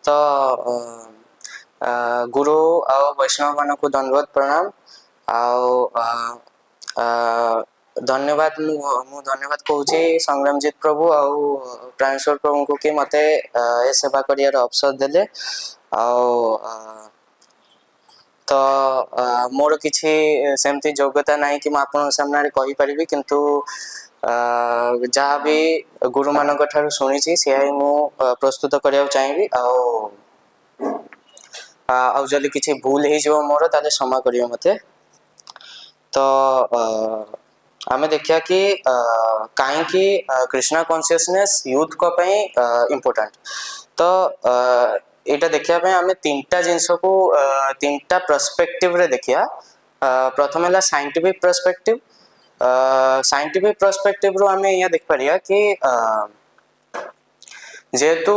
तो गुरु आ वैष्णव मान को दंडवत प्रणाम आ धन्यवाद मु धन्यवाद कहूँ संग्रामजीत प्रभु आ प्राणेश्वर प्रभु को कि मते ए सेवा करियार अवसर देले तो मोर किसी सेमती योग्यता नहीं कि मुझे सामने कही पारि किंतु जहाँ भी गुरु मान शुणी सी मु प्रस्तुत करने चाहिए आदि किसी भूल हो मोर ताले क्षमा करियो मते। तो आमे देखिया कि कहीं कृष्णा कॉन्शियसनेस यूथ को इम्पोर्टेंट तो यहाँ देखा आम तीनटा जिनस को तीनटा पर्सपेक्टिव रे देखिया। प्रथम है साइंटिफिक पर्सपेक्टिव। साइंटिफिक पर्सपेक्टिव रो आमे यहाँ देख पारिया कि जेहेतु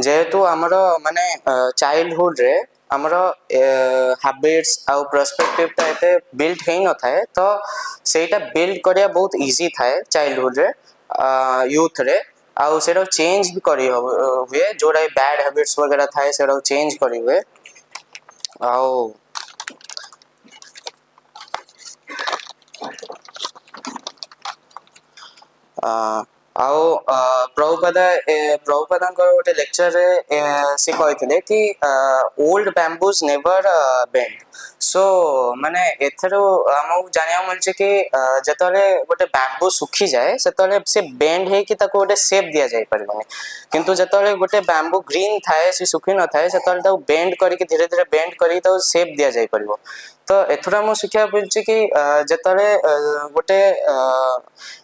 जेहेतु आमर माने चाइल्डहुड रे आमर हैबिट्स आ पर्सपेक्टिव ता एते बिल्ड हे न थाए तो सेटा बिल्ड करिया बहुत इजी थाए चाइल्डहुड रे यूथ रे आउ सेटा चेंज भी करी हुए जोड़ा बैड हैबिट्स वगैरह थाए सेटा चेंज करी हुए आउ आउ प्रभुपादा गोटे लेक्चर रे से कहते कि ओल्ड बैम्बूज नेवर बेंड सो माने एथरो हमहु जानिया मिलছে कि जतले गोटे बैम्बू सुखी जाए सेतले से बेंड हे कि ताको गोटे शेप दिया जाय परबनी किंतु जतले गोटे बैम्बू ग्रीन थाए से सुखी न थाए सेतले ताको बेंड करके धीरे धीरे बेंड करी तो शेप दिया जाय परबो। तो एथरा मु शिक्षा मिलছে कि जतले गोटे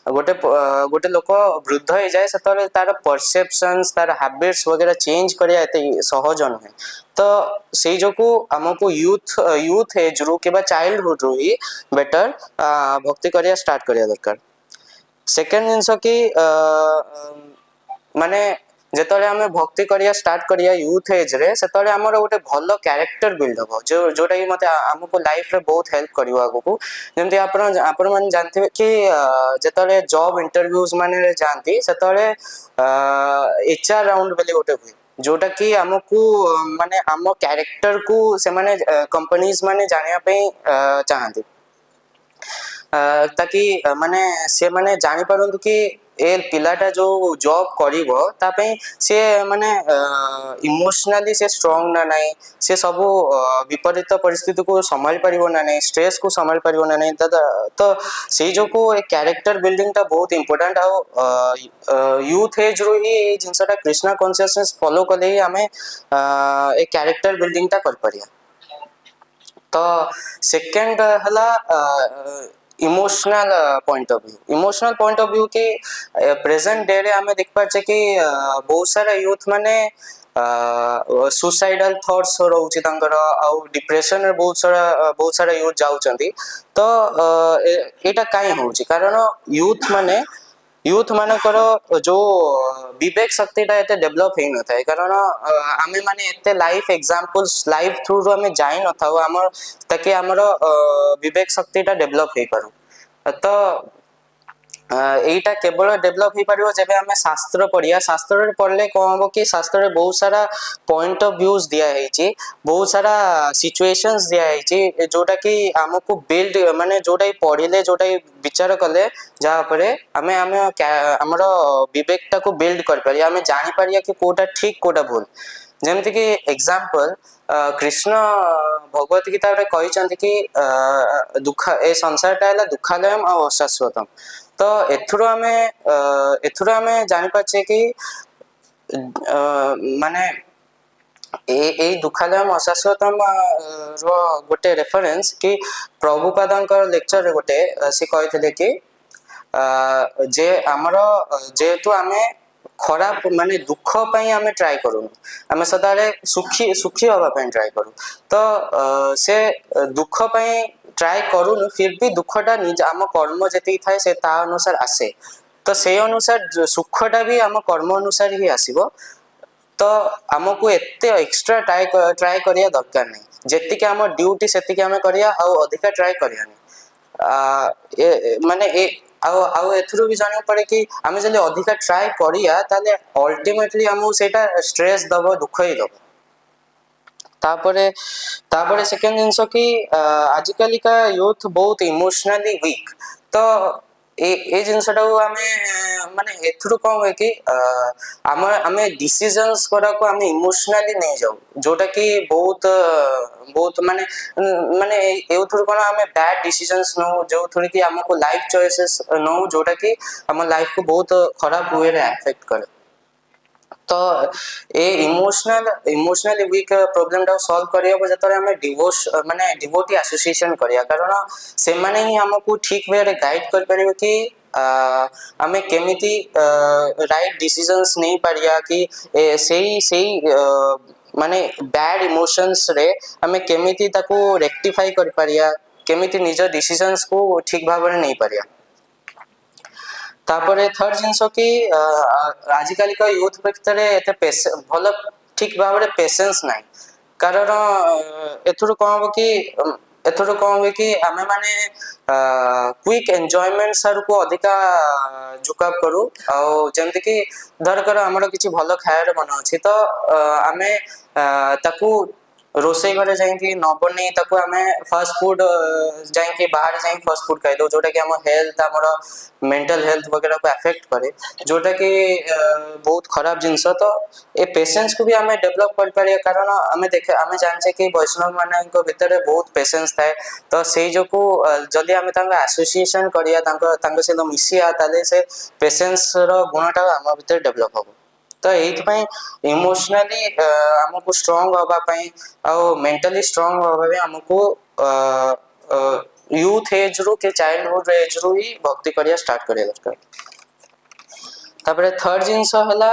गोटे गोटे लोक वृद्ध हो जाए से तार परसेप्शंस तार हैबिट्स वगैरह चेंज करिया एते सहज नुहे। तो से जो आमको यूथ एज रु कि चाइल्डहुड रु ही बेटर भक्ति करिया स्टार्ट करिया दरकार। सेकेंड जिनस कि माने जेतले आमे भक्ति करिया स्टार्ट करिया यूथ एज रे सेतले हमर गोटे भलो कैरेक्टर बिल्ड हो जोटा कि मते हमको लाइफ रे बहुत हेल्प करियो आगु जेमति आपण मन जानथिबे कि जेतले जॉब इंटरव्यूज माने जानती सेतले एचआर राउंड बेले गोटे हुए जोटा कि हमको माने हम कैरेक्टर को से माने कंपनीज माने जानिया पे चाहती ताकि माने से माने जानी परंतु कि ए पिलाटा जो जॉब करिवो तापे से माने इमोशनली से स्ट्रांग ना नहीं से सब विपरीत परिस्थिति को संभाल परिवो ना नहीं स्ट्रेस को संभाल परिवो ना नहीं तो से जो को एक कैरेक्टर बिल्डिंग ता बहुत इंपोर्टेंट आ यूथ एज रो ही जिनसटा कृष्णा कॉन्शियसनेस फॉलो कले ही हमें एक कैरेक्टर बिल्डिंग ता कर परिया। तो सेकंड हला इमोशनल पॉइंट ऑफ व्यू कि प्रेजेंट डे रे हमें देख पाचे कि बहुत सारा यूथ माने सुसाइडल थॉट्स रोचे तांकर आ डिप्रेशन रे बहुत सारा यूथ जाउचंती। तो एटा काई होउची कारण यूथ मानकर जो विवेक शक्ति एते डेवलप हे न थाए कारण आमे माने एते लाइफ एग्जांपल्स लाइफ थ्रू रो हमें जाई न थाओ हमर ताकि हमर विवेक शक्ति डेवलप हे पारो। तो एटा केवल डेवलप हो पारिबो जेबे हमें शास्त्र पढ़िया शास्त्र रे पढ़ले कोन हो कि शास्त्र रे बहुत सारा पॉइंट ऑफ व्यूज दिया हेची बहुत सारा सिचुएशंस दिया हेची जोटा कि हमको बिल्ड माने जोटा पढ़िले जोटा विचार कले जहाँ पर हमें हमर विवेकटा को बिल्ड कर पारिया हमें जानि पारिया कि कोटा ठीक कोटा भूल। जेमति कि एग्जांपल कृष्ण भगवत गीता रे कहिसंती कि दुख ए संसारटा है दुखालयम और अशाश्वतम। तो एथुरो हमें जानि पाछे कि माने ए दुखालयम अशाश्वतम रो गोटे रेफरेंस कि प्रभुपादांकर लेक्चर रे गोटे से कहिथिले कि जे हमर जेतु हमें खराब माने दुख पई हमें ट्राई करू हमें सदाले सुखी होबा पई ट्राई करू। तो से दुख पई ट्राई करू फिर भी दुखटा निज आम कर्म जेति थाए से ता अनुसार आसे तो से अनुसार सुखटा भी आम कर्म अनुसार ही आसीबो। तो आमको एते एक्स्ट्रा ट्राई करिया दरकार नहीं जेतिके आम ड्यूटी सेतिके आम करिया आ अधिका ट्राई करिया नहीं माने ଆଉ ଏଥିରୁ ବି ଜାଣିବାକୁ ପଡେ କି ଆମେ ଯଦି ଅଧିକା ଟ୍ରାଏ କରିବା ତାହେଲେ ଅଲ୍ଟିମେଟଲି ଆମକୁ ସେଇଟା ଷ୍ଟ୍ରେସ୍ ଦବ, ଦୁଃଖ ହିଁ ଦବ। ତାପରେ ତାପରେ ସେକେଣ୍ଡ ଜିନିଷ କି ଆଜିକାଲିକା ୟୁଥ ବହୁତ ଇମୋସନାଲି ୱିକ୍। ତ ଏ ଜିନିଷଟାକୁ ଆମେ ମାନେ ଏଥିରୁ କଣ ହୁଏ କି ଆମେ ଡିସିଜନ୍ସ ଗୁଡାକୁ ଆମେ ଇମୋସନାଲି ନେଇଯାଉ, ଯୋଉଟା କି ବହୁତ ବହୁତ ମାନେ ମାନେ ଏଉଥିରୁ କଣ ଆମେ ବ୍ୟାଡ ଡିସିଜନ୍ସ ନଉ, ଯୋଉଥିରେ କି ଆମକୁ ଲାଇଫ ଚଏସେସ୍ ନଉ, ଯୋଉଟା କି ଆମ ଲାଇଫକୁ ବହୁତ ଖରାପ ୱେରେ ଆଫେକ୍ଟ କରେ। ତ ଏ ଇମୋସନାଲି ୱିକ୍ ପ୍ରୋବ୍ଲେମ ଟାକୁ ସଲ୍ଭ କରିବାକୁ ଯେତେବେଳେ ଆମେ ମାନେ ଡିଭୋଟି ଆସୋସିଏସନ କରିବା, କାରଣ ସେମାନେ ହିଁ ଆମକୁ ଠିକ ୱେରେ ଗାଇଡ କରିପାରିବେ କି ଆମେ କେମିତି ରାଇଟ ଡିସିଜନ୍ସ ନେଇପାରିବା, କି ସେଇ ସେଇ ମାନେ ବ୍ୟାଡ ଇମୋସନ୍ସ ରେ ଆମେ କେମିତି ତାକୁ ରେକ୍ଟିଫାଇ କରିପାରିବା, କେମିତି ନିଜ ଡିସିଜନ୍ସ କୁ ଠିକ ଭାବରେ ନେଇପାରିବା। ତାପରେ ଥର୍ଡ ଜିନିଷ କି ଆଜିକାଲିକା ୟୁଥ ଭିତରେ ଏତେ ଭଲ ଠିକ ଭାବରେ ପେସେନ୍ସ ନାହିଁ, କାରଣ ଏଥିରୁ କଣ ହବ କି ଏଥିରୁ କଣ ହୁଏ କି ଆମେ ମାନେ କ୍ୱିକ୍ ଏନ୍ଜୟମେଣ୍ଟ ଆଡକୁ ଅଧିକା ଝୁକାପ କରୁ। ଆଉ ଯେମିତି କି ଧରକର ଆମର କିଛି ଭଲ ଖାଇବାର ମନ ଅଛି, ତ ଆମେ ତାକୁ ରୋଷେଇ ଘରେ ଯାଇକି ନ ବନେଇ ତାକୁ ଆମେ ଫାଷ୍ଟ ଫୁଡ ଯାଇକି ବାହାରେ ଯାଇକି ଫାଷ୍ଟ ଫୁଡ ଖାଇଦଉ, ଯୋଉଟା କି ଆମ ହେଲ୍ଥ, ଆମର ମେଣ୍ଟାଲ ହେଲ୍ଥ ବଗେରାକୁ ଆଫେକ୍ଟ କରେ, ଯୋଉଟା କି ବହୁତ ଖରାପ ଜିନିଷ। ତ ଏ ପେସେନ୍ସ କୁ ବି ଆମେ ଡେଭଲପ କରିପାରିବା, କାରଣ ଆମେ ଜାଣିଛେ କି ବୈଷ୍ଣବ ମାନଙ୍କ ଭିତରେ ବହୁତ ପେସେନ୍ସ ଥାଏ। ତ ସେଇ ଯୋଗୁ ଯଦି ଆମେ ତାଙ୍କ ଆସୋସିଏସନ କରିବା, ତାଙ୍କ ସହିତ ମିଶିବା, ତାହେଲେ ସେ ପେସେନ୍ସ ର ଗୁଣଟା ଆମ ଭିତରେ ଡେଭଲପ ହବ। ତ ଏଇଥିପାଇଁ ଇମୋସନାଲି ଆମକୁ ଷ୍ଟ୍ରଙ୍ଗ ହବା ପାଇଁ ଆଉ ମେଣ୍ଟାଲି ଷ୍ଟ୍ରଙ୍ଗ ହବା ପାଇଁ ଆମକୁ ୟୁଥ ଏଜ ରୁ କି ଚାଇଲ୍ଡହୁଡ ଏଜ ରୁ ହିଁ ଭକ୍ତି କରିବା ଷ୍ଟାର୍ଟ କରିବା ଦରକାର। ତାପରେ ଥର୍ଡ ଜିନିଷ ହେଲା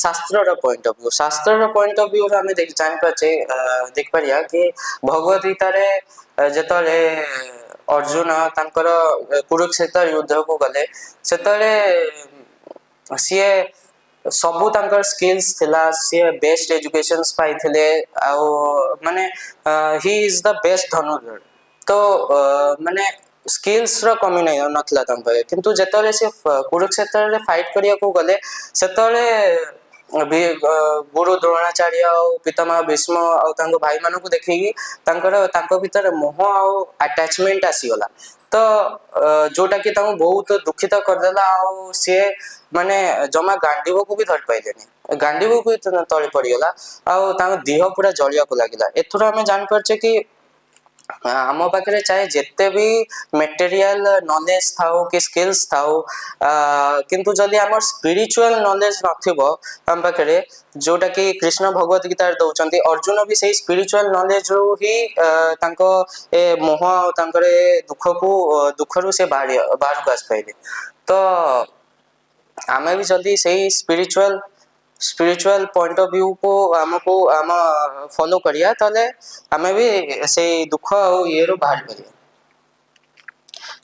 ଶାସ୍ତ୍ରର ପଏଣ୍ଟ ଅଫ ଭ୍ୟୁ। ଶାସ୍ତ୍ରର ପଏଣ୍ଟ ଅଫ ଭ୍ୟୁ ଆମେ ଜାଣିପାରୁଛେ, ଦେଖିପାରିବା କି ଭଗବତ ଗୀତାରେ ଯେତେବେଳେ ଅର୍ଜୁନ ତାଙ୍କର କୁରୁକ୍ଷେତ୍ର ଯୁଦ୍ଧକୁ ଗଲେ, ସେତେବେଳେ ସିଏ ସବୁ ତାଙ୍କର ସ୍କିଲ୍ସ ଥିଲା, ସିଏ ବେଷ୍ଟ ଏଜୁକେସନ ପାଇଥିଲେ, ଆଉ ମାନେ ହି ଇଜ ଦ ବେଷ୍ଟ ଧନୁର୍ଧର। ତ ମାନେ ସ୍କିଲ୍ସ ର କମି ନଥିଲା ତାଙ୍କ ପାଖରେ, କିନ୍ତୁ ଯେତେବେଳେ ସେ କୁରୁକ୍ଷେତ୍ରରେ ଫାଇଟ କରିବାକୁ ଗଲେ, ସେତେବେଳେ ଗୁରୁ ଦ୍ରୋଣାଚାର୍ଯ୍ୟ ଆଉ ପିତାମହ ଭୀଷ୍ମ ଆଉ ତାଙ୍କ ଭାଇ ମାନଙ୍କୁ ଦେଖିକି ତାଙ୍କ ଭିତରେ ମୋହ ଆଉ ଆଟାଚମେଣ୍ଟ ଆସିଗଲା। ତ ଯୋଉଟା କି ତାଙ୍କୁ ବହୁତ ଦୁଃଖିତ କରିଦେଲା, ଆଉ ସିଏ ମାନେ ଜମା ଗାଣ୍ଡିବକୁ ବି ଧରି ପାଇଲେନି, ଗାଣ୍ଡିବକୁ ତଳେ ପଡିଗଲା, ଆଉ ତାଙ୍କ ଦେହ ପୁରା ଜଳିବାକୁ ଲାଗିଲା। ଏଥିରୁ ଆମେ ଜାଣିପାରୁଛେ କି ଆମ ପାଖରେ ଚାहे ଯେତେ ବି ମେଟେରିଆଲ ନଲେଜ ଥାଉ କି ସ୍କିଲ୍ସ ଥାଉ, କିନ୍ତୁ ଯଦି ଆମର ସ୍ପିରିଚୁଆଲ ନଲେଜ ନଥିବ ଆମ ପାଖରେ, ଯୋଉଟା କି କୃଷ୍ଣ ଭଗବତ ଗୀତାରେ ଦଉଛନ୍ତି, ଅର୍ଜୁନ ବି ସେଇ ସ୍ପିରିଚୁଆଲ ନଲେଜ ରୁ ହିଁ ତାଙ୍କ ଏ ମୋହ ଆଉ ତାଙ୍କର ଏ ଦୁଃଖରୁ ସେ ବାହାରକୁ ଆସିପାରିଲେ। ତ ଆମେ ବି ଯଦି ସେଇ ସ୍ପିରିଚୁଆଲ ପଏଣ୍ଟ ଅଫ ଭ୍ୟୁ କୁ ଆମ ଫଲୋ କରିବା, ତାହେଲେ ଆମେ ବି ସେଇ ଦୁଃଖ ଆଉ ଇଏରୁ ବାହାରି ପାରିବା।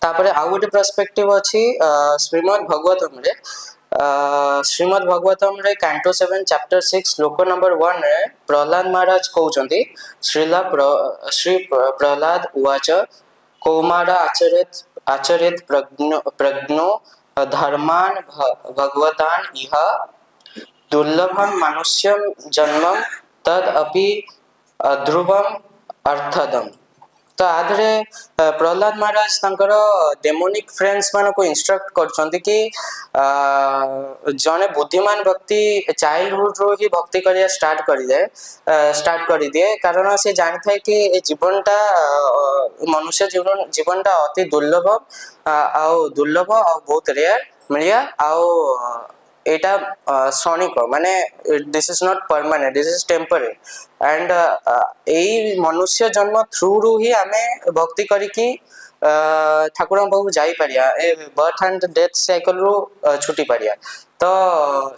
ତାପରେ ଆଉ ଗୋଟେ ପର୍ସପେକ୍ଟିଭ ଅଛି ଶ୍ରୀମଦ୍ ଭାଗବତମରେ କାଣ୍ଟୋ 7 ଚାପ୍ଟର 6 ଶ୍ଲୋକ ନମ୍ବର 1 ରେ ପ୍ରହ୍ଲାଦ ମହାରାଜ କହୁଛନ୍ତି, ଶ୍ରୀ ପ୍ରହ୍ଲାଦ ଉବାଚ କୌମାର ଆଚରେତ୍ ପ୍ରଜ୍ଞୋ ଧର୍ମାନ୍ ଭଗବତାନ୍ ଇହ ଦୁର୍ଲଭମ୍ ମନୁଷ୍ୟମ୍ ଜନ୍ମମ୍ ତଦ୍ अपि ଅଧ୍ରୁବମ୍ ଅର୍ଥଦମ୍। ତ ଆଧରେ ପ୍ରହ୍ଲାଦ ମହାରାଜ ତାଙ୍କର ଡେମୋନିକ ଫ୍ରେଣ୍ଡସ୍ ମାନଙ୍କୁ ଇନଷ୍ଟ୍ରକ୍ଟ କରୁଛନ୍ତି କି ଜଣେ ବୁଦ୍ଧିମାନ ବ୍ୟକ୍ତି ଚାଇଲ୍ଡହୁଡ ରୁ ହିଁ ଭକ୍ତି କରିବା ଷ୍ଟାର୍ଟ କରିଦିଏ, କାରଣ ସେ ଜାଣିଥାଏ କି ଏ ଜୀବନଟା ମନୁଷ୍ୟ ଜୀବନଟା ଅତି ଦୁର୍ଲଭ ଆଉ ବହୁତ ରେୟାର ମିଳିଆ, ଆଉ ଏଇଟା କ୍ଷଣିକ, ମାନେ this is not permanent, this is temporary. And ଏଇ ମନୁଷ୍ୟ ଜନ୍ମ ଥ୍ରୁରୁ ହିଁ ଆମେ ଭକ୍ତି କରିକି ଠାକୁରଙ୍କ ପାଖକୁ ଯାଇପାରିବା, ଏ ବର୍ଥ ଆଣ୍ଡ ଡେଥ ସାଇକେଲ ରୁ ଛୁଟି ପାରିବା। ତ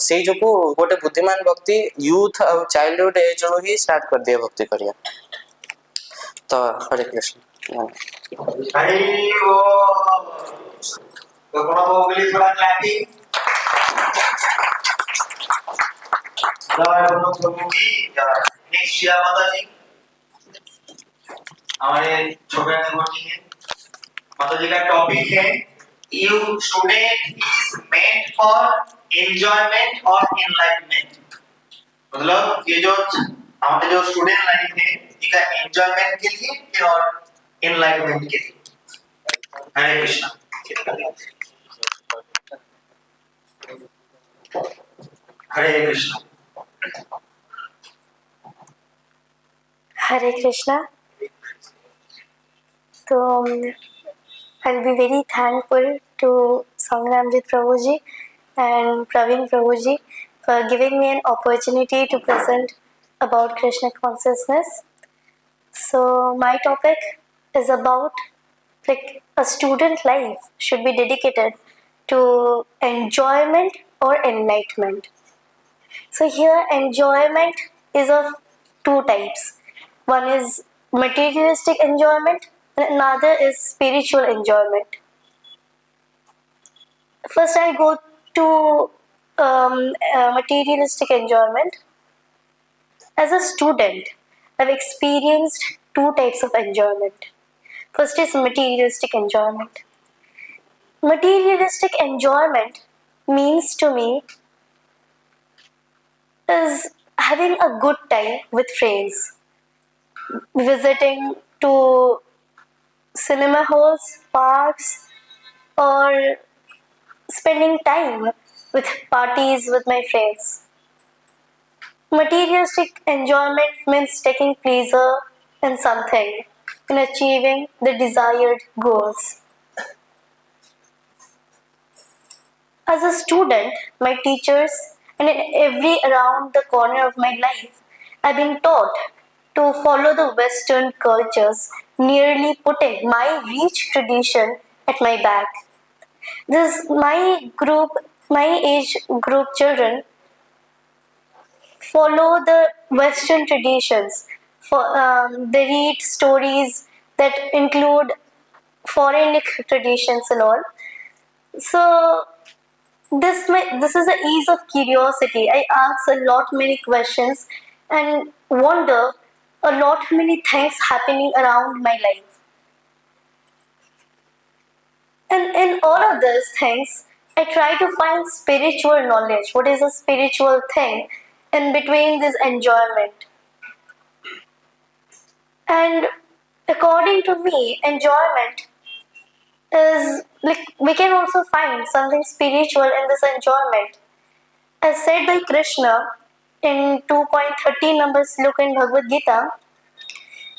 ସେଇ ଯୋଗୁ ଗୋଟେ ବୁଦ୍ଧିମାନ ବ୍ୟକ୍ତି ୟୁଥ ଆଉ ଚାଇଲ୍ଡହୁଡ ଏଜ ରୁ ହିଁ ଷ୍ଟାର୍ଟ କରିଦିଏ ଭକ୍ତି କରିବା। ତ ହରେ କୃଷ୍ଣ। हमारे छोटे माता जी का टॉपिक है you student is meant for enjoyment or enlightenment? मतलब ये जो हमारे जो स्टूडेंट लाइफ है इसका एंजॉयमेंट के लिए और एनलाइटमेंट के लिए। हरे Krishna. Hare Krishna. Hare Krishna. So I'll be very thankful to Sangramjit Prabhuji and Praveen Prabhuji for giving me an opportunity to present about Krishna consciousness. So my topic is about like a student life should be dedicated to enjoyment or enlightenment. So here enjoyment is of two types. One is materialistic enjoyment and another is spiritual enjoyment. First I'll go to materialistic enjoyment. As a student, I've experienced two types of enjoyment. First is materialistic enjoyment. Materialistic enjoyment means to me is having a good time with friends, visiting to cinema halls, parks, or spending time with parties with my friends. Materialistic enjoyment means taking pleasure in something, in achieving the desired goals. As a student, my teachers, and in every around the corner of my life, I've been taught to follow the Western cultures, nearly putting my rich tradition at my back. This my age group children follow the Western traditions. They read stories that include foreign traditions and all. So this is the ease of curiosity. I ask a lot many questions and wonder a lot many things happening around my life. And in all of these things, I try to find spiritual knowledge. What is a spiritual thing in between this enjoyment? And according to me, enjoyment is like we can also find something spiritual in this enjoyment. As said by Krishna in 2.13 number sloka in Bhagavad Gita,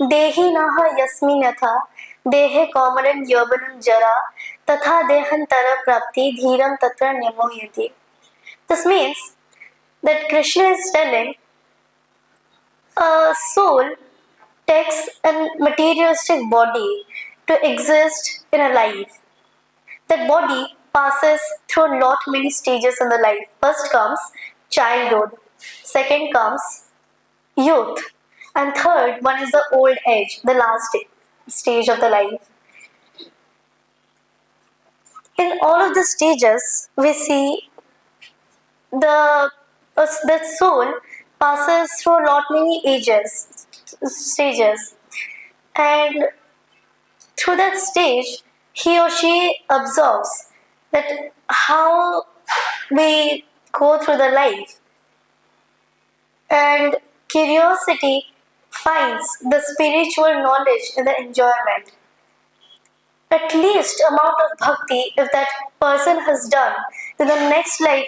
Dehi naha yasminatha dehe kaumaran yauvanam jara tatha dehantara prapti dhiram tatra nyamoyati. This means that Krishna is telling a soul takes a materialistic body to exist in a life. That body passes through lot many stages in the life. First comes childhood, second comes youth, and third one is the old age, the last stage of the life. In all of the stages, we see the soul passes through lot many stages, and through that stage, he or she observes that how we go through the life, and curiosity finds the spiritual knowledge in the enjoyment. At least amount of bhakti if that person has done, in the next life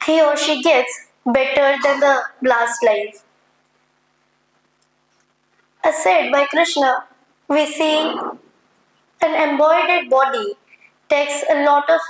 he or she gets better than the last life. As said by Krishna, we see an embodied body takes a lot of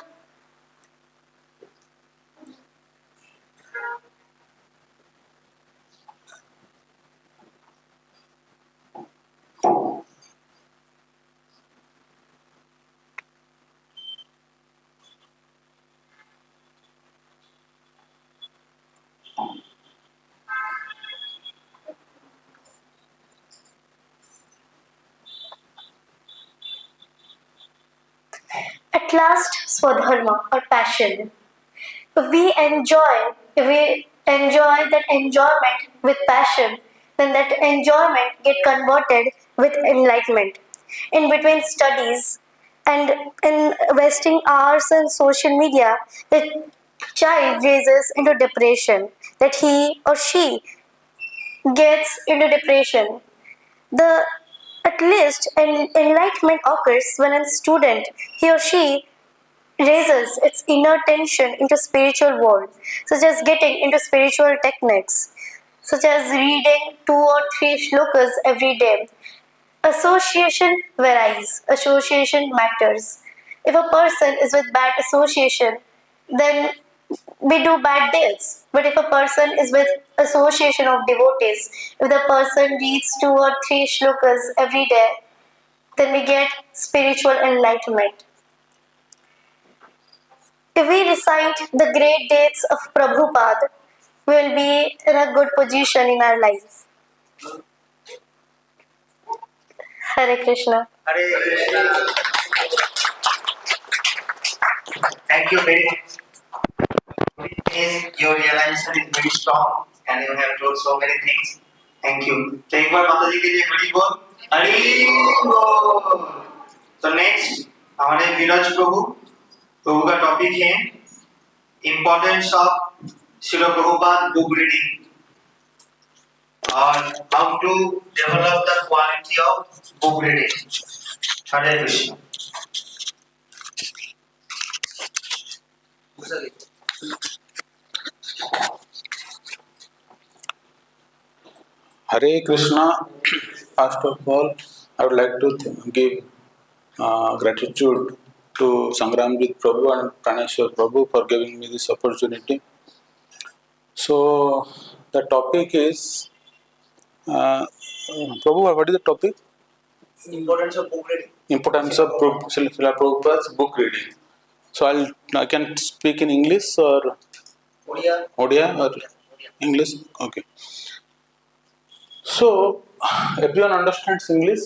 at last swadharma or passion. If we enjoy that enjoyment with passion, then that enjoyment get converted with enlightenment. In between studies, and in wasting hours on social media, the child raises into depression, that he or she gets into depression. The at least enlightenment occurs when a student, he or she, raises its inner tension into spiritual world, such as getting into spiritual techniques, such as reading 2 or 3 shlokas every day. Association varies. Association matters. If a person is with bad association, then we do bad deeds. But if a person is with association of devotees, if the person reads 2 or 3 shlokas every day, then we get spiritual enlightenment. If we recite the great dates of Prabhupada, we will be in a good position in our life. Hare Krishna. Hare Krishna. Thank you very much. Your realization is very strong and you have told so many things. Thank you. तो एक बार माता जी के लिए हरि बोल. हरि बोल. तो next हमारे विराज प्रभु का टॉपिक है importance of Srila Prabhupada book reading और how to develop the quality of book reading. Hare Krishna. Hare Krishna. First of all, I would like to give gratitude to Sangramjit Prabhu and Praneshwar Prabhu for giving me this opportunity. So, the topic is Prabhu, what is the topic? Importance of book reading. Importance of Srila Prabhupada's book reading. So, I can speak in English or Odia or English? Okay. So, everyone understands English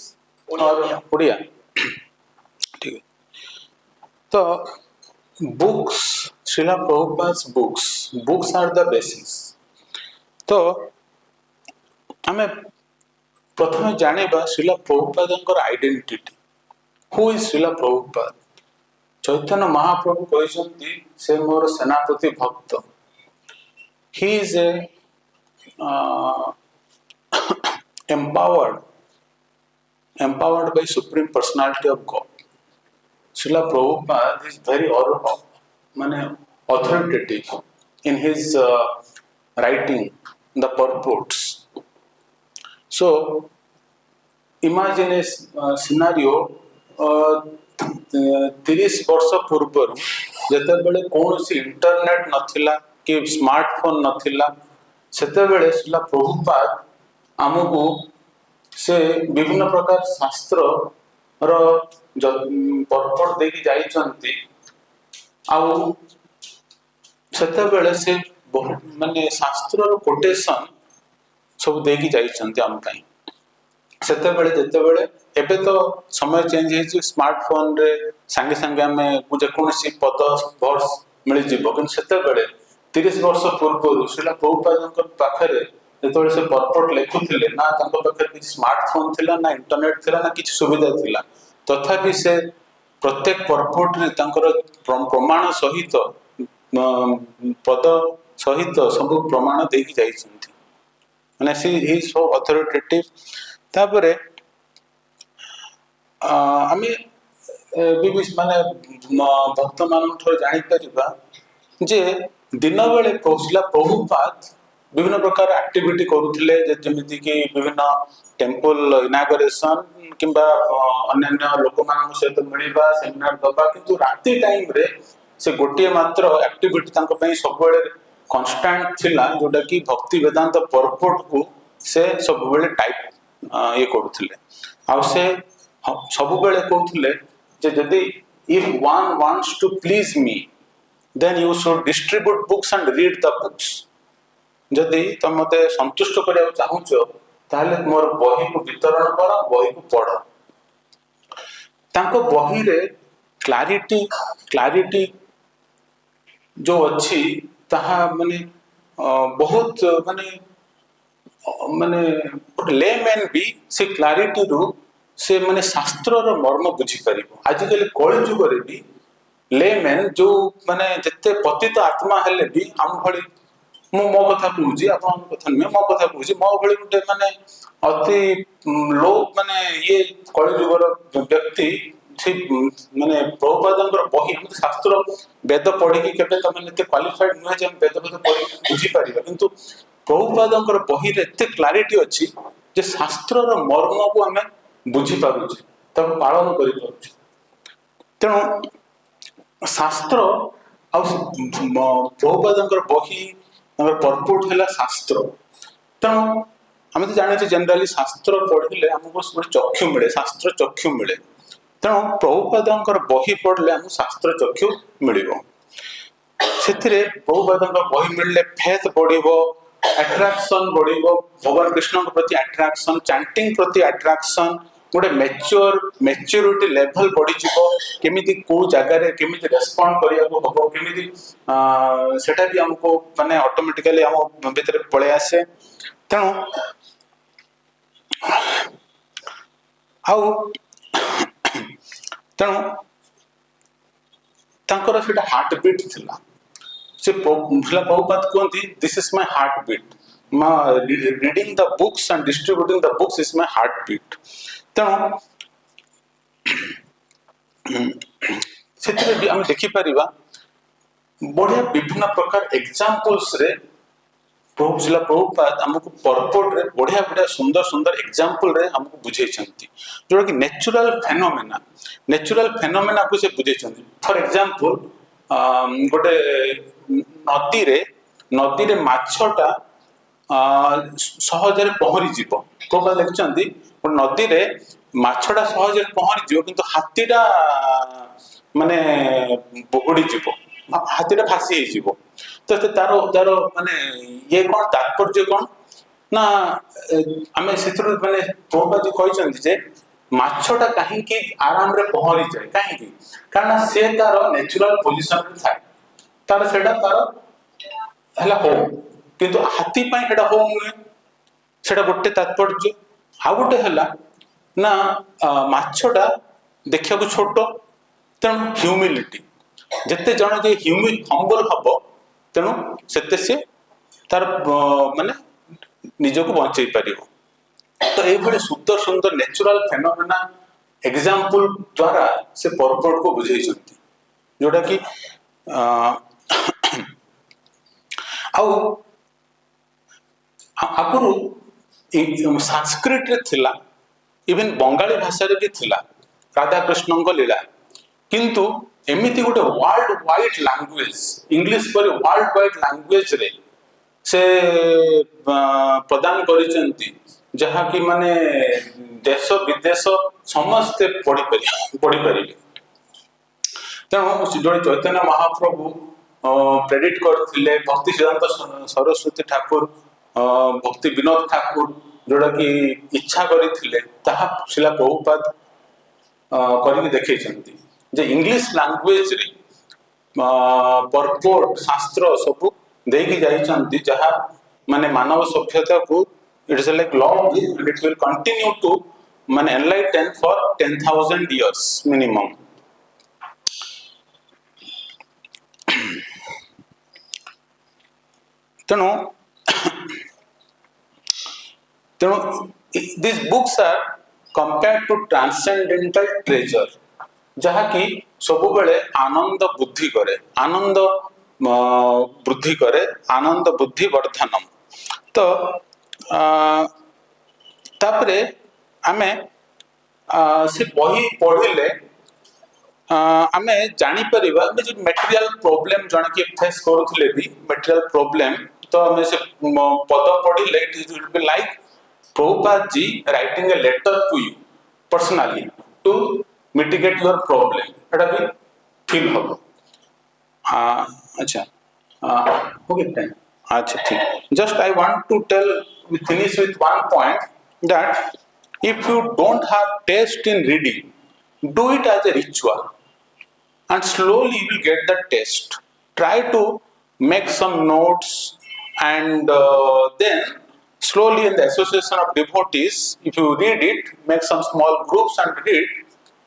or Odia? ठीक है. तो books, Srila Prabhupada's books are the basis. तो हमें प्रथमे जानिबा श्रीला प्रभुपादଙ୍କର identity. Who is Srila Prabhupada? Chaitanya Mahaprabhu କହିଛନ୍ତି से मोर सेनापति भक्त. He is a empowered by Supreme Personality of God. Srila Prabhupada is very authoritative in his writing, the purports. So, imagine a scenario 30 वर्ष पूर्व जेतेबेले कौनसी इंटरनेट नथिला कि स्मार्टफोन नथिला सेतेबेले श्रीला प्रभुपाद आमको से विभिन्न प्रकार शास्त्र रो पर्पट देखि जाइछंती आउ सेतेबेले से माने शास्त्र रो कोटेशन सब देखि जाइछंती हम पई. सेतेबेले जेतेबेले एबे तो समय चेंज हे स्मार्टफोन रे संगे संगे हमें जे कोनसी पद वर्ड्स मिल जिवो कि सेतेबेले 30 वर्ष पूर्व श्रीला प्रभुपादଙ୍କ पाखरे जेतबेले से पर्पट लेखुथिले ना तांको पाखरे कि स्मार्टफोन थिला ना इंटरनेट थिला ना किछ सुविधा थिला तथापि से प्रत्येक पर्पट रे तांकर प्रमाण सहित पद सहित सब प्रमाण देकी जाइछंती माने सी ही सो अथॉरिटेटिव. तापरे आमे माने भक्त मान जानी परिबा जे दिन बेले पहुंचला प्रभुपाद विभिन्न प्रकार एक्टिविटी करुथिले जेमिति कि विभिन्न टेम्पल इनागुरेशन किंबा अन्य लोक मान सहित मिलवा सेमिनार दबा किंतु राति टाइम रे से गोटे मात्र एक्टिविटी तांको पई सब बेले कांस्टेंट थिला जोटा कि भक्ति वेदांत पर्पट को से सब बेले टाइप ये करुथिले आ से सब बेले कहउथिले जे यदि if one wants to please me then you should distribute books and read the books. जदि तुम मते संतुष्ट करिया चाहूचो ताले मोर बही को वितरण कर बही को पढ़. तांको बही रे क्लैरिटी जो अच्छी ताहा माने बहुत माने लेमैन भी से क्लैरिटी रु से माने शास्त्रर मर्म बुझी पारिबो। आजिकल कଳି जुगरे भी लेमैन जो माने जते पतित आत्मा हेले भी हम भली मो कथा कहूँ आप कथा नुहे मो कथा कहूँ मो भली गोटे माने अति लो माने ये कଳି जुगर व्यक्ति से माने प्रभुपादंकर बही हम शास्त्र वेद पढ़ी केबे तमें क्वालिफाइड नुहे जे वेद वेद पढ़ी बुझी पारिबा किंतु प्रभुपादंकर बही रे एते क्लारिटी अछि जे शास्त्रर मर्म को हमें बुझी पारुछे तब पालन करि पारुछे। तेणु शास्त्र आ प्रभुपादंकर बही पर्पोर्ट है शास्त्र। तेणु आम तो जाने जनराली शास्त्र पढ़ले आमको चक्षु मिले शास्त्र चक्षु मिले। तेणु प्रभुपादंकर बही पढ़ले आमको शास्त्र चक्षु मिल से प्रभुपादंकर बही मिलले फेथ बढ़ो अट्राक्शन बढ़ो भगवान कृष्ण प्रति अट्राक्शन चैंटिंग प्रति अट्राक्शन गोटे मैच्योरिटी लेवल बढ़ी केमिति को जगार केमिति रेस्पॉन्ड करिया हम केमिति सेटा भी हमको माने ऑटोमेटिकली हम भीतर पळे आसे। तेणु आउ तेणु तांकर सेटा हार्ट बीट थिला से प्रभुपाद कहती this is my heart beat reading the books and distributing the books is my heart beat. तेणु से आम देखिपर बढ़िया विभिन्न प्रकार एग्जाम्पल्स रे प्रभुपाद आमको पर्पोर्ट रे बढ़िया बढ़िया सुंदर सुंदर एग्जाम्पल रे हमको बुझेइछंती जोटा कि नेचुरल फेनोमेना को से बुझेइछंती। फॉर एग्जांपल गोटे नदी रे माछटा सहजरे पहरी जीव प्रभुपाद लिखिछंती नदी रे माछटा सहजरे पहरी जीव किंतु हाथीटा माने उड़ी जीव हाथीटा फासी हो तो तार तार माने ये कौन तात्पर्य कौन ना आम से माने प्रभुपाद कहते जे माछटा कहीं आराम रे पहरी जाए कहीं कारण से तार नेचुरल पोजिशन थाए तार सेटा तार होम किंतु हाथी पाई होम नुहे सेटा गोटे तात्पर्य। आ गोटे है ना माछटा देखा छोट तेणु ह्यूमिलिटी जिते जन जे हम्बल हम तेणु सेते से तार माने निजको बंचई पार। तो ये सुंदर सुंदर नेचुरल फेनोमेना एग्जाम्पल द्वारा से पर्पोर्ट को बुझे जोटा कि आगुरु संस्कृत रे थिला इवन बंगाली भाषा रे भी थिला राधा कृष्ण लीला किंतु एमिति गोटे वर्ल्ड वाइड लैंग्वेज इंग्लिश पर वर्ल्ड वाइड लैंग्वेज रे से प्रदान करिसेंती जहा कि माने देश विदेश समस्ते पढ़ी पारे। तेणु जो चैतन्य महाप्रभु प्रेडिक्ट करथिले भक्ति सिद्धांत सरस्वती ठाकुर भक्ति विनोद ठाकुर जोड़ा कि इच्छा करथिले ताहा शिला प्रभुपाद करिक देखैछंती जे इंग्लिश लैंग्वेज रे पर्पोर्ट शास्त्र सब देकी जाइछंती जहा माने मानव सभ्यता को it is like law and it will continue to माने एनलाइटन फॉर 10,000 years मिनिमम। तेणु these books are compared to transcendental treasure जहा कि सब बेले आनंद बुद्धि करे आनंद वृद्धि करे आनंद बुद्धि वर्धनम। तो तापरे आमे से बही पढ़िले आमे जानी परिबा जे मटेरियल प्रॉब्लम जण के फेस करथले भी मटेरियल प्रॉब्लम तो आमे से पद पढ़िले it will be like Prabhupada ji writing a letter to you personally to mitigate your problem एटा भी फील हो। अच्छा हो गया टाइम। अच्छा ठीक just I want to tell finish with one point that if you don't have taste in reading do it as a ritual and slowly you will get the taste. Try to make some notes and then slowly in the association of devotees, if you read it, make some small groups and read,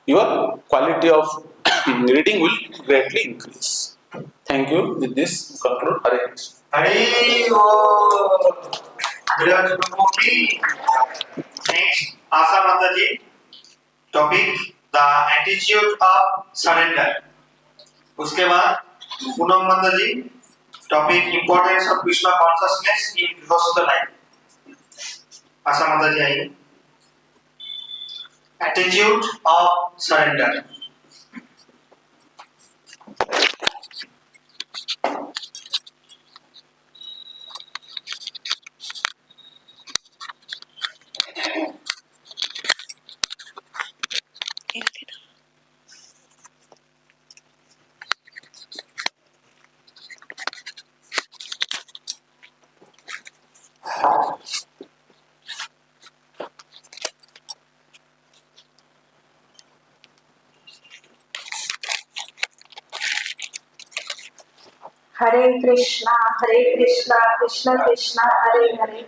your quality of reading will greatly increase. Thank you. With this, conclude. Hare Krishna. Hari Om. Next, Asa Mataji. Topic: the attitude of surrender. उसके बाद पूनम माताजी. Topic: importance of Krishna consciousness in gृहस्थ life. आशा माताजी आइए. Attitude of surrender. Hare Krishna Krishna Krishna Hare Hare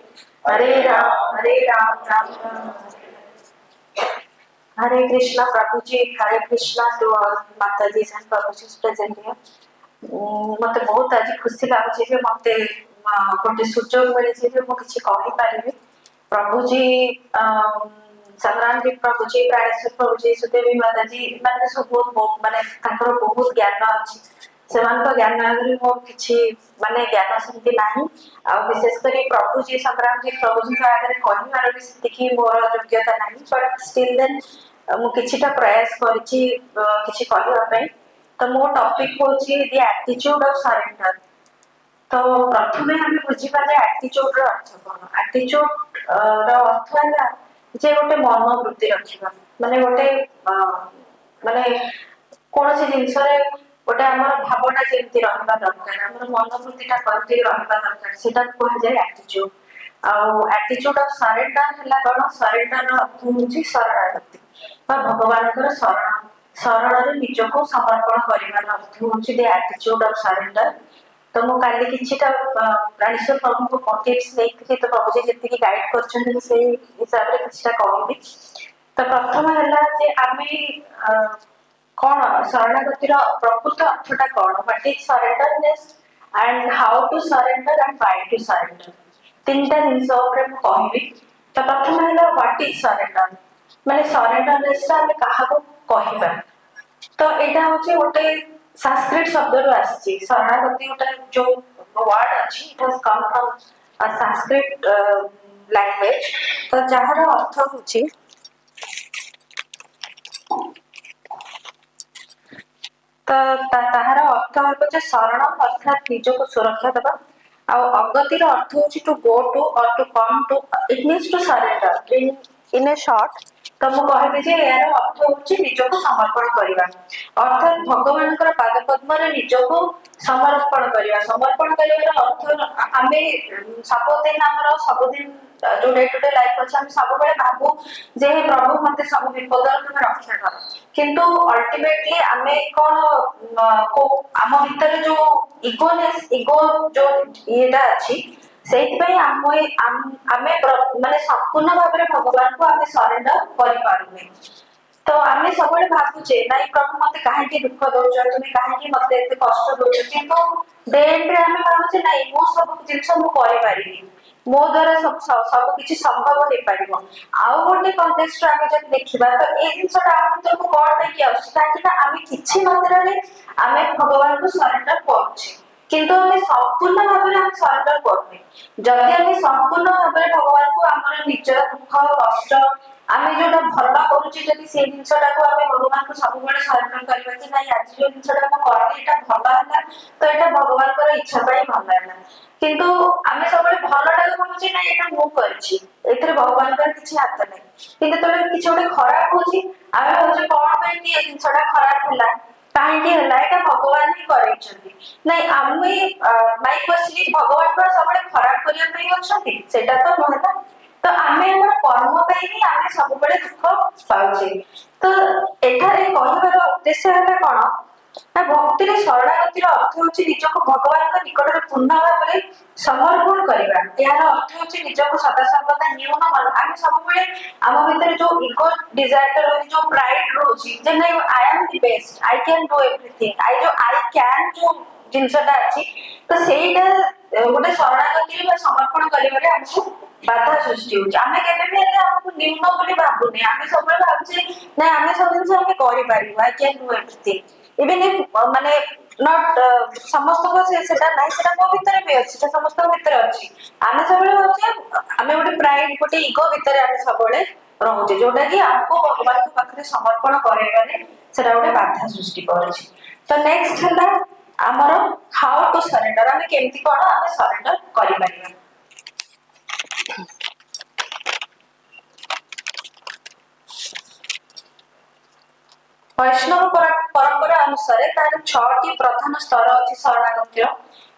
Hare Ram Ram Ram Hare Krishna. प्रभु जी Hare Krishna to all माता जी and प्रभु जी प्रेजेंट हियर. मते बहुत आज खुशी लागुଛି जे मते गोटे सुजोग मिली जे मु किछि कहि पारिबे. प्रभु जी संग्राम जी प्रभु जी प्राणेश्वर प्रभु जी सुदेवी माता जी माने सब बहुत माने ताकर बहुत ज्ञान अछि. सेମାନଙ୍କ ज्ञान आगरे मोर किछि माने ज्ञान सेमति नाही. आ विशेष करी प्रभु जी संग्राम जी प्रभु जी आगरे कहिबार भी सेतिकी मोर योग्यता नाही. बट स्टिल देन मु किछिटा प्रयास करछि किछि कहबा पई. तो मो टॉपिक होछि द एटीट्यूड ऑफ सरेंडर. तो प्रथमे हम बुझिबा जे एटीट्यूड रो अर्थ कोन. एटीट्यूड रो अर्थ है जे गोटे मनोवृत्ति रखिबा माने गोटे माने कोनोसी जिंस रे गोटे हमर भावना जेमति रहबा दरकार. हमर मनोवृत्तिटा करते रहबा दरकार. सेटा कोहा जाय एटीट्यूड. आ एटीट्यूड ऑफ सरेंडर हला कोन. सरेंडर रो अर्थ होछि शरणागति बा भगवानकर शरण शरण रे निजको समर्पण करिबार अर्थ होछि द एटीट्यूड ऑफ सरेंडर. तो मु काली किछिटा प्राणेश्वर प्रभु को टिप्स नेइथि. तो प्रभु जी जेतिकी गाइड करछन से हिसाब रे किछिटा कहबी. तो प्रथम हला जे आमे कोन शरणागतिर प्रकृत अर्थटा कोन. What is surrenderness and how to surrender and why to surrender. तीनटा जिंस ऊपर मु कहबी. तो प्रथम हला व्हाट इज सरेंडर माने सरेंडरनेस ता आमे काहा को कहिबा. तो एटा होचे गोटे संस्कृत शब्द रो आछि. शरणागति गोटे जो वर्ड अछि it has come from a Sanskrit language. तो जहार अर्थ होछि तो ताहार अर्थ है जे शरण अर्थात निजको सुरक्षा देबा. आ अगतिर अर्थ होछि टू गो टू और to come to. It means to surrender in a short. तो मु कहबे जे यार अर्थ होछि निजको समर्पण करिबा. अर्थात भगवानकर पाद पद्म रे निजको समर्पण करिबा. समर्पण करिवार अर्थ आमे सबदिन हमर सबदिन जो डे टू डे लाइफ अछि हम सब बेले भाबू जे प्रभु मते सब विपद रे रक्षा कर. किंतु अल्टीमेटली आमे कोन को आम भीतर जो इगोनेस इगो जो येटा अछि सेहि पई आमे माने संपूर्ण भाबरे भगवान को आमे सरेंडर करि पारुने. तो आमे सबले भाबुचे नाइ प्रभु मते काहे के दुख दोछ तुमे काहे के मते एते कष्ट दोछ. किंतु देन रे आमे भाबुचे नाइ मो सब जिंस मु करि पारिबी. मो द्वारा सब किछि संभव हे पारिबो. आउ गोटे कॉन्टेक्स्ट आमे जब देखिबा तो ए जिंसटा आमे तो कोन पे कि आउछ ताकि आमे किछि मात्रा रे आमे भगवान को सरेंडर करूछे. किंतु आमे संपूर्ण भाबरे आमे सरेंडर करबे. जदि आमे संपूर्ण भाबरे भगवान को हमर निजर दुख कष्ट आमे जोटा भरला करूछे जदि से जिंसटा को आमे भगवान को सब बेले सरेंडर करबा कि नाही आज जो जिंसटा को करले एटा भला हला तो एटा भगवान कर इच्छा पई भला हला. किंतु आमे सबले भलटा को भाबुचे नाही एटा मु करछि एतरे भगवान कर किछि हाथ नाही. किंतु तले किछि ओटे खराब होछि आमे भाबुचे कोन पई कि ए जिंसटा खराब हला काहे कि हला एटा भगवान ही करैछथि. नाही आमे माय क्वेश्चन भगवान पर सबले खराब करिया पई अछथि सेटा तो नहता. तो आमे हमर कर्म पई ही आमे सब बेले दुख पाउछे. तो एठारे कहबार उद्देश्य हला कोन ନା ଭକ୍ତିରେ ଶରଣାଗତିର ଅର୍ଥ ହେଉଛି ନିଜକୁ ଭଗବାନଙ୍କ ନିକଟରେ ପୂର୍ଣ୍ଣ ଭାବରେ ସମର୍ପଣ କରିବା। ଏହାର ଅର୍ଥ ହେଉଛି ନିଜକୁ ସଦାସର୍ବଦା ନ୍ୟୁନ ଆମେ ସବୁବେଳେ ଆମ ଭିତରେ ଯୋଉ ଇଗୋ ଡିଜାୟାର ରହୁଛି, ଯୋଉ ପ୍ରାଇଡ ରହୁଛି ଯେ ନାଇଁ I am the best, I can do everything, I can ଯୋଉ ଜିନିଷଟା ଅଛି, ତ ସେଇଟା ଗୋଟେ ଶରଣାଗତିରେ ବା ସମର୍ପଣ କରିବାରେ ଆମକୁ ବାଧା ସୃଷ୍ଟି ହଉଛି। ଆମେ କେବେ ବି ହେଲେ ଆମକୁ ନ୍ୟୁନ ବୋଲି ଭାବୁନି, ଆମେ ସବୁବେଳେ ଭାବୁଛେ ନାଇଁ ଆମେ ସବୁ ଜିନିଷ ଆମେ କରିପାରିବୁ, I can do everything. Even ମାନେ ନଟ୍ ସମସ୍ତଙ୍କ ସେଟା ନାହିଁ, ସେଟା ମୋ ଭିତରେ ବି ଅଛି, ସେ ସମସ୍ତଙ୍କ ଭିତରେ ଅଛି। ଆମେ ସବୁବେଳେ ଭାବୁଛେ ଆମେ ଗୋଟେ ପ୍ରାଇଡ ଗୋଟେ ଇଗୋ ଭିତରେ ଆମେ ସବୁବେଳେ ରହୁଛେ, ଯୋଉଟା କି ଆମକୁ ଭଗବାନଙ୍କ ପାଖରେ ସମର୍ପଣ କରାଇବାରେ ସେଟା ଗୋଟେ ବାଧା ସୃଷ୍ଟି କରୁଛି। ତ ନେକ୍ସଟ ହେଲା ଆମର ହାଉ ଟୁ ସରେଣ୍ଡର, ଆମେ କେମିତି କଣ ଆମେ ସରେଣ୍ଡର କରିପାରିବା। ବୈଷ୍ଣବ ପରମ୍ପରା ଅନୁସାରେ ତାର 6ଟି ପ୍ରଧାନ ସ୍ତର ଅଛି ଶରଣାଗତିର।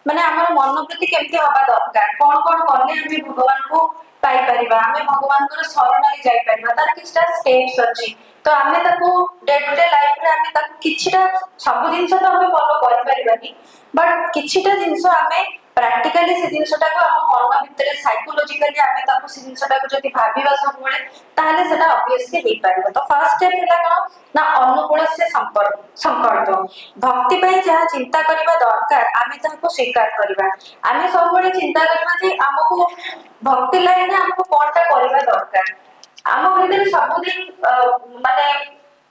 ମାନେ ଆମର ମନୋବୃତ୍ତି କେମିତି ହବା ଦରକାର, କଣ କଣ କଲେ ଆମେ ଭଗବାନଙ୍କୁ ପାଇପାରିବା, ଆମେ ଭଗବାନଙ୍କର ଶରଣରେ ଯାଇପାରିବା, ତାର କିଛିଟା ସ୍ଟେପ୍ସ ଅଛି। ତ ଆମେ ତାକୁ ଡେ ଟୁ ଡେ ଲାଇଫରେ ଆମେ ତାକୁ କିଛିଟା, ସବୁ ଜିନିଷ ତ ଆମେ ଫଲୋ କରିପାରିବାନି, ବଟ କିଛିଟା ଜିନିଷ ଆମେ ପ୍ରାକ୍ଟିକାଲି ସେ ଜିନିଷଟାକୁ ଆମ ମନ ଭିତରେ ସାଇକୋଲୋଜିକାଲି ଆମେ ତାକୁ ସେ ଜିନିଷଟାକୁ ଯଦି ଭାବିବା ସବୁବେଳେ, ତାହେଲେ ସେଟା ଅବଭିୟସଲି ହେଇପାରିବ। ତ ଫାର୍ଷ୍ଟ ଷ୍ଟେପ ହେଲା କଣ ନା ଅନୁକୂଳ ସେ ସଂକଳ୍ପ। ଭକ୍ତି ପାଇଁ ଯାହା ଚିନ୍ତା କରିବା ଦରକାର ଆମେ ତାହାକୁ ସ୍ୱୀକାର କରିବା। ଆମେ ସବୁବେଳେ ଚିନ୍ତା କରିବା ଯେ ଆମକୁ ଭକ୍ତି ଲାଇନରେ ଆମକୁ କଣଟା କରିବା ଦରକାର। ଆମ ଭିତରେ ସବୁଦିନ ମାନେ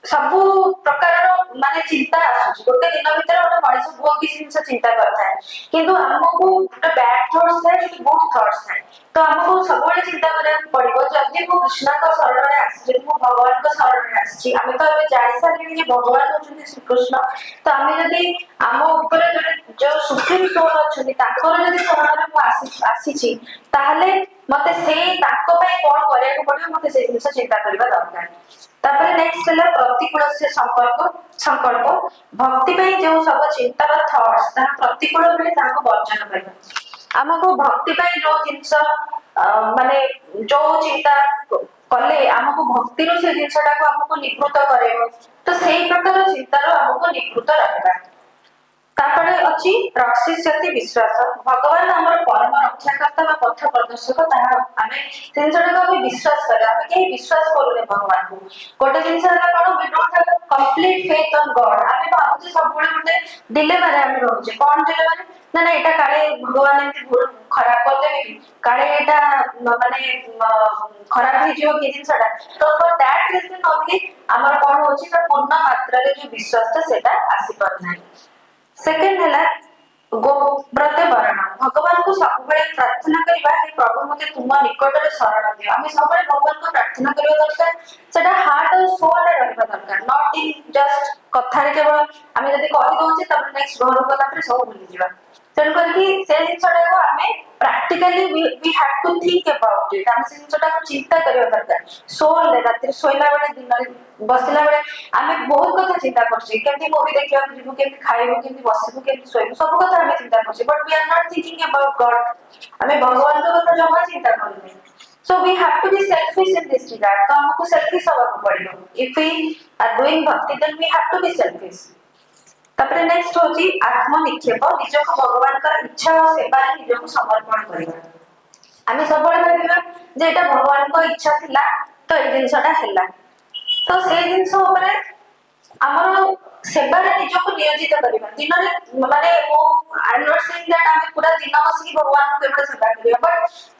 ସବୁ ପ୍ରକାରର ମାନେ ଚିନ୍ତା ଆସୁଛି। ଗୋଟେ ଦିନ ଭିତରେ ଗୋଟେ ମଣିଷ ବହୁତ କିଛି ଜିନିଷ ଚିନ୍ତା କରିଥାଏ, କିନ୍ତୁ ଆମକୁ ଗୋଟେ ବ୍ୟାଡ ଥଟ୍ସ ଥାଏ, ଗୁଡ୍ ଥଟ୍ସ ଥାଏ। ତ ଆମକୁ ସବୁବେଳେ ଚିନ୍ତା କରିବାକୁ ପଡିବ, ଯଦି ମୁଁ କୃଷ୍ଣଙ୍କ ଶରଣରେ ଆସିଛି, ଯଦି ମୁଁ ଭଗବାନଙ୍କ ଶରଣରେ ଆସିଛି, ଆମେ ତ ଏବେ ଜାଣି ସାରିଲେଣି ଯେ ଭଗବାନ ହଉଛନ୍ତି ଶ୍ରୀକୃଷ୍ଣ, ତ ଆମେ ଯଦି ଆମ ଉପରେ ଯୋଉ ସୁପ୍ରିମ ସୋଲ ଅଛନ୍ତି ତାଙ୍କର ଯଦି ଶରଣରେ ମୁଁ ଆସିଛି, ତାହେଲେ ମତେ ସେଇ ତାଙ୍କ ପାଇଁ କଣ କରିବାକୁ ପଡିବ, ମତେ ସେଇ ଜିନିଷ ଚିନ୍ତା କରିବା ଦରକାର। ତାପରେ ନେକ୍ସଟ ହେଲା ପ୍ରତିକୂଳ ସେ ସଂକଳ୍ପ। ଭକ୍ତି ପାଇଁ ଯେଉଁ ସବୁ ଚିନ୍ତା ବା ଥଟ୍ସ ତାହା ପ୍ରତିକୂଳ ବେଳେ ତାହାକୁ ବର୍ଜନ କରିବା। ଆମକୁ ଭକ୍ତି ପାଇଁ ଯୋଉ ଜିନିଷ ମାନେ ଯୋଉ ଚିନ୍ତା କଲେ ଆମକୁ ଭକ୍ତିରୁ ସେ ଜିନିଷଟାକୁ ଆମକୁ ନିବୃତ୍ତ କରାଇବ, ତ ସେଇ ପ୍ରକାର ଚିନ୍ତାରୁ ଆମକୁ ନିବୃତ୍ତ ରହିବା। ତାପରେ ଅଛି ରକ୍ଷିଷ୍ୟତି ବିଶ୍ୱାସ। ଭଗବାନ ଆମର ପରମ ରକ୍ଷାକର୍ତ୍ତା ବା ପଥ ପ୍ରଦର୍ଶକ, ତାହା ଆମେ ସେ ଜିନିଷଟାକୁ ଆମେ ବିଶ୍ୱାସ କରିବା। ଆମେ କେହି ବିଶ୍ୱାସ କରୁନେ ଭଗବାନଙ୍କୁ। ଗୋଟେ ଜିନିଷ ହେଲା କଣ, we don't have complete faith on God। ଆମେ ଭାବୁଛେ ସବୁବେଳେ ଗୋଟେ ଡିଲେମାରେ ଆମେ ରହୁଛେ। କଣ ଡିଲେମାରେ ନା ଏଇଟା କାଳେ ଭଗବାନ ଏମିତି ଖରାପ କରିଦେବେ କି, କାଳେ ଏଇଟା ମାନେ ଖରାପ ହେଇଯିବ କି ଜିନିଷଟା। ତ ଫର ଦ୍ୟାଟ ରିଜନ ଓନଲି ଆମର କଣ ହଉଛି ନା ପୂର୍ଣ୍ଣ ମାତ୍ରାରେ ଯୋଉ ବିଶ୍ୱାସଟା ସେଟା ଆସିପାରୁନାହିଁ। ସେକେଣ୍ଡ ହେଲା ଗୋବ୍ରତ ବରଣ। ଭଗବାନଙ୍କୁ ସବୁବେଳେ ପ୍ରାର୍ଥନା କରିବା, ହେ ପ୍ରଭୁ ମତେ ତୁମ ନିକଟରେ ଶରଣ ଦିଅ। ଆମେ ସବୁବେଳେ ଭଗବାନଙ୍କୁ ପ୍ରାର୍ଥନା କରିବା ଦରକାର, ସେଟା ହାର୍ଟ ଆଉ ସୋଲରେ ରହିବା ଦରକାର, ନଟ୍ ଇନ୍ ଜଷ୍ଟ କଥାରେ କେବଳ ଆମେ ଯଦି କହିଦଉଛେ ତାପରେ ନେକ୍ସଟ ଘରକୁ ଗଲା ପରେ ସବୁ ଭୁଲିଯିବା। ତେଣୁ କରିକି ସେ ଜିନିଷଟାକୁ ଆମେ practically we have to think about it। ଆମେ ସେ ଜିନିଷଟାକୁ ଚିନ୍ତା କରିବା ଦରକାର ସୋଲରେ। ରାତିରେ ଶୋଇଲା ବେଳେ, ଦିନରେ ବସିଲା ବେଳେ ଆମେ ବହୁତ କଥା ଚିନ୍ତା କରୁଛେ, କେମିତି ମୁଭି ଦେଖିବାକୁ ଯିବୁ, କେମିତି ଖାଇବୁ, କେମିତି ବସିବୁ, କେମିତି ଶୋଇବୁ, ସବୁ କଥା ଆମେ ଚିନ୍ତା କରୁଛେ, ବଟ we are not thinking about God। ଆମେ ଭଗବାନଙ୍କ କଥା ଜମା ଚିନ୍ତା କରୁନେ। So we have to be selfish in this regard। ତ ଆମକୁ selfish ହବାକୁ ପଡିବ। If we are doing bhakti then we have to be selfish। ତାପରେ ନେକ୍ସଟ ହଉଛି ଆତ୍ମନିକ୍ଷେପ। ନିଜକୁ ଭଗବାନଙ୍କର ଇଚ୍ଛା ଓ ସେବାରେ ନିଜକୁ ସମର୍ପଣ କରିବା। ଆମେ ସବୁବେଳେ ଭାବିବା ଯେ ଏଇଟା ଭଗବାନଙ୍କ ଇଚ୍ଛା ଥିଲା ତ ଏଇ ଜିନିଷଟା ହେଲା, ତ ସେଇ ଜିନିଷ ଉପରେ ଆମର ସେବାରେ ନିଜକୁ ନିୟୋଜିତ କରିବା। ଦିନରେ ମାନେ ମୁଁ ଆଇ ନଟ୍ ସେଇଙ୍ଗ ଦ୍ୟାଟ୍ ଆମେ ପୁରା ଦିନ ବସିକି ଭଗବାନଙ୍କୁ କେବଳ ସେବା କରିବା, ବଟ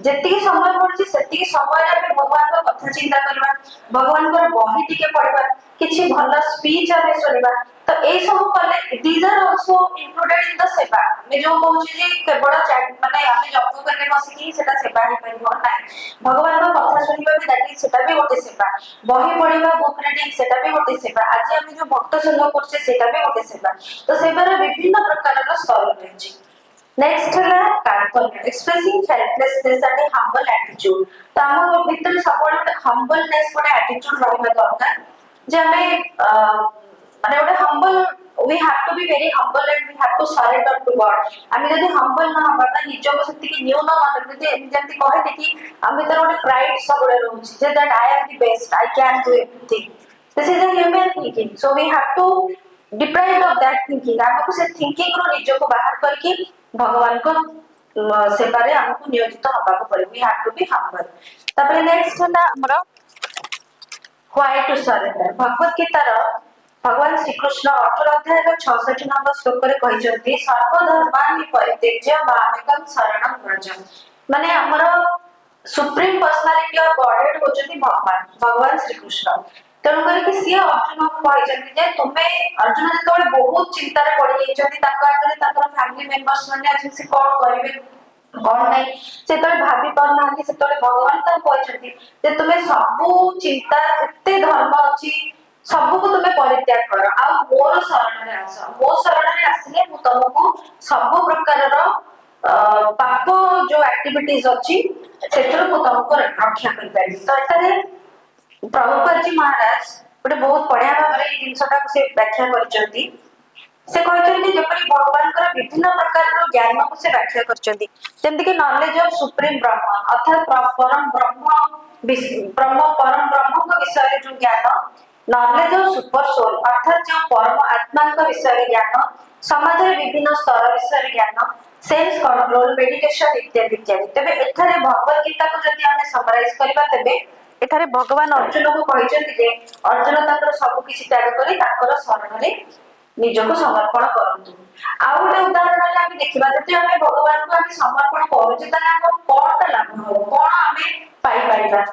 ଯେତିକି ସମୟ ପଡୁଛି ସେତିକି ସମୟରେ ଆମେ ଭଗବାନଙ୍କ କଥା ଚିନ୍ତା କରିବା, ଭଗବାନଙ୍କର ବହି ଟିକେ ପଢିବା, କିଛି ଭଲ ସ୍ପିଚ ଆମେ ଶୁଣିବା। ତ ଏଇ ସବୁ କଲେ these are also included in the ସେବା। ଆମେ ଯୋଉ କହୁଛେ ଯେ କେବଳ ମାନେ ଆମେ ଜପ କରିଲେ ବସିକି ସେଟା ସେବା ହେଇପାରିବ ନାହିଁ, ଭଗବାନଙ୍କ କଥା ଶୁଣିବା ବି ସେଟା ବି ଗୋଟେ ସେବା। ବହି ପଢିବା, ବୁକ୍ ରିଡିଂ ସେଟା ବି ଗୋଟେ ସେବା। ଆଜି ଆମେ ଯୋଉ ଭକ୍ତ ସଂଘ କରୁଛେ ସେଟା ବି ଗୋଟେ ସେବା। ତ ସେବାର ବିଭିନ୍ନ ପ୍ରକାରର ସ୍ତର ରହିଛି। ନେକ୍ସଟ ହେଲା କାର୍ପଣ୍ୟ, ଏକ୍ସପ୍ରେସିଂ ହେଲ୍ପଲେସନେସ ଆଣ୍ଡ ହମ୍ବଲ ଆଟିଟ୍ୟୁଡ। ତ ଆମ ଭିତରେ ସବୁବେଳେ ଗୋଟେ ହମ୍ବଲନେସ ଗୋଟେ ଆଟିଟ୍ୟୁଡ ରହିବା ଦରକାର, ଯେ ଆମେ ମାନେ ଗୋଟେ Humble, we have to be very humble and we have to surrender to God। ଆମେ ଯଦି ହମ୍ବଲ ନ ହବା, ତା ନିଜକୁ ସେତିକି ନ୍ୟୁନ ମାନୁ, ଯେମିତି କହିଲି କି ଆମ ଭିତରେ ଗୋଟେ ପ୍ରାଇଡ ସବୁବେଳେ ରହୁଛି ଯେ that I am the best, I can do everything। This is a human thinking। So we have to deprived of that thinking हमको से थिंकिंग रो निज को बाहर करके भगवान को सेवारे हमको नियोजित होबा को पड़े we have to be humble तापर नेक्स्ट है हमरा व्हाई टू सरेंडर भगवत गीतार भगवान श्री कृष्ण 18 अध्याय 66 नंबर श्लोक रे कहिसंती सर्वधर्मानि परित्यज्य मामेकं शरणं व्रज माने हमर सुप्रीम पर्सनालिटी ऑफ गॉडहेड होचती भगवान श्री कृष्ण तेणु करके सी अर्जुन को कहिसंती जे तुमे अर्जुन जतबे बहुत चिंता रे पड़ी जाइछंती ताका आगरे ताकर फैमिली मेंबर्स माने आज से कोन करिवे कोन नै से तळे भाबी पारनांती से तळे भगवान ता कहिसंती जे तुमे सब चिंता एते धर्म अछि सब को तुमे परित्याग करो आ मोर शरण रे आस मो शरण रे आसिले मु तुमको सब प्रकार रो पाप जो एक्टिविटीज अछि सेतर को तुमको रक्षा कर पारी तो एतरे प्रभुपाद जी महाराज गोटे बहुत बढ़िया भाव ये जिनसटा को से व्याख्या करचंती से कहचंती जेपरि भगवान कर विभिन्न प्रकार रो ज्ञान को से व्याख्या करचंती जेंति कि नॉलेज ऑफ सुप्रीम ब्रह्म अर्थात परम ब्रह्म परम ब्रह्म को विषय रे जो ज्ञान नॉलेज ऑफ सुपर सोल अर्थात जो परम आत्मा को विषय रे ज्ञान समाज रे विभिन्न स्तर विषय रे ज्ञान सेल्फ कंट्रोल मेडिटेशन इत्यादि इत्यादि तबे एथरे भगवत गीता को जदि हमें समराइज करबा तबे एठारे भगवान अर्जुन को कहिसंती जे अर्जुन ताकर सब किछि त्याग करी ताकर शरण रे निजको समर्पण करंतु आ गोटे उदाहरण रे हम देखिबा जति हमें भगवान को हम समर्पण करू जे ताने हम कोनटा लाभ हो कोन हमें पाई परिबा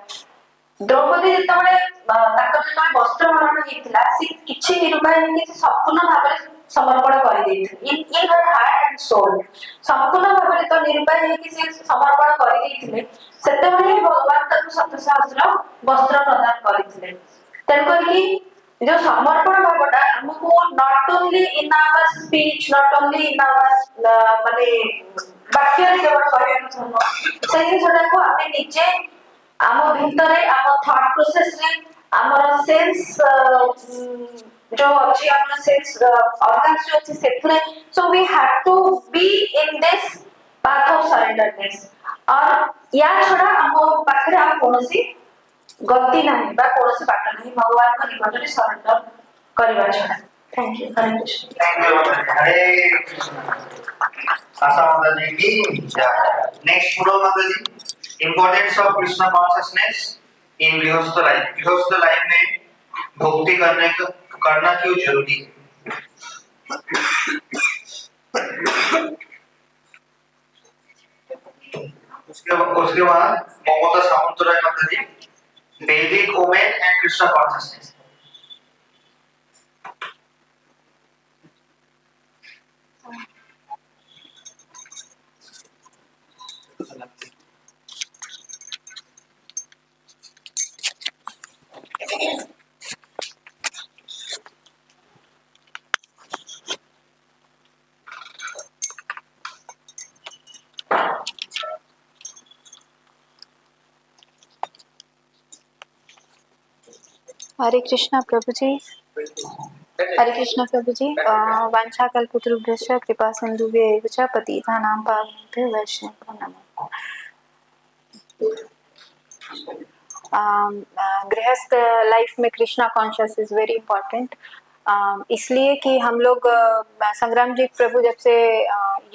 द्रौपदी जतबे ताकर जतबे वस्त्र हरण हेतिला से किछि निरुपाय कि संपूर्ण भाबरे समर्पण कर देथि इन हर हार्ट एंड सोल संपूर्ण भाबरे तो निरुपाय कि से समर्पण कर देथिले सेतेबेले भगवान ताकु सत सहस्र वस्त्र प्रदान करथिले तेन करके जो समर्पण भावटा हमको not only in our speech not only in our माने वाक्य रे केवल कहया छनो से जिनसटा को हमें निजे आम भितरे आम थॉट प्रोसेस रे हमर सेंस जो अच्छी हमर सेंस ऑर्गन्स जो अच्छी सेथरे so we have to be in this path of surrenderness और या छडा हम पाखरे हम कोनोसी गति नाही बा कोनोसी बात नाही भगवान को निकट रे सरेंडर करबा छडा थैंक यू हरे कृष्ण हरे आशा माता जी की नेक्स्ट पूर्व माता जी importance of Krishna consciousness in grihastha life में भक्ति करना क्यों जरूरी है उसके बाद ममता सामंतराय माता जी वैदिक वुमेन एंड कृष्ण कॉन्शियसनेस हरे कृष्णा प्रभु जी हरे कृष्णा प्रभु जी वांछा कल्पतरुभ्यश्च कृपा सिंधुभ्यैव च पतितानां पावनेभ्यो वैष्णवेभ्यो नमः। गृहस्थ लाइफ में Krishna conscious is very important इसलिए कि हम लोग संग्राम जी प्रभु जब से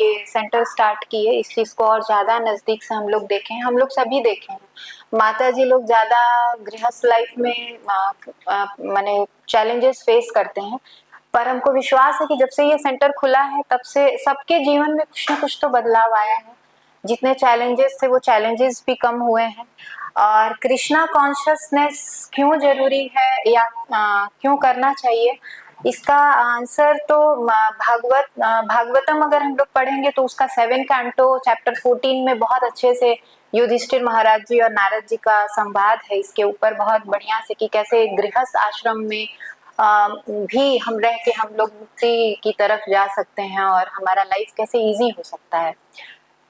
ये सेंटर स्टार्ट किए इस चीज को और ज्यादा नजदीक से हम लोग देखे हैं, हम लोग सभी देखे हैं। माता जी लोग ज्यादा गृहस्थ लाइफ में माने चैलेंजेस फेस करते हैं, पर हमको विश्वास है कि जब से ये सेंटर खुला है तब से सबके जीवन में कुछ ना कुछ तो बदलाव आया है। जितने चैलेंजेस थे वो चैलेंजेस भी कम हुए हैं। और कृष्णा कॉन्शियसनेस क्यों जरूरी है या क्यों करना चाहिए, इसका आंसर तो भागवतम अगर हम लोग पढ़ेंगे तो उसका 7 कैंटो चैप्टर 14 में बहुत अच्छे से युधिष्ठिर महाराज जी और नारद जी का संवाद है इसके ऊपर बहुत बढ़िया से, कि कैसे गृहस्थ आश्रम में भी हम रह के हम लोग मुक्ति की तरफ जा सकते हैं और हमारा लाइफ कैसे इजी हो सकता है।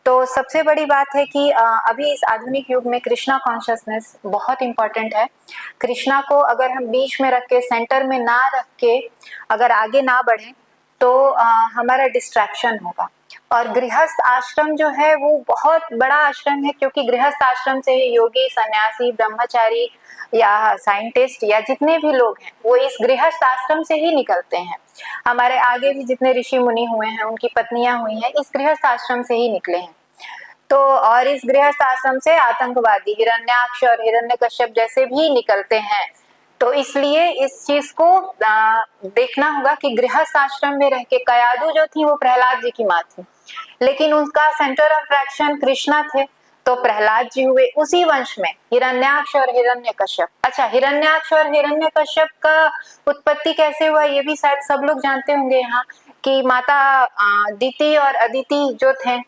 तो सबसे बड़ी बात है कि अभी इस आधुनिक युग में कृष्णा कॉन्शियसनेस बहुत इम्पोर्टेंट है। कृष्णा को अगर हम बीच में रख के, सेंटर में ना रख के अगर आगे ना बढ़े तो हमारा डिस्ट्रैक्शन होगा। और गृहस्थ आश्रम जो है वो बहुत बड़ा आश्रम है, क्योंकि गृहस्थ आश्रम से ही योगी, सन्यासी, ब्रह्मचारी या साइंटिस्ट या जितने भी लोग हैं वो इस गृहस्थ आश्रम से ही निकलते हैं। हमारे आगे भी जितने ऋषि मुनि हुए हैं, उनकी पत्नियां हुई हैं, इस गृहस्थ आश्रम से ही निकले हैं। तो और इस गृहस्थ आश्रम से आतंकवादी हिरण्याक्ष और हिरण्यकश्यप जैसे भी निकलते हैं। तो इसलिए इस चीज को देखना होगा कि गृहस्थ आश्रम में रह के कयादू जो थी वो प्रहलाद जी की माँ थी, लेकिन उनका सेंटर ऑफ अट्रैक्शन कृष्णा थे, तो प्रहलाद जी हुए उसी वंश में हिरण्याक्ष और हिरण्यकश्यप। अच्छा, हिरण्याक्ष और हिरण्यकश्यप का उत्पत्ति कैसे हुआ ये भी शायद सब लोग जानते होंगे यहाँ, कि माता दिति और अदिति जो थे,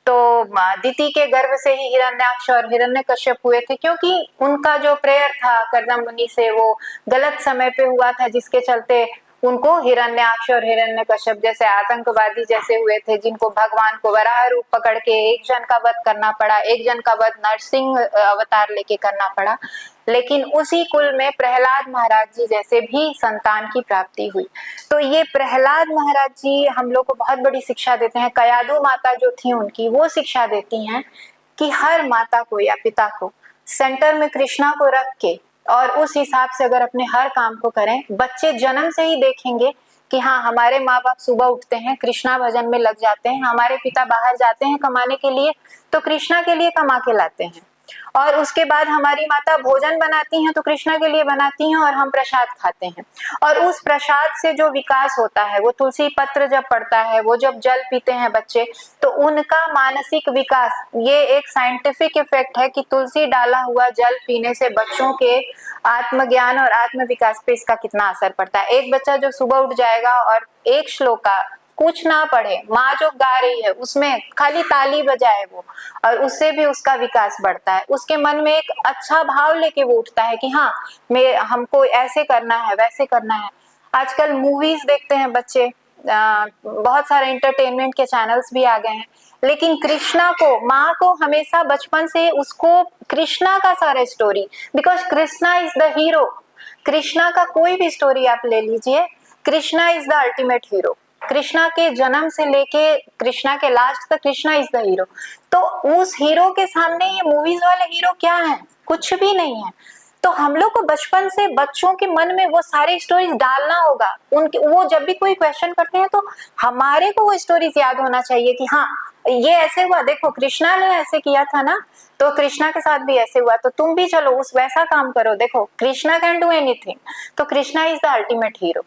तो दिति के गर्भ से ही हिरण्याक्ष और हिरण्यकश्यप हुए थे, क्योंकि उनका जो प्रेयर था कर्दम मुनि से वो गलत समय पे हुआ था, जिसके चलते उनको हिरण्याक्ष और हिरण्यकश्यप जैसे आतंकवादी जैसे हुए थे, जिनको भगवान को वराह रूप पकड़ के एक जन का वध करना पड़ा, एक जन का वध नरसिंह अवतार लेके करना पड़ा। लेकिन उसी कुल में प्रहलाद महाराज जी जैसे भी संतान की प्राप्ति हुई। तो ये प्रहलाद महाराज जी हम लोग को बहुत बड़ी शिक्षा देते हैं। कयादू माता जो थी उनकी वो शिक्षा देती हैं कि हर माता को या पिता को सेंटर में कृष्णा को रख के और उस हिसाब से अगर अपने हर काम को करें, बच्चे जन्म से ही देखेंगे कि हाँ, हमारे माँ बाप सुबह उठते हैं, कृष्णा भजन में लग जाते हैं, हमारे पिता बाहर जाते हैं कमाने के लिए तो कृष्णा के लिए कमा के लाते हैं, और उसके बाद हमारी माता भोजन बनाती हैं तो कृष्णा के लिए बनाती हैं और हम प्रसाद खाते हैं। और उस प्रसाद से जो विकास होता है, वो तुलसी पत्र जब पड़ता है, वो जब जल पीते हैं बच्चे, तो उनका मानसिक विकास, ये एक साइंटिफिक इफेक्ट है कि तुलसी डाला हुआ जल पीने से बच्चों के आत्मज्ञान और आत्म विकास पे इसका कितना असर पड़ता है। एक बच्चा जो सुबह उठ जाएगा और एक श्लोका कुछ ना पढ़े, माँ जो गा रही है उसमें खाली ताली बजाए वो, और उससे भी उसका विकास बढ़ता है, उसके मन में एक अच्छा भाव लेके वो उठता है कि हाँ, मैं हमको ऐसे करना है वैसे करना है। आजकल मूवीज देखते हैं बच्चे, बहुत सारे एंटरटेनमेंट के चैनल्स भी आ गए हैं, लेकिन कृष्णा को, माँ को हमेशा बचपन से उसको कृष्णा का सारा story, because Krishna is the hero. Krishna का कोई भी स्टोरी आप ले लीजिए, Krishna is the ultimate hero. Krishna के जन्म से लेके कृष्णा के लास्ट तक कृष्णा इज द हीरो। तो उस हीरो के सामने ये मूवीज वाले हीरो क्या है? कुछ भी नहीं है। तो हम लोग को बचपन से बच्चों के मन में वो सारी स्टोरीज डालना होगा। उनके वो जब भी कोई क्वेश्चन करते हैं तो हमारे को वो स्टोरीज याद होना चाहिए कि हाँ, ये ऐसे हुआ, देखो कृष्णा ने ऐसे किया था ना, तो कृष्णा के साथ भी ऐसे हुआ, तो तुम भी चलो उस वैसा काम करो, देखो कृष्णा कैन डू एनीथिंग, तो Krishna is the ultimate hero.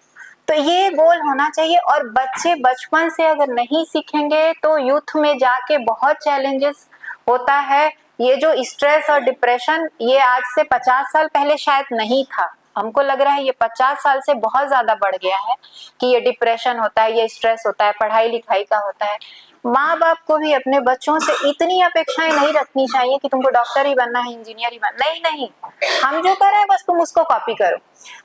तो ये गोल होना चाहिए, और बच्चे बचपन से अगर नहीं सीखेंगे तो यूथ में जाके बहुत चैलेंजेस होता है। ये जो स्ट्रेस और डिप्रेशन, ये आज से 50 साल पहले शायद नहीं था, हमको लग रहा है ये 50 साल से बहुत ज्यादा बढ़ गया है कि ये डिप्रेशन होता है, ये स्ट्रेस होता है, पढ़ाई लिखाई का होता है। माँ बाप को भी अपने बच्चों से इतनी अपेक्षाएं नहीं रखनी चाहिए कि तुमको डॉक्टर ही बनना है, इंजीनियर ही बनना, नहीं नहीं, हम जो कर रहे हैं बस तुम उसको कॉपी करो।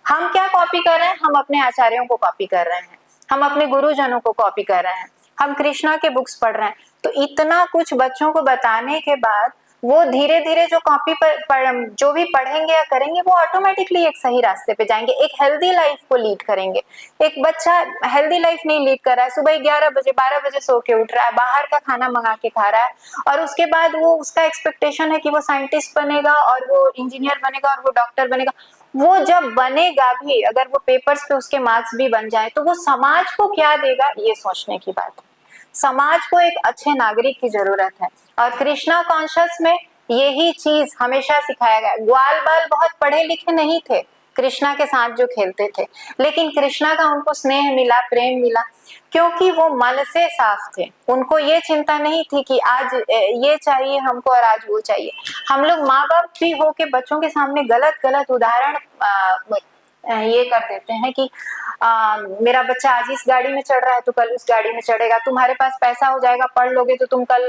हम क्या कॉपी कर रहे हैं? हम अपने आचार्यों को कॉपी कर रहे हैं, हम अपने गुरुजनों को कॉपी कर रहे हैं, हम कृष्णा के बुक्स पढ़ रहे हैं। तो इतना कुछ बच्चों को बताने के बाद वो धीरे धीरे जो कॉपी पर जो भी पढ़ेंगे या करेंगे, वो ऑटोमेटिकली एक सही रास्ते पे जाएंगे, एक हेल्दी लाइफ को लीड करेंगे। एक बच्चा हेल्दी लाइफ नहीं लीड कर रहा है, सुबह 11 बजे 12 बजे सो के उठ रहा है, बाहर का खाना मंगा के खा रहा है, और उसके बाद वो उसका एक्सपेक्टेशन है कि वो साइंटिस्ट बनेगा और वो इंजीनियर बनेगा और वो डॉक्टर बनेगा। वो जब बनेगा भी, अगर वो पेपर्स पे उसके मार्क्स भी बन जाए, तो वो समाज को क्या देगा, ये सोचने की बात है। समाज को एक अच्छे नागरिक की जरूरत है, और कृष्णा कॉन्शियस में यही चीज हमेशा सिखाया गया। ग्वाल बाल बहुत पढ़े लिखे नहीं थे कृष्णा के साथ जो खेलते थे, लेकिन कृष्णा का उनको स्नेह मिला, प्रेम मिला, क्योंकि वो मन से साफ थे। उनको ये चिंता नहीं थी कि आज ये चाहिए हमको और आज वो चाहिए। हम लोग माँ बाप भी हो के बच्चों के सामने गलत गलत उदाहरण ये कर देते हैं कि मेरा बच्चा आज इस गाड़ी में चढ़ रहा है तो कल उस गाड़ी में चढ़ेगा, तुम्हारे पास पैसा हो जाएगा, पढ़ लोगे तो तुम कल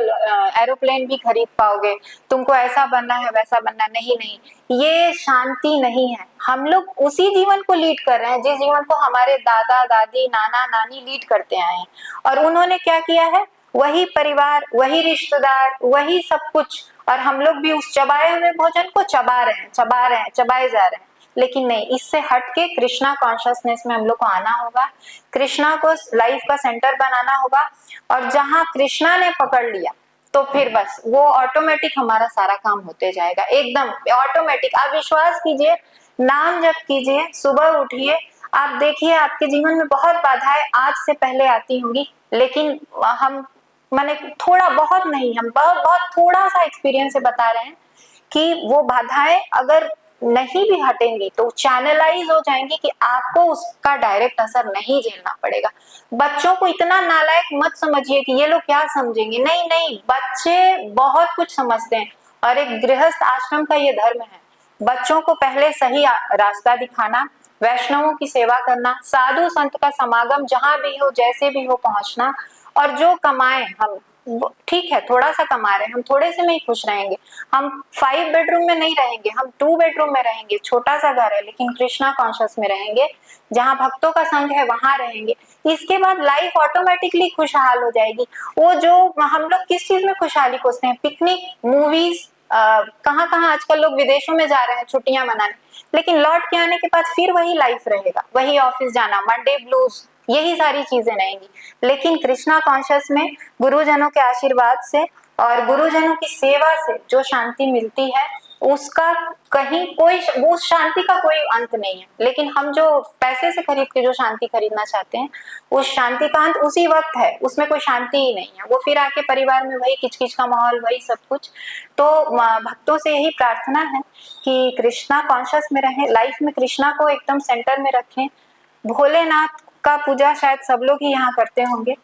एरोप्लेन भी खरीद पाओगे, तुमको ऐसा बनना है वैसा बनना। नहीं नहीं, ये शांति नहीं है। हम लोग उसी जीवन को लीड कर रहे हैं जिस जीवन को हमारे दादा दादी नाना नानी लीड करते आए हैं, और उन्होंने क्या किया है, वही परिवार, वही रिश्तेदार, वही सब कुछ, और हम लोग भी उस चबाए हुए भोजन को चबा रहे हैं, चबाए जा रहे हैं। लेकिन नहीं, इससे हटके कृष्णा कॉन्शियसनेस में हम लोग को आना होगा, कृष्णा को लाइफ का सेंटर बनाना होगा, और जहां कृष्णा ने पकड़ लिया तो फिर बस वो ऑटोमेटिक हमारा सारा काम होते जाएगा, एकदम ऑटोमेटिक। आप विश्वास कीजिए, नाम जप कीजिए, सुबह उठिए, आप देखिए आपके जीवन में बहुत बाधाएं आज से पहले आती होंगी, लेकिन हम माने थोड़ा बहुत नहीं, हम बहुत बहुत थोड़ा सा एक्सपीरियंस से बता रहे हैं कि वो बाधाएं अगर नहीं भी हटेंगी तो चैनलाइज हो जाएंगी कि आपको उसका डायरेक्ट असर नहीं झेलना पड़ेगा। बच्चों को इतना नालायक मत समझिए कि ये लोग क्या समझेंगे, नहीं नहीं, बच्चे बहुत कुछ समझते हैं और एक गृहस्थ आश्रम का ये धर्म है। बच्चों को पहले सही रास्ता दिखाना, वैष्णवों की सेवा करना, साधु संत का समागम जहां भी हो जैसे भी हो पहुंचना, और जो कमाए हम ठीक है थोड़ा सा कमा रहे हैं, हम थोड़े से में ही खुश रहेंगे, हम 5 बेडरूम में नहीं रहेंगे, हम 2 बेडरूम में रहेंगे, छोटा सा घर है लेकिन कृष्णा कॉन्शियस में रहेंगे, जहाँ भक्तों का संग है वहां रहेंगे, इसके बाद लाइफ ऑटोमेटिकली खुशहाल हो जाएगी। वो जो हम लोग किस चीज में खुशहाली खोजते हैं, पिकनिक, मूवीज, कहाँ कहाँ आजकल लोग विदेशों में जा रहे हैं छुट्टियां मनाने, लेकिन लौट के आने के बाद फिर वही लाइफ रहेगा, वही ऑफिस जाना, मंडे ब्लूज, यही सारी चीजें रहेंगी। लेकिन कृष्णा कॉन्शियस में गुरुजनों के आशीर्वाद से और गुरुजनों की सेवा से जो शांति मिलती है उसका कहीं कोई, उस शांति का कोई अंत नहीं है। लेकिन हम जो पैसे से खरीद के जो शांति खरीदना चाहते हैं, उस शांति का अंत उसी वक्त है, उसमें कोई शांति ही नहीं है, वो फिर आके परिवार में वही किचकिच का माहौल, वही सब कुछ। तो भक्तों से यही प्रार्थना है कि कृष्णा कॉन्शियस में रहें, लाइफ में कृष्णा को एकदम सेंटर में रखें। भोलेनाथ का पूजा शायद सब लोग ही यहाँ करते होंगे।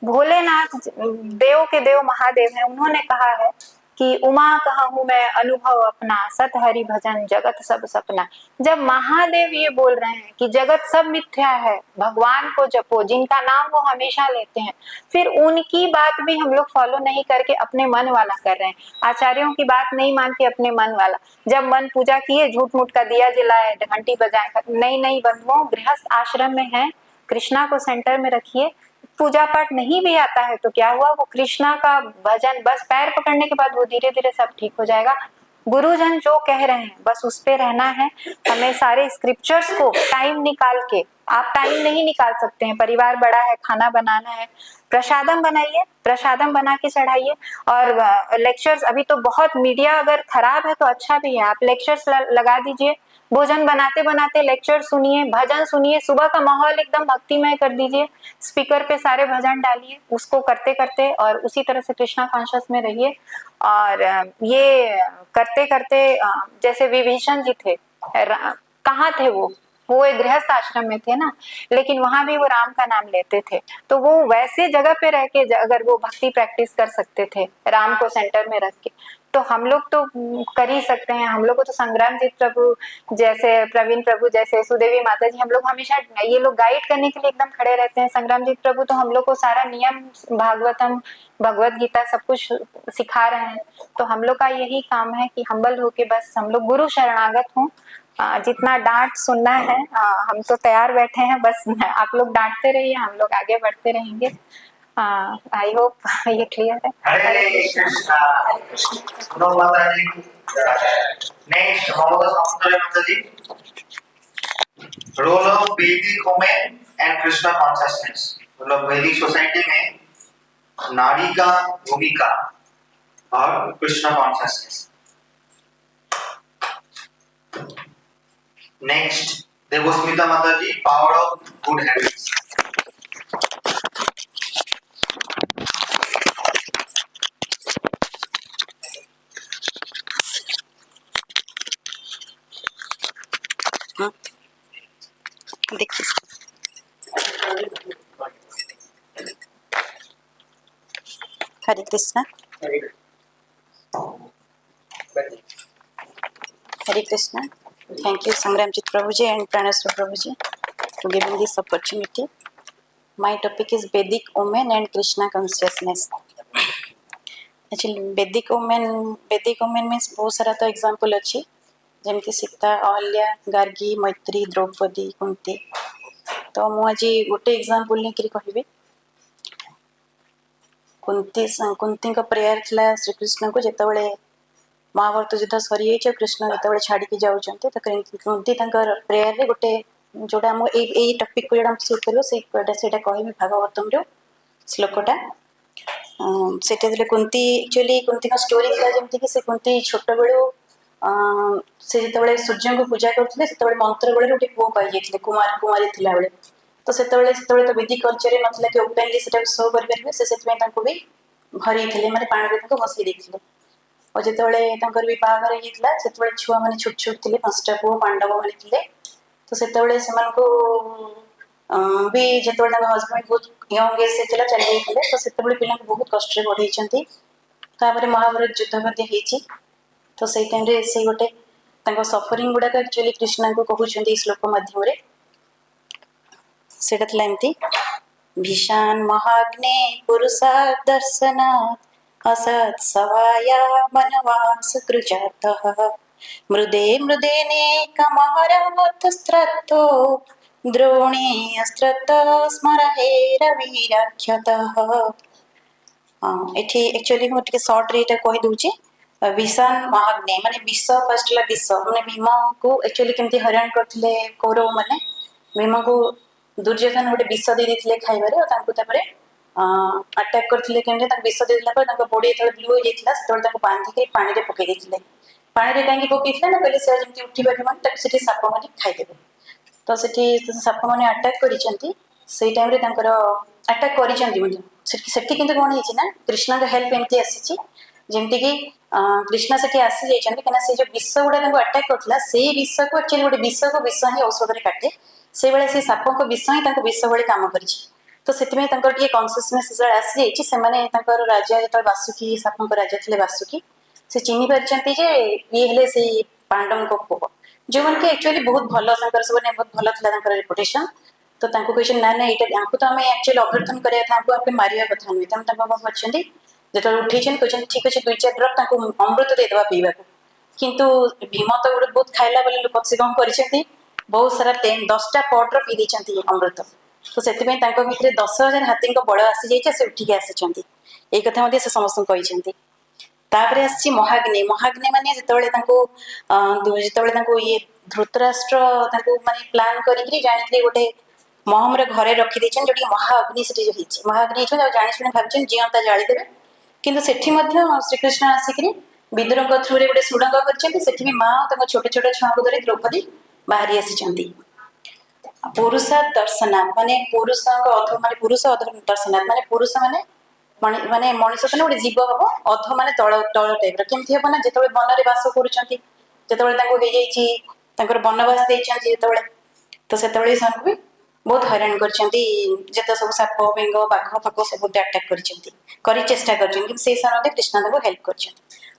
भोलेनाथ देव के देव महादेव हैं, उन्होंने कहा है कि उमा कहा हूं मैं अनुभव अपना, सत हरि भजन जगत सब सपना। जब महादेव ये बोल रहे हैं कि जगत सब मिथ्या है, भगवान को जपो, जिनका नाम वो हमेशा लेते हैं, फिर उनकी बात भी हम लोग फॉलो नहीं करके अपने मन वाला कर रहे हैं, आचार्यों की बात नहीं मान के अपने मन वाला। जब मन पूजा किए, झूठ मूठ का दिया जलाए, घंटी बजाए, नहीं नहीं बंधुओं, गृहस्थ आश्रम में है, कृष्णा को सेंटर में रखिए। पूजा पाठ नहीं भी आता है तो क्या हुआ, वो कृष्णा का भजन बस पैर पकड़ने के बाद वो धीरे धीरे सब ठीक हो जाएगा। गुरुजन जो कह रहे हैं बस उस पे रहना है। हमें सारे स्क्रिप्चर्स को टाइम निकाल के, आप टाइम नहीं निकाल सकते हैं, परिवार बड़ा है, खाना बनाना है, प्रसादम बनाइए, प्रसादम बना के चढ़ाइए। और लेक्चर्स, अभी तो बहुत मीडिया अगर खराब है तो अच्छा भी है, आप लेक्चर्स लगा दीजिए, भोजन बनाते बनाते लेक्चर सुनिए, भजन सुनिए, सुबह का माहौल एकदम भक्तिमय कर दीजिए, स्पीकर पे सारे भजन डालिए, उसको करते करते और उसी तरह से कृष्णा कॉन्शियस में रहिए। और ये करते करते जैसे विभीषण जी थे, कहाँ थे वो एक गृहस्थ आश्रम में थे ना, लेकिन वहां भी वो राम का नाम लेते थे, तो वो वैसे जगह पे रह के अगर वो भक्ति प्रैक्टिस कर सकते थे राम को सेंटर में रख के, तो हम लोग तो कर ही सकते हैं। हम लोग को तो संग्रामजीत प्रभु जैसे, प्रवीण प्रभु जैसे, सुदेवी माता जी, हम लोग हमेशा ये लोग गाइड करने के लिए एकदम खड़े रहते हैं। संग्रामजीत प्रभु तो हम लोग को सारा नियम, भागवतम, भगवत गीता सब कुछ सिखा रहे हैं। तो हम लोग का यही काम है कि हम्बल होके बस हम लोग गुरु शरणागत हों। जितना डांट सुनना है हम तो तैयार बैठे हैं, बस आप लोग डांटते रहिए, हम लोग आगे बढ़ते रहेंगे। आई होप ये क्लियर है। हरे कृष्णा। सुनो माता जी। नेक्स्ट ममता सौंदर्य माता जी। रोल ऑफ वैदिक वुमेन एंड कृष्णा कॉन्शियसनेस। मतलब वैदिक सोसाइटी में नारी का भूमिका और कृष्णा कॉन्शियसनेस। नेक्स्ट देवस्मिता माता जी, पावर ऑफ गुड हैबिट्स। देखिए हरे Krishna. Hare Krishna. Thank you Sangramjit Prabhuji and Pranaswar Prabhuji to giving this opportunity. My topic is Vedic women and Krishna consciousness. Actually Vedic women means बहुत सारा तो example अच्छी, ଯେମିତି ସୀତା, ଅହଲ୍ୟା, ଗାର୍ଗୀ, ମୈତ୍ରୀ, ଦ୍ରୌପଦୀ, କୁନ୍ତି। ତ ମୁଁ ଆଜି ଗୋଟେ ଏକ୍ସାମ୍ପଲ ନେଇକରି କହିବି। କୁନ୍ତୀଙ୍କ ପ୍ରେୟାର ଥିଲା ଶ୍ରୀକୃଷ୍ଣଙ୍କୁ, ଯେତେବେଳେ ମହାଭାରତ ଯୁଦ୍ଧ ସରିଯାଇଛି, କୃଷ୍ଣ ଯେତେବେଳେ ଛାଡ଼ିକି ଯାଉଛନ୍ତି, ତ କୁନ୍ତି ତାଙ୍କର ପ୍ରେୟାରରେ ଗୋଟେ ଯୋଉଟା ଆମ ଏଇ ଟପିକକୁ ଯୋଉଟା ସୁଟ୍ କରିବ ସେଇଟା କହିବି, ଭାଗବତମର ଶ୍ଲୋକଟା। ସେଟା ଥିଲେ କୁନ୍ତି, ଆକ୍ଚୁଆଲି କୁନ୍ତୀଙ୍କ ଷ୍ଟୋରି ଥିଲା ଯେମିତିକି ସେ କୁନ୍ତି ଛୋଟବେଳୁ से जितेबाला सूर्य को पूजा करते से मंत्र बेले गोटे पुओ पाई कुमारी थिला बेले तो से तो विधि कल्चर नाला कि ओपेनली से शो करेंगे से भी भरी माने पानी भसई देते और जिते भी बाहर होता से छुआ मैंने छोट छोट थे 5टा पुओ पांडव मैंने थे तो से भी जो हजबैंड बहुत यंग एज से चली जाते तो से पिला बहुत कष्ट बढ़ई महाभारत युद्ध होती तो से टाइम से गोटे सफरिंग गुड़ाक एक्चुअली कृष्णा को कहते श्लोक मध्यम से भीषान महाग्ने पुरुषा दर्शन असत् सवाया वनवास कृजातः मृदे मृदेनेकमहरवतस्त्रतो द्रोणे अस्त्रत स्मरहेरवीराख्यतः एठी एक्चुअली मु टिके शॉर्ट रे एटा कहि दूची विषान महाग्नि माने विष फर्स्ट ला विष माने भीम को एक्चुअली केमती हैरान करथिले कौरव माने भीम को दुर्योधन गोटे विष दे देथिले खाइबारे और तांको तापरे अटैक करथिले केमते तांको विष दे दिला पर तांको बॉडी एतले ब्लू हो जाइतिला सेतले तांको बांधी के पानी रे पकई देथिले पानी रे कांगी पकईथिले ना पहले से जेमती उठी बारे माने ताको सेठी साप माने खाइ देबे तो सेठी साप माने अटैक करिसेंती सेई टाइम रे तांकर अटैक करिसेंती मध्ये सेठी किंतु कोन हिची ना कृष्णा का हेल्प एमती आसीची जेमती कि कृष्णा सेठी आसी जाइछंती कना से जो विष गुडा तांको अटैक करथला सेई विष को एक्चुअली गोटे विष को विष ही औषध रे काटे से बेले से साप को विष ही तांको विष भली काम करिछि तो सेतिमे तांकर टिके कॉन्शियसनेस जे आसी जाइछि से माने तांकर राजा जेतल वासुकी साप को राजा थिले वासुकी से चिन्हि परिचंती जे ये हेले से पांडव को पुओ जो मन के एक्चुअली बहुत भलो तांकर सब ने बहुत भलो थिला तांकर रेपुटेशन तो तांको क्वेश्चन ना एटा आंकु तो हमें एक्चुअली अभ्यर्थन करिया था आंकु आपे मारिया कथा नै तम तांको बाबा पछंती जेतल उठैछन क्वेश्चन ठीक अछि 2-4 ड्रॉप तांको अमृत दे देबा पीबा को किंतु भीम तो गोटे बहुत खाइला बेले लोक से कम परिचंती बहुत सारा 10टा पॉट रो पी देछंती अमृत तो सेतिमे तांको भितरे 10,000 हाथी को बळ आसी जाइछ से उठी के आसीचंती ए कथा मध्ये से समस्त कहिसंती तापरे आसी महाग्नि माने जेतबेले ये धृतराष्ट्र माने प्लान करिकरी जानितले गोटे महमरे घरे रखी देछन जोटी महाअग्नि सेठी जो हिची महाअग्नि जो जानि सुने भाबछन जियंता जाळी देबे किंतु सेठी मध्ये श्री कृष्ण आसीकरी विदुरंग थ्रू रे गोटे सुडंग करछंती सेठी भी मां तक छोटे छोटे छुआ को धरि द्रौपदी बाहरी आसीचंती पुरुष दर्शनाथ माने पुरुष अध माने पुरुष अध दर्शनाथ माने पुरुष माने माने मनुष्य तो गोटे जीव हम अध माने तल तल टाइप केमती हम ना जिते वन में बास करुँच जिते वनवास देते तो से भी बहुत हैरान कर सब साप बेंग बाघ फाक सब अटैक कर चेष्टा कर समय कृष्ण हेल्प कर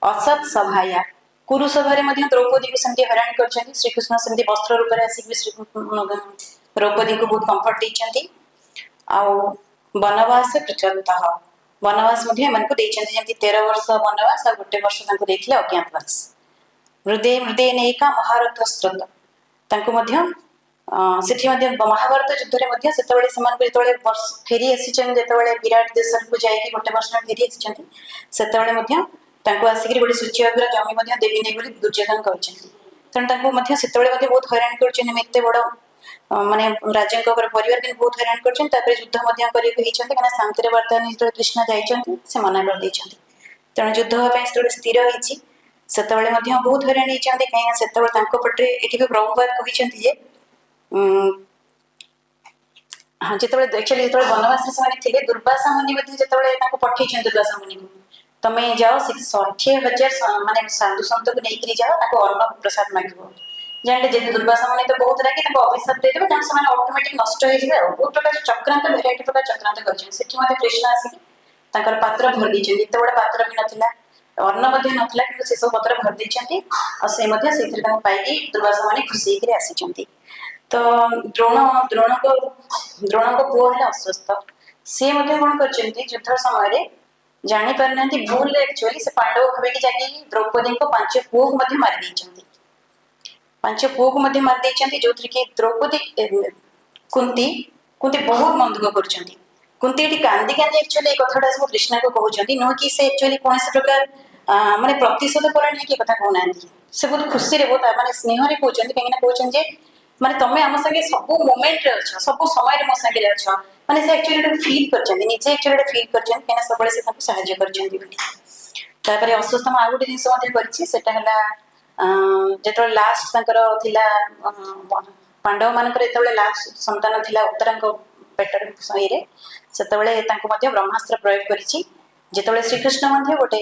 असत सभाया कुरु सभा द्रौपदी को सेमती हैरान कर श्रीकृष्ण सेमती वस्त्र रूप में आसिक द्रौपदी को बहुत कम्फर्ट देते वनवास कृचंत वनवास जमी 13 वर्ष वनवास और 1 वर्ष देते अज्ञातवास मृदे मृदे नैका महारथ स्रोत महाभारत युद्ध से फेरी आसी विराट देश को जाकि 1 वर्ष में फेरी आसी आसिक गोटे सूच्यग्र जमी देवी नहीं बोली दुर्योधन कहते तेणु से बहुत हैरान करते बड़ माने राजा परिवार के बहुत हैरान कर युद्ध शांति वार्ता जो कृष्ण जाइए से मना कर तेणु युद्ध हाँपी स्थिर होती से बहुत हैरान होती कहीं से पटे ये प्रभुपाद कहते हाँ जो एक्चुअली जो वनवास से दुर्वासा मुनि जो पठे दुर्वासा मुनि को तुम्हें जाओ 60,000 माने साधु सत को लेकर जाओ अन्न प्रसाद मांग जाने जब दुर्वासा मुनि तो बहुत रागी अभिशाप देदेवे ऑटोमेटिक नष्ट हो बहुत प्रकार चक्रांत भेराइटी प्रकार चक्रांत कर कृष्ण आसिक पात्र भर दी जिते बड़ा पात्र भी नाला अन्न नाला कि से सब पत्र भर देती पाई दुर्वासा मुनि खुशी होकर आसी तो द्रोण को पुओ है अस्वस्थ सी कौन कर युद्ध समय जानी पार ना भूल एक्चुअली से पांडव भावे कि जाकि द्रौपदी को 5 पुओ को मारी 5 पुओ को मारी जो कि द्रौपदी कुंती बहुत मन दुख कर कुंती ये कांदी कांदी एक्चुअली कथा सब कृष्णा को कहते नुह कि से एक्चुअली कौन प्रकार माने प्रतिशोध परायण कि कथा कहना से बहुत खुशी बहुत माने स्नेह कहते कहीं कहते माने तमें आम संगे सब मोमेंट रे अच्छ सब समय मो संगे अच्छ माने से एक्चुअली फील करछन निजे एक्चुअली फील करछन केना सबले से ताको सहाय्य करछन तापर अस्वस्थ आ गोटे जिनस करछि सेटा हला ଯେତେବେଳେ ଲାଷ୍ଟ ତାଙ୍କର ଥିଲା ପାଣ୍ଡବ ମାନଙ୍କର ଯେତେବେଳେ ଲାଷ୍ଟ ସନ୍ତାନ ଥିଲା ଉତ୍ତରାଙ୍କ ପେଟରେ ଇଏରେ ସେତେବେଳେ ତାଙ୍କୁ ମଧ୍ୟ ବ୍ରହ୍ମାସ୍ତ୍ର ପ୍ରୟୋଗ କରିଛି। ଯେତେବେଳେ ଶ୍ରୀକୃଷ୍ଣ ମଧ୍ୟ ଗୋଟେ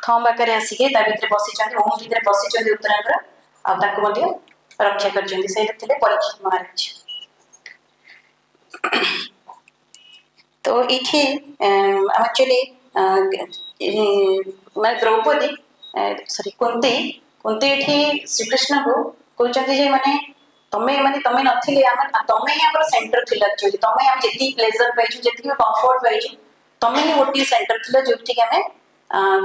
ଥମ୍ବ ଆକାରରେ ଆସିକି ତା ଭିତରେ ବସିଛନ୍ତି, ଓମ ଭିତରେ ବସିଛନ୍ତି ଉତ୍ତରାଙ୍କର, ଆଉ ତାଙ୍କୁ ମଧ୍ୟ ରକ୍ଷା କରିଛନ୍ତି। ସେଇଟା ଥିଲେ ପରୀକ୍ଷିତ ମହାରାଜ। ତ ଏଇଠି ଆକ୍ଚୁଆଲି ମାନେ ଦ୍ରୌପଦୀ ସରି କୁନ୍ତି ଏଠି ଶ୍ରୀକୃଷ୍ଣଙ୍କୁ କହୁଛନ୍ତି ଯେ ମାନେ ତମେ ନଥିଲେ ତମେ ହିଁ ଆମର ସେଣ୍ଟର ଥିଲ। ଆକ୍ଚୁଆଲି ତମେ ଆମେ ଯେତିକି ପ୍ଲେଜର ପାଇଛୁ, ଯେତିକି କମ୍ଫର୍ଟ ପାଇଛୁ, ତମେ ହିଁ ଗୋଟିଏ ସେଣ୍ଟର ଥିଲ ଯୋଉଠିକି ଆମେ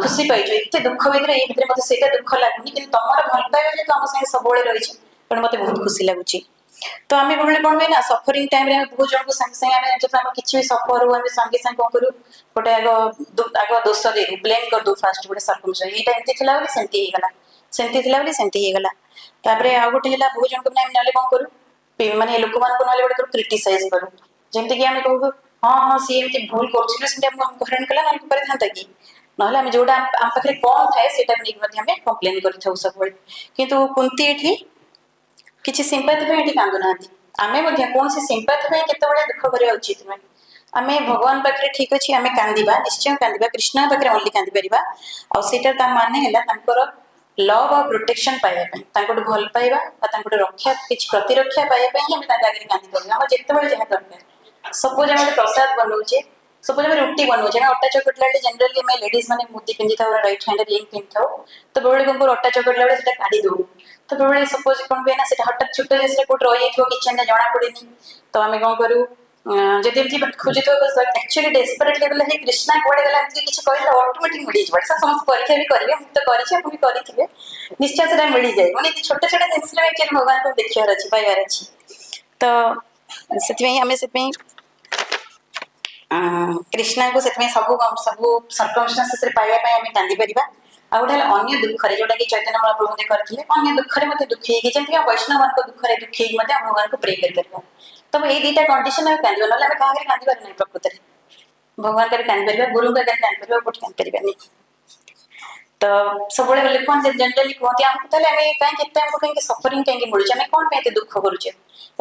ଖୁସି ପାଇଛୁ। ଏତେ ଦୁଃଖ ଭିତରେ ଏଇ ଭିତରେ ମତେ ସେଇଟା ଦୁଃଖ ଲାଗୁନି, କିନ୍ତୁ ତମର ଭଲ ପାଇବା ଯେହେତୁ ଆମ ସାଙ୍ଗେ ସବୁବେଳେ ରହିଛି ତେଣୁ ମତେ ବହୁତ ଖୁସି ଲାଗୁଛି। ତ ଆମେ ବେଳେ କଣ ହୁଏ ନା ସଫରିଂ ଟାଇମରେ ଆମେ ବହୁତ ଜଣଙ୍କୁ ସାଙ୍ଗେ ସାଙ୍ଗେ ଆମେ ଯେତେବେଳେ ଆମେ କିଛି ବି ସଫର ହଉ ଆମେ ସାଙ୍ଗେ ସାଙ୍ଗେ କଣ କରୁ ଗୋଟେ ଆଗ ଦୋଷ ଦେଇଦୁ, ବ୍ଲେମ କରିଦଉ ଫାଷ୍ଟ ଗୋଟେ ସର୍କମଷ୍ଟାନ୍ସ, ଏଇଟା ଏମିତି ଥିଲା ବୋଲି ସେମିତି ହେଇଗଲା, ସେମିତି ଥିଲା ବୋଲି ସେମିତି ହେଇଗଲା। ତାପରେ ଆଉ ଗୋଟେ ହେଲା ବହୁ ଜଣଙ୍କୁ ଆମେ ନହେଲେ କଣ କରୁ ମାନେ ଲୋକମାନଙ୍କୁ ନହେଲେ ଗୋଟେ କ୍ରିଟିସାଇଜ କରୁ, ଯେମିତିକି ଆମେ କହିବୁ ହଁ ହଁ ସିଏ ଏମିତି ଭୁଲ କରୁଥିଲେ ସେମିତି ଆମକୁ ହଇରାଣ କଲା ନହେଲେ କରିଥାନ୍ତା କି, ନହେଲେ ଆମେ ଯୋଉଟା ଆମ ପାଖରେ କମ ଥାଏ ସେଇଟା ନେଇକି ମଧ୍ୟ ଆମେ କମ୍ପ୍ଲେନ କରିଥାଉ ସବୁବେଳେ। କିନ୍ତୁ କୁନ୍ତି ଏଠି କିଛି ସିମ୍ପାଥି ପାଇଁ ଏଠି କାନ୍ଦୁନାହାନ୍ତି। ଆମେ ମଧ୍ୟ କୌଣସି ସିମ୍ପାଥି ପାଇଁ କେତେବେଳେ ଦୁଃଖ କରିବା ଉଚିତ ନୁହେଁ। ଆମେ ଭଗବାନ ପାଖରେ ଠିକ ଅଛି ଆମେ କାନ୍ଦିବା, ନିଶ୍ଚୟ କାନ୍ଦିବା, କୃଷ୍ଣଙ୍କ ପାଖରେ ଓନ୍ଲି କାନ୍ଦି ପାରିବା। ଆଉ ସେଇଟା ତା ମାନେ ହେଲା ତାଙ୍କର ଲଭ୍ ଆଉ ପ୍ରୋଟେକ୍ସନ ପାଇବା ପାଇଁ, ତାଙ୍କଠୁ ଭଲ ପାଇବା ବା ତାଙ୍କଠୁ ରକ୍ଷା କିଛି ପ୍ରତିରକ୍ଷା ପାଇବା ପାଇଁ ହିଁ ଆମେ ତାଙ୍କ ଆଗରେ କାନ୍ଦି ପାରିବା। ଆମର ଯେତେବେଳେ ଯାହା ଦରକାର, ସପୋଜ ଆମେ ଗୋଟେ ପ୍ରସାଦ ବନଉଛେ, ସପୋଜ ଆମେ ରୁଟି ବନଉଛେ, ଆମେ ଅଟା ଚକଟିଲା ବେଳେ ଜେନେରାଲି ଆମେ ଲେଡିଜ ମାନେ ମୁଦି ପିନ୍ଧିଥାଉ, ରାଇଟ ହ୍ୟାଣ୍ଡ ରିଙ୍ଗ ପିନ୍ଧିଥାଉ, ତ ବେଳେ କଣ କରୁ ଅଟା ଚକଟିଲା ବେଳେ ସେଟା କାଢି ଦଉ। ତ ବେଳେ ସପୋଜ କଣ ହୁଏ ନା ସେଟା ହଠାତ୍ ଛୋଟ ଜିନିଷଟା କୋଉଠି ରହିଯାଇଥିବ କିଚେନରେ ଜଣା ପଡେନି, ତ ଆମେ କଣ କରୁ ଯଦି ଏମିତି ଖୋଜୁଥିବ ଆକ୍ଚୁଆଲି ଡେସପରେଟଲି ଗଲେ ହେଇ କୃଷ୍ଣା କୁଆଡେ ଗଲା ଏମିତି କିଛି କହିଲେ ଅଟୋମେଟିକ ମିଳିଯିବ। ସମସ୍ତେ ପରୀକ୍ଷା ବି କରିବେ, ମୁଁ ତ କରିଛି ଆପଣ ବି କରିଥିବେ, ନିଶ୍ଚୟ ସେଟା ମିଳିଯାଏ। ମାନେ ଛୋଟ ଛୋଟ ଜିନିଷରେ ଆକ୍ଚୁଆଲି ଭଗବାନଙ୍କୁ ଦେଖିବାର ଅଛି, ପାଇବାର ଅଛି। ତ ସେଥିପାଇଁ ଆମେ ସେଥିପାଇଁ କୃଷ୍ଣାଙ୍କୁ ସେଥିପାଇଁ ସବୁ ସର୍କମଷ୍ଟାନ୍ସରେ ପାଇବା ପାଇଁ ଆମେ କାନ୍ଦି ପାରିବା। ଆଉ ଗୋଟେ ହେଲା ଅନ୍ୟ ଦୁଃଖରେ, ଯୋଉଟା କି ଚୈତନ୍ୟ ମହାପ୍ରଭୁ କରିଥିଲେ, ଅନ୍ୟ ଦୁଃଖରେ ମଧ୍ୟ ଦୁଃଖୀ ହେଇକି ଯେମିତି ବୈଷ୍ଣବଙ୍କ ଦୁଃଖରେ ଦୁଃଖୀ ହେଇକି ମଧ୍ୟ ଆମ ଭଗବାନଙ୍କୁ ପ୍ରେ କରିପାରିବା। ତ ଏଇ ଦିଟା କଣ୍ଡିସନ ଆମେ କାନ୍ଦିବା, ନହେଲେ ଆମେ କାହାରେ କାନ୍ଦିବାର ନାହିଁ। ପ୍ରକୃତରେ ଭଗବାନଙ୍କ ଆଗରେ କାନ୍ଦି ପାରିବା, ଗୁରୁଙ୍କ ଆଗରେ କାନ୍ଦି ପାରିବା, କୋଉଠି କାନ୍ଦି ପାରିବାନି। ତ ସବୁବେଳେ ଲୋକ ଜେନେରାଲି କୁହନ୍ତି ଆମକୁ ତାହେଲେ ଆମେ କାହିଁକି ସଫରିଂ କାହିଁକି ମିଳୁଛି, ଆମେ କଣ ପାଇଁ ଏତେ ଦୁଃଖ କରୁଛେ।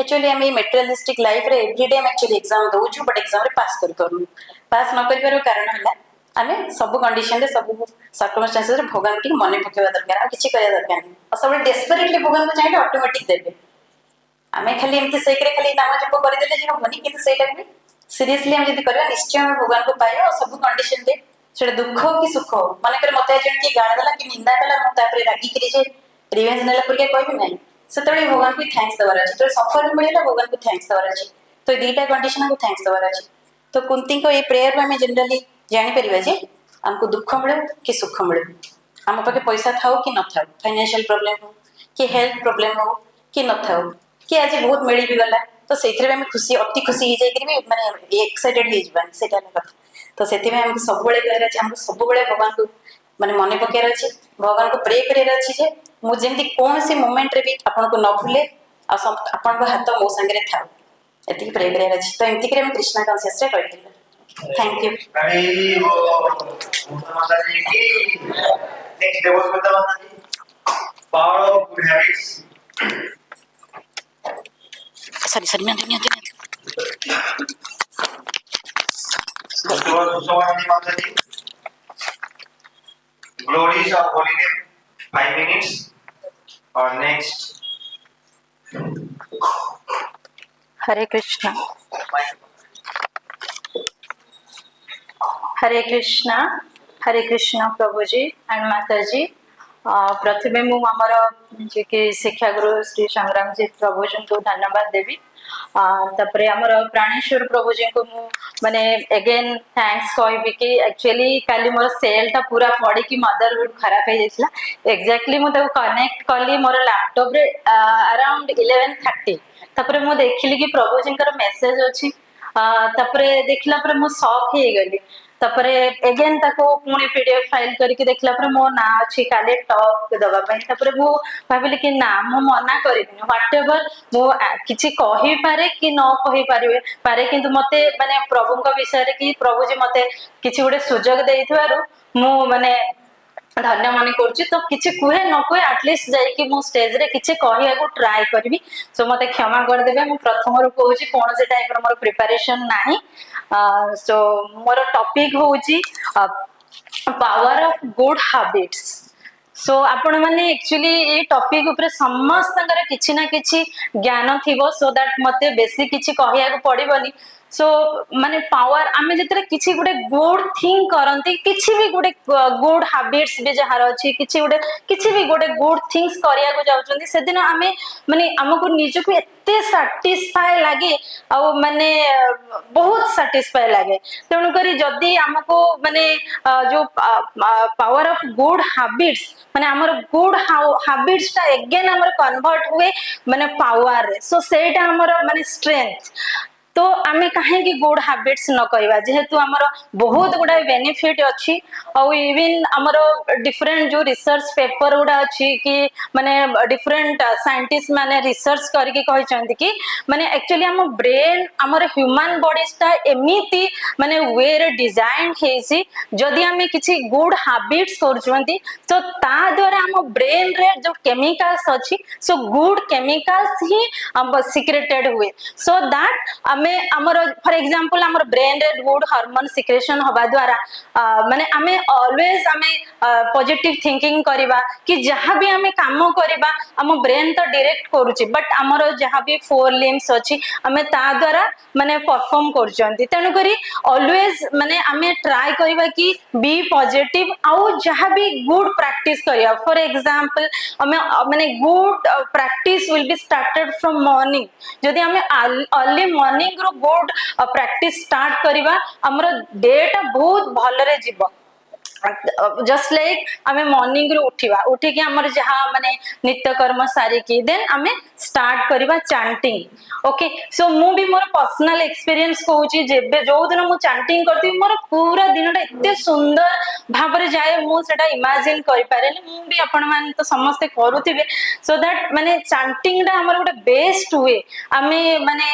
ଆକ୍ଚୁଆଲି ଆମେ ମେଟେରିଆଲିଷ୍ଟିକ ଲାଇଫରେ ଏଭରିଡେ ଆମେ ଆକ୍ଚୁଆଲି ଏକ୍ସାମ ଦଉଛୁ, ବଟ୍ ଏକ୍ସାମରେ ପାସ୍ କରିପାରୁନୁ। ପାସ୍ ନ କରିପାରିବାର କାରଣ ହେଲା ଆମେ ସବୁ କଣ୍ଡିସନରେ ସବୁ ସର୍କମଷ୍ଟାନ୍ସରେ ଭଗବାନଙ୍କୁ ଟିକେ ମନେ ପକେଇବା ଦରକାର, ଆଉ କିଛି କରିବା ଦରକାର ନାହିଁ। ଆଉ ସବୁବେଳେ ଡେସପରେଟଲି ଭଗବାନଙ୍କୁ ଚାହିଁଲେ ଅଟୋମେଟିକ ଦେବେ। ଆମେ ଖାଲି ଏମିତି ସେଇଥିରେ ଖାଲି ନାମ ଜପ କରିଦେଲେ ଯେ ହବନି, କିନ୍ତୁ ସେଇଟାକୁ ବି ସିରିୟସଲି ଆମେ ଯଦି କରିବା ନିଶ୍ଚୟ ଆମେ ଭଗବାନଙ୍କୁ ପାଇବା। ଆଉ ସବୁ କଣ୍ଡିସନରେ ସେଟା ଦୁଃଖ ହଉ କି ସୁଖ ହଉ, ମନେକର ମତେ ଆଜି କିଏ ଗାଳି ଦେଲା କି ନିନ୍ଦା କଲା, ମୁଁ ତାପରେ ରାଗିକିରି ଯେ ରିଭେଞ୍ଜ ନେଲା ପରିକା କହିବି ନାହିଁ, ସେତେବେଳେ ଭଗବାନଙ୍କୁ ଥ୍ୟାଙ୍କ୍ସ ଦେବାର ଅଛି। ଯେତେବେଳେ ସଫର ମିଳିଲା ଭଗବାନଙ୍କୁ ଥ୍ୟାଙ୍କ୍ସ ଦେବାର ଅଛି। ତ ଏଇ ଦିଟା କଣ୍ଡିସନ ଆମକୁ ଥ୍ୟାଙ୍କ୍ସ ଦେବାର ଅଛି। ତ କୁନ୍ତୀଙ୍କ ଏଇ ପ୍ରେୟରରୁ ଆମେ ଜେନେରାଲି ଜାଣିପାରିବା ଯେ ଆମକୁ ଦୁଃଖ ମିଳୁ କି ସୁଖ ମିଳୁ, ଆମ ପାଖେ ପଇସା ଥାଉ କି ନଥାଉ, ଫାଇନାନ୍ସିଆଲ ପ୍ରୋବ୍ଲେମ ହଉ କି ହେଲ୍ଥ ପ୍ରୋବ୍ଲେମ ହଉ କି ନଥାଉ, କି ଆଜି ବହୁତ ମିଳି ବି ଗଲା ତ ସେଇଥିରେ ବି ଆମେ ଖୁସି ଅତି ଖୁସି ହେଇଯାଇକିରି ବି ମାନେ ଏକ୍ସାଇଟେଡ ହେଇଯିବାନି, ସେଇଟା ହେଲା କଥା। ତ ସେଥିପାଇଁ ଆମକୁ ସବୁବେଳେ କହିବାର ଅଛି, ଆମକୁ ସବୁବେଳେ ଭଗବାନଙ୍କୁ ମାନେ ମନେ ପକେଇବାର ଅଛି, ଭଗବାନଙ୍କୁ ପ୍ରେ କରିବାର ଅଛି ଯେ ମୁଁ ଯେମିତି କୌଣସି ମୋମେଣ୍ଟରେ ବି ଆପଣଙ୍କୁ ନ ଭୁଲେ, ଆଉ ଆପଣଙ୍କ ହାତ ମୋ ସାଙ୍ଗରେ ଥାଉ, ଏତିକି ପ୍ରେ କରିବାର ଅଛି। ତ ଏମିତିକରି ଆମେ କୃଷ୍ଣ କନସିୟସରେ ରହିପାରିବା। Thank you. अभी वो माता जी की नेक्स्ट देवस्मिता माता जी, power of good habits. Sorry मैं उसके बाद सुषमा माता जी, glories of holy name 5 minutes. और नेक्स्ट हरे कृष्णा हरे कृष्णा प्रभु जी एंड माता जी। प्रथमे मु आमर जे कि शिक्षा गुरु श्री संग्राम जी प्रभु जी को धन्यवाद देवी। तापरे आमर प्राणेश्वर प्रभु जी को मु माने अगेन थैंक्स कहबी कि एक्चुअली काली मोर सेल टा पूरा पड़ी कि मदरबोर्ड खराब हो जाइछला। एग्जैक्टली मु ताको कनेक्ट कली मोर लैपटॉप रे अराउंड 11:30 तापरे मु देखिली कि प्रभु जी कर मेसेज अछि। तापरे देखला पर मु शॉक हे गली। तापरे अगेन ताको पुणे पीडीएफ फाइल करके देखला पर मो ना अछि काले टॉक दबा पई। तापरे मु भाबिली कि ना मु मना करिबिनी व्हाटएवर मु किछि कहि पारे कि न कहि पारे किंतु मते माने प्रभु का विषय रे कि प्रभु जी मते किछि गुडे सुजोग देइथवारु मु माने धन्य मन करुच्ची तो किसी कहे न कहे आटलिस्ट जाइए मो स्टेज रे किसी कहू ट्राए करी सो मत क्षमा करदे मु प्रथम रू कहूँ कौन से टाइप मोर प्रिपरेशन ना सो मोर टॉपिक होची power of good habits so आपण मैंने एक्चुअली ये टॉपिक ऊपर समस्त किसी ना किसी ज्ञान थिबो सो दैट मते बेसी किसी कहया पड़िबनी सो माने पावर आमे जतरे किछि गुडे गुड थिंग करंती किछि भी गुडे गुड हैबिट्स भी जहार अछि किछि भी गुडे गुड थिंग्स करिया को जाउचंदी से दिन आमे माने हमको निज को एते सैटिस्फाई लागे आ माने बहुत सैटिस्फाई लागे तेणु करी जदी हमको माने जो पावर ऑफ गुड हैबिट्स माने हमर गुड हैबिट्स ता अगेन हमर कन्वर्ट हुए माने पावर रे सो सेटा हमर माने स्ट्रेंथ तो आमे कहीं गुड हैबिट्स न कहवा जेहेतु आमर बहुत गुड़ा बेनिफिट अच्छी और इवन आमर डिफरेंट जो रिसर्च पेपर गुड़ा अच्छी कि माने डिफरेंट साइंटिस्ट माने रिसर्च करके कहते कि माने एक्चुअली आम ब्रेन आमर ह्यूमन बॉडीटा एमती माने वे रे डिजाइन है जदि आमे किसी गुड हैबिट्स करछंती तो ता द्वारा आम ब्रेन रे जो केमिकल्स अच्छी सो गुड केमिकल्स ही सिक्रेटेड हुए सो दैट आमे हमर फॉर एग्जांपल हमर ब्रेन रे गुड हार्मोन सिक्रेशन होबा द्वारा माने आमे ऑलवेज आमे पॉजिटिव थिंकिंग करिबा कि जहां भी आमे काम करिबा हम ब्रेन तो डायरेक्ट करूची बट हमर जहां भी फोर लिम्स अछि आमे ता द्वारा माने परफॉर्म करचंती तेनु करी ऑलवेज माने आमे ट्राई करिबा कि बी पॉजिटिव आउ जहां भी गुड प्रैक्टिस करिया फॉर एग्जांपल हमें माने good practice will be started from morning जदि हमें अर्ली मॉर्निंग रो गुड प्रैक्टिस स्टार्ट करिबा हमर डे टा बहुत भलरे जीवो जस्ट लाइक आमे मॉर्निंग रो उठी कि हमर जहां माने नित्य कर्म सारी की देन आमे स्टार्ट करिबा चैंटिंग ओके सो मु भी मोर पर्सनल एक्सपीरियंस कहूची जेबे जो दिन मु चैंटिंग करती मोर पूरा दिनटा एते सुंदर भाबरे जाए मु सेटा इमेजिन करि पारेनी मु भी आपण मान तो समस्त करूथिबे सो दैट माने चैंटिंग डा हमर गोटे बेस्ट हुए आमे माने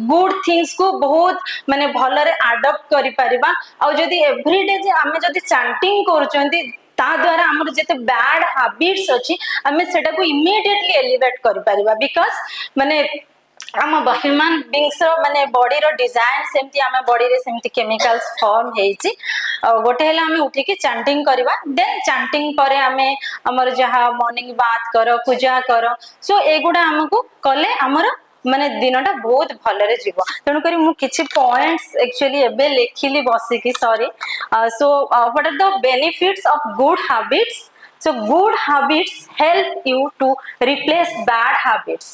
गुड थिंग्स को बहुत माने भलरे अडॉप्ट करि परिबा आ जदी एवरीडे जे आमे जदी चैंटिंग करचंती ता द्वारा हमर जेते बैड हैबिट्स अछि आमे सेटा को इमीडिएटली एलिवेट करि परिबा बिकॉज़ माने आम ह्यूमन बींग्स माने बॉडी रो डिजाइन सेमती आम बॉडी रे सेमती केमिकल्स फॉर्म हेछि गोटे हेला आमे उठी के चैंटिंग करबा देन चैंटिंग परे आमे हमर जहा मॉर्निंग बात करो पूजा करो सो एगुडा हमको कले हमर माने दिनटा बहुत भलरे जीव तेणु करी मु किछि पॉइंट्स एक्चुअली एबे लेखिली बसी की sorry so what are the benefits of good habits so good habits help you to replace bad habits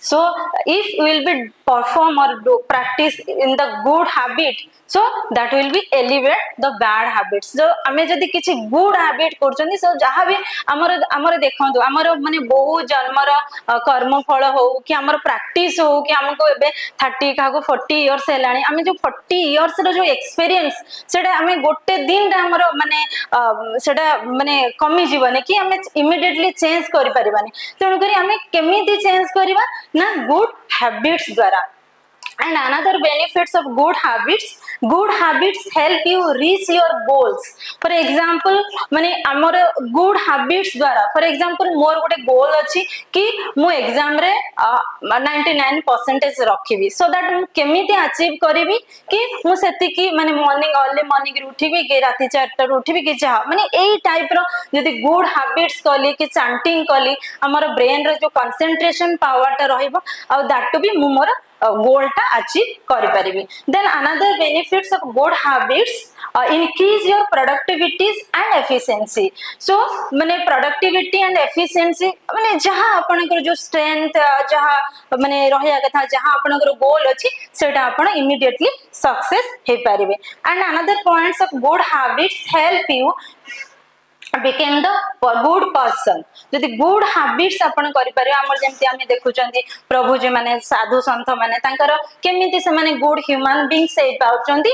so if you will be perform or do practice in the good habit so that will be elevate the bad habits so ame jodi kiछि good habit करचंदी so जहां भी हमर देखंतु हमर माने बहु जन्मर कर्म फल हो कि हमर प्रैक्टिस हो कि हमको एबे 30 का 40 इयर्स हेलानी हमें जो 40 इयर्स रो जो एक्सपीरियंस सेटा हमें गोटे दिन रे हमर माने सेटा माने कमी जीवन कि हमें इमीडिएटली चेंज करि परिबानी तेणु करी हमें केमिति चेंज करिबा ना गुड हैबिट्स द्वारा and another benefits of good habits help you reach your goals for example माने हमर good habits द्वारा for example मोर गोटे गोल अछि कि मु एग्जाम रे 99% रखिबी so that मु केमिति अचीव करिवि कि मु सेति कि माने मॉर्निंग अर्ली मॉर्निंग रे उठिबी कि राति 4टा रे उठिबी कि जा माने एई टाइप रो यदि गुड हैबिट्स कली कि चैंटिंग कली हमर ब्रेन रे जो कंसंट्रेशन पावर ता रहइबो आ दैट टू बी मु मोर goal ta achieve kari paribi then another benefits of good habits increase your productivity and efficiency so mane productivity and efficiency mane jaha apanakar jo strength jaha mane rahiya katha jaha apanakar goal achi seta apana immediately success he paribe and another points of good habits help you became the good person जदि good habits आपण करि पारे हमर जेंति हम देखुचंती प्रभु जे माने साधु संत माने तांकर केमिति से माने गुड ह्यूमन बीइंग्स से पाउचंती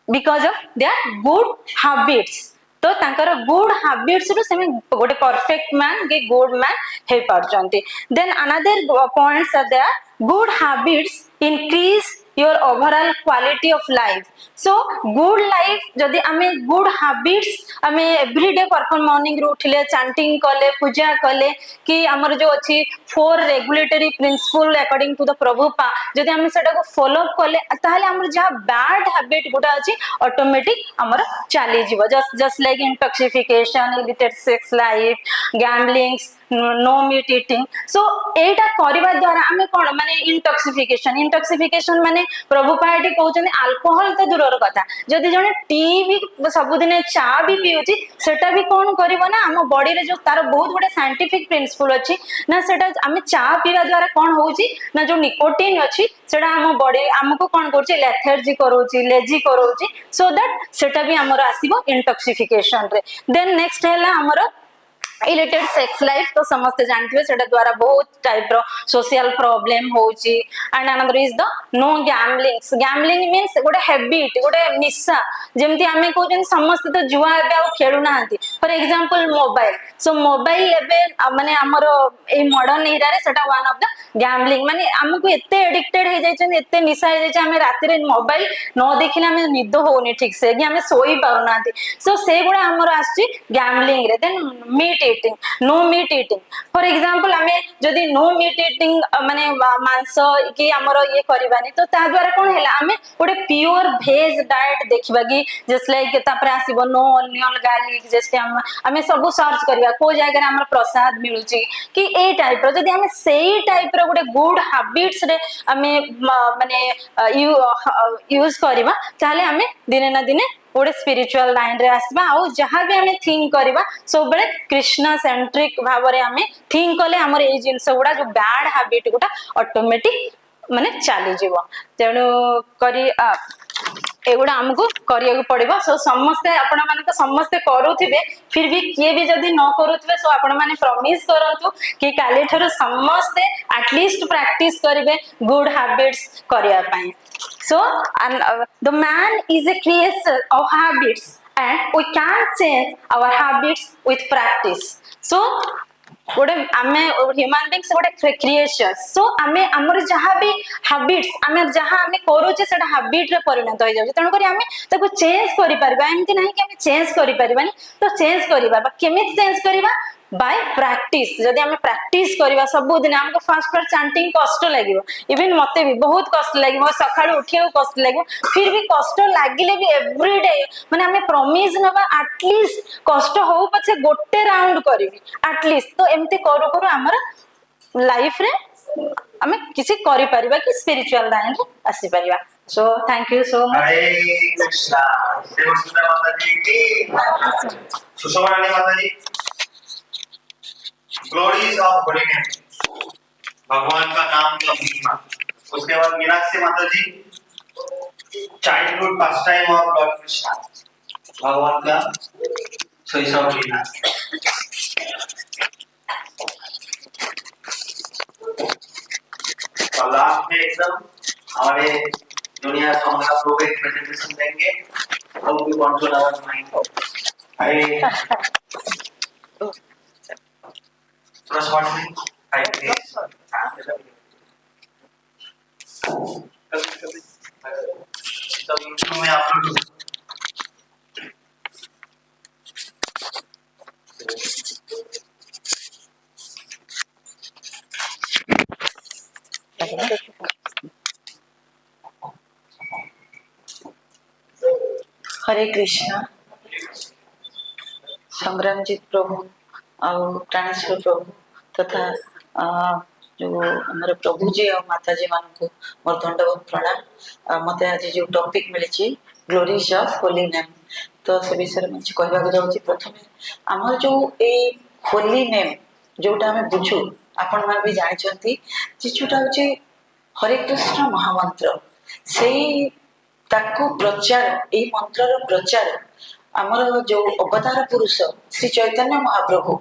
because of their good habits तो तांकर गुड हैबिट्स रो सेमे गोटे परफेक्ट मैन के गुड मैन हे पाउचंती then another points are there good habits increase your overall quality of life. So good life जदि आमे good habits आमे everyday perform morning ru उठिले chanting कले पूजा कले कि हमर जो अछि 4 regulatory principle according to the Prabhupada जदि आमे सेटा को follow कले ताहले हमर जहा bad habit गोटा अछि automatic हमर चली जीव just like intoxication, illicit sex life, gambling, no meat eating. So एटा करबा द्वारा आमे कोन माने intoxication माने प्रभुपाद कहउछन अल्कोहल तो दूर कथा जदि जने टी भी सब दिन चा भी पिउची सेटा भी कोन करबो ना हम बॉडी रे जो तार बहुत बडे साइंटिफिक प्रिंसिपल अछि ना सेटा आमे चा पीवा द्वारा कोन होउची ना जो निकोटिन अछि सेटा हम बॉडी हमको कोन करछि लेथार्जी करोछि लेजी करोछि सो दैट सेटा भी हमर आसीबो इंटॉक्सिफिकेशन रे देन नेक्स्ट हैला हमर इलिटेड सेक्स लाइफ तो समस्त जानथिबे सेटा द्वारा बहुत टाइप रो सोशल प्रॉब्लम होउची and another is the no gambling means गोटे हैबिट गोटे निशा जेमति हमें कहउछन समस्त तो जुआ एबे आ खेलु नाहंती for example mobile so mobile एबे माने हमरो ए मॉडर्न एरा रे सेटा वन ऑफ द गैम्बलिंग माने हमकु एते एडिक्टेड हे जायछन एते निशा हे जायछ हमें रात रे मोबाइल न देखिले हमें निद होउनी ठीक से कि हमें सोई पारु नाहंती सो से गुडा हमरो आछि गैम्बलिंग रे then meat eating no meat eating for example ame jodi no meat eating mane मांस कि हमरो ये करबानी तो ता द्वारा कोन हैला ame ओडे प्योर वेज डाइट देखिबा कि जस्ट लाइक तापर आसीबो नो ऑनियन गार्लिक जस्ट हमें सब सर्च करबा को जगह हमर प्रसाद मिलुची कि ए टाइप रो जदी हमें सेही टाइप रो गोटे गुड हैबिट्स रे हमें माने यूज करबा ताले हमें दिने ना दिने गोटे स्पिरिचुअल लाइन रे आसबा आ जहां भी हमें थिंक करबा सब बेले कृष्ण सेंट्रिक भाव रे हमें थिंक कले हमर ए जिंस गुडा जो बैड हैबिट गुडा ऑटोमेटिक माने चली जीवो तेणु करी एगुडा हमको करिया पड़िबो सो समस्ते आपण माने तो समस्ते करूथिबे फिर भी किए भी जदी न करूथिबे सो आपण माने प्रॉमिस करंतु कि काली ठरो समस्ते एटलीस्ट प्रैक्टिस करिवे गुड हैबिट्स करिया पई so the man is a creator of habits and we can change our habits with practice so गोटे आमे ह्यूमन बीइंग्स गोटे क्रिएशंस सो आमे हमर जहां भी हैबिट्स आमे जहां आमे करूचे सेटा हैबिट रे परिणत हो जाउचे तण करी आमे ताको चेंज करि परबा एमति नाही कि आमे चेंज करि परबानी तो चेंज करिबा केमित चेंज करिबा बाय प्रैक्टिस जदी हमें प्रैक्टिस करबा सब दिन हमको फास्ट फास्ट चैंटिंग कष्ट लागिवो इवन मते भी बहुत कष्ट लागिवो सखाळ उठियो कष्ट लागिवो फिर भी कष्ट लागिले भी एवरीडे माने हमें प्रॉमिस नबा एटलीस्ट कष्ट हो पछे गोटे राउंड करबी एटलीस्ट तो एमते करू करू हमर लाइफ रे हमें किसी करि परिबा कि स्पिरिचुअल लाइन रे आसी परिबा so thank you so much Hare Krishna Devsundar माता जी की सुषमा रानी माता जी ग्लोरीज ऑफ होली नेम भगवान का नाम का महिमा उसके बाद मीनाक्षी माता जी childhood pastime of lord Krishna भगवान का शैशव लीला और लास्ट में एकदम हमारे दुनिया संग्राम लोग एक प्रेजेंटेशन देंगे और भी कंट्रोल आवर माइंड आई थोड़ा शॉर्ट में आई प्लीज तो यूट्यूब में अपलोड हरे कृष्णा संग्रामजीत प्रभु और प्राणेश्वर प्रभु तथा जो हमारे प्रभु जी और माता जी मान को मोर दंडवत प्रणाम मते आज जो टॉपिक मिली ग्लोरीज ऑफ होली नेम तो से विषय में कहवा जाऊँगी प्रथम आमर जो ए होली नेम जोटा आम बुझू आपण मान भी जानते जोटा हूँ हरे कृष्ण महामंत्र से ताकू प्रचार ए मंत्र प्रचार आमर जो अवतार पुरुष श्री चैतन्य महाप्रभु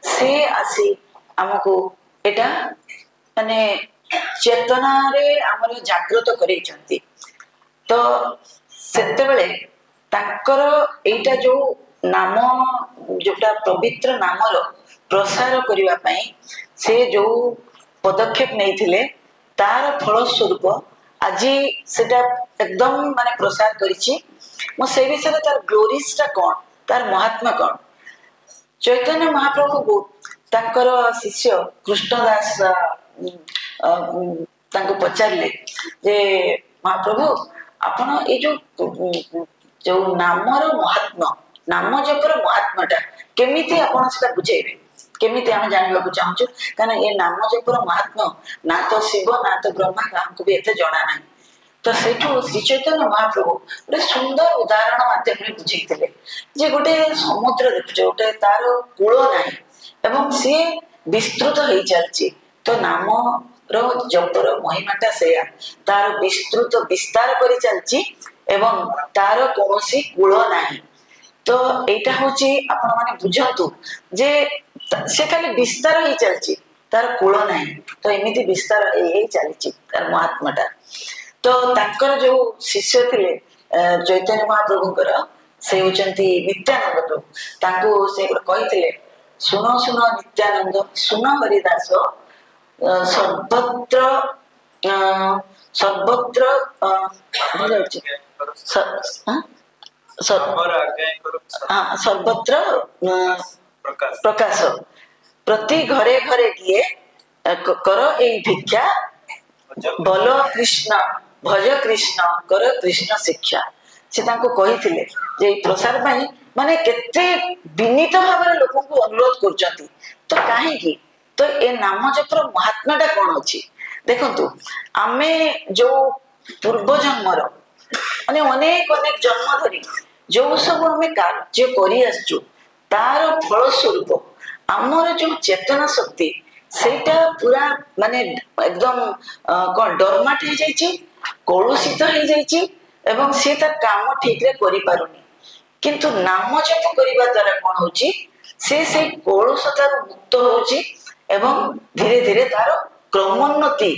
से आसी आमको एटा माने चेतना रे आमर जागृत करेइचंती तो सेते बेले ताकर एटा जो नाम जोटा पवित्र नामर प्रसार करिवा पई से जो पदक्षेप नैथिले तार फल स्वरूप आज सेटा एकदम माने प्रसार करिछि मो से विषय तार ग्लोरीज टा कोन तार महात्मा कोन चैतन्य महाप्रभु को तांकर शिष्य कृष्णदास तांको पचारले जे महाप्रभु आपण ए जो नामर महात्मा नाम जपर महात्माटा केमिति आपण सेटा बुझेबे केमिति हम जानबा को चाहूछु काना ए नाम जपर महात्मा ना तो शिव ना तो ब्रह्मा हमको भी एते जणा नाही तो सेठो श्री चैतन्य महाप्रभु गोटे सुंदर उदाहरण माध्यम रे बुझेइतिले जे गोटे समुद्र देखुछ गोटे तार कूल नाही एवं से विस्तृत हो चलछि तो नाम रो जपर महिमाटा सेया तार विस्तृत विस्तार करि चलछि एवं तार कोनोसी कूल नाही तो एटा होची आपण माने बुझंतु जे से खाली विस्तार ही चलछि तार कूल नाही तो एमिति विस्तार एई चलछि तार महात्माटा तो तांकर जो शिष्य थिले चैतन्य महाप्रभुଙ୍କର से होचंती नित्यानंद प्रभु तांको से कहिथिले सुनो सुनो नित्यानंद सुनो हरिदास सर्वत्र सर्वत्र सर्वत्र प्रकाश प्रति घरे घरे किए करो एई भिक्षा बोल कृष्ण भज कृष्ण कर कृष्ण शिक्षा से तांको कहिथिले जे प्रसार पई माने केते विनीत भाବରେ लोकଙ୍କୁ अनुरोध करचंती तो काहे की तो ए नाम जपर महात्माटा कोन अछि देखंतु आमे जो पूर्व जन्मर माने अनेक अनेक जन्म धरी जो सब आमे कार्य करि आछू तार फल स्वरूप हमर जो चेतना शक्ति सेटा पूरा माने एकदम कोन डरमाट हे जाईची कलुषित हे जाईची एवं से तार काम ठीक रे करि पारुनी किंतु नाम जप करिबा द्वारा कोन होची से कलुषता मुक्त होची एवं धीरे धीरे तार क्रमोन्नति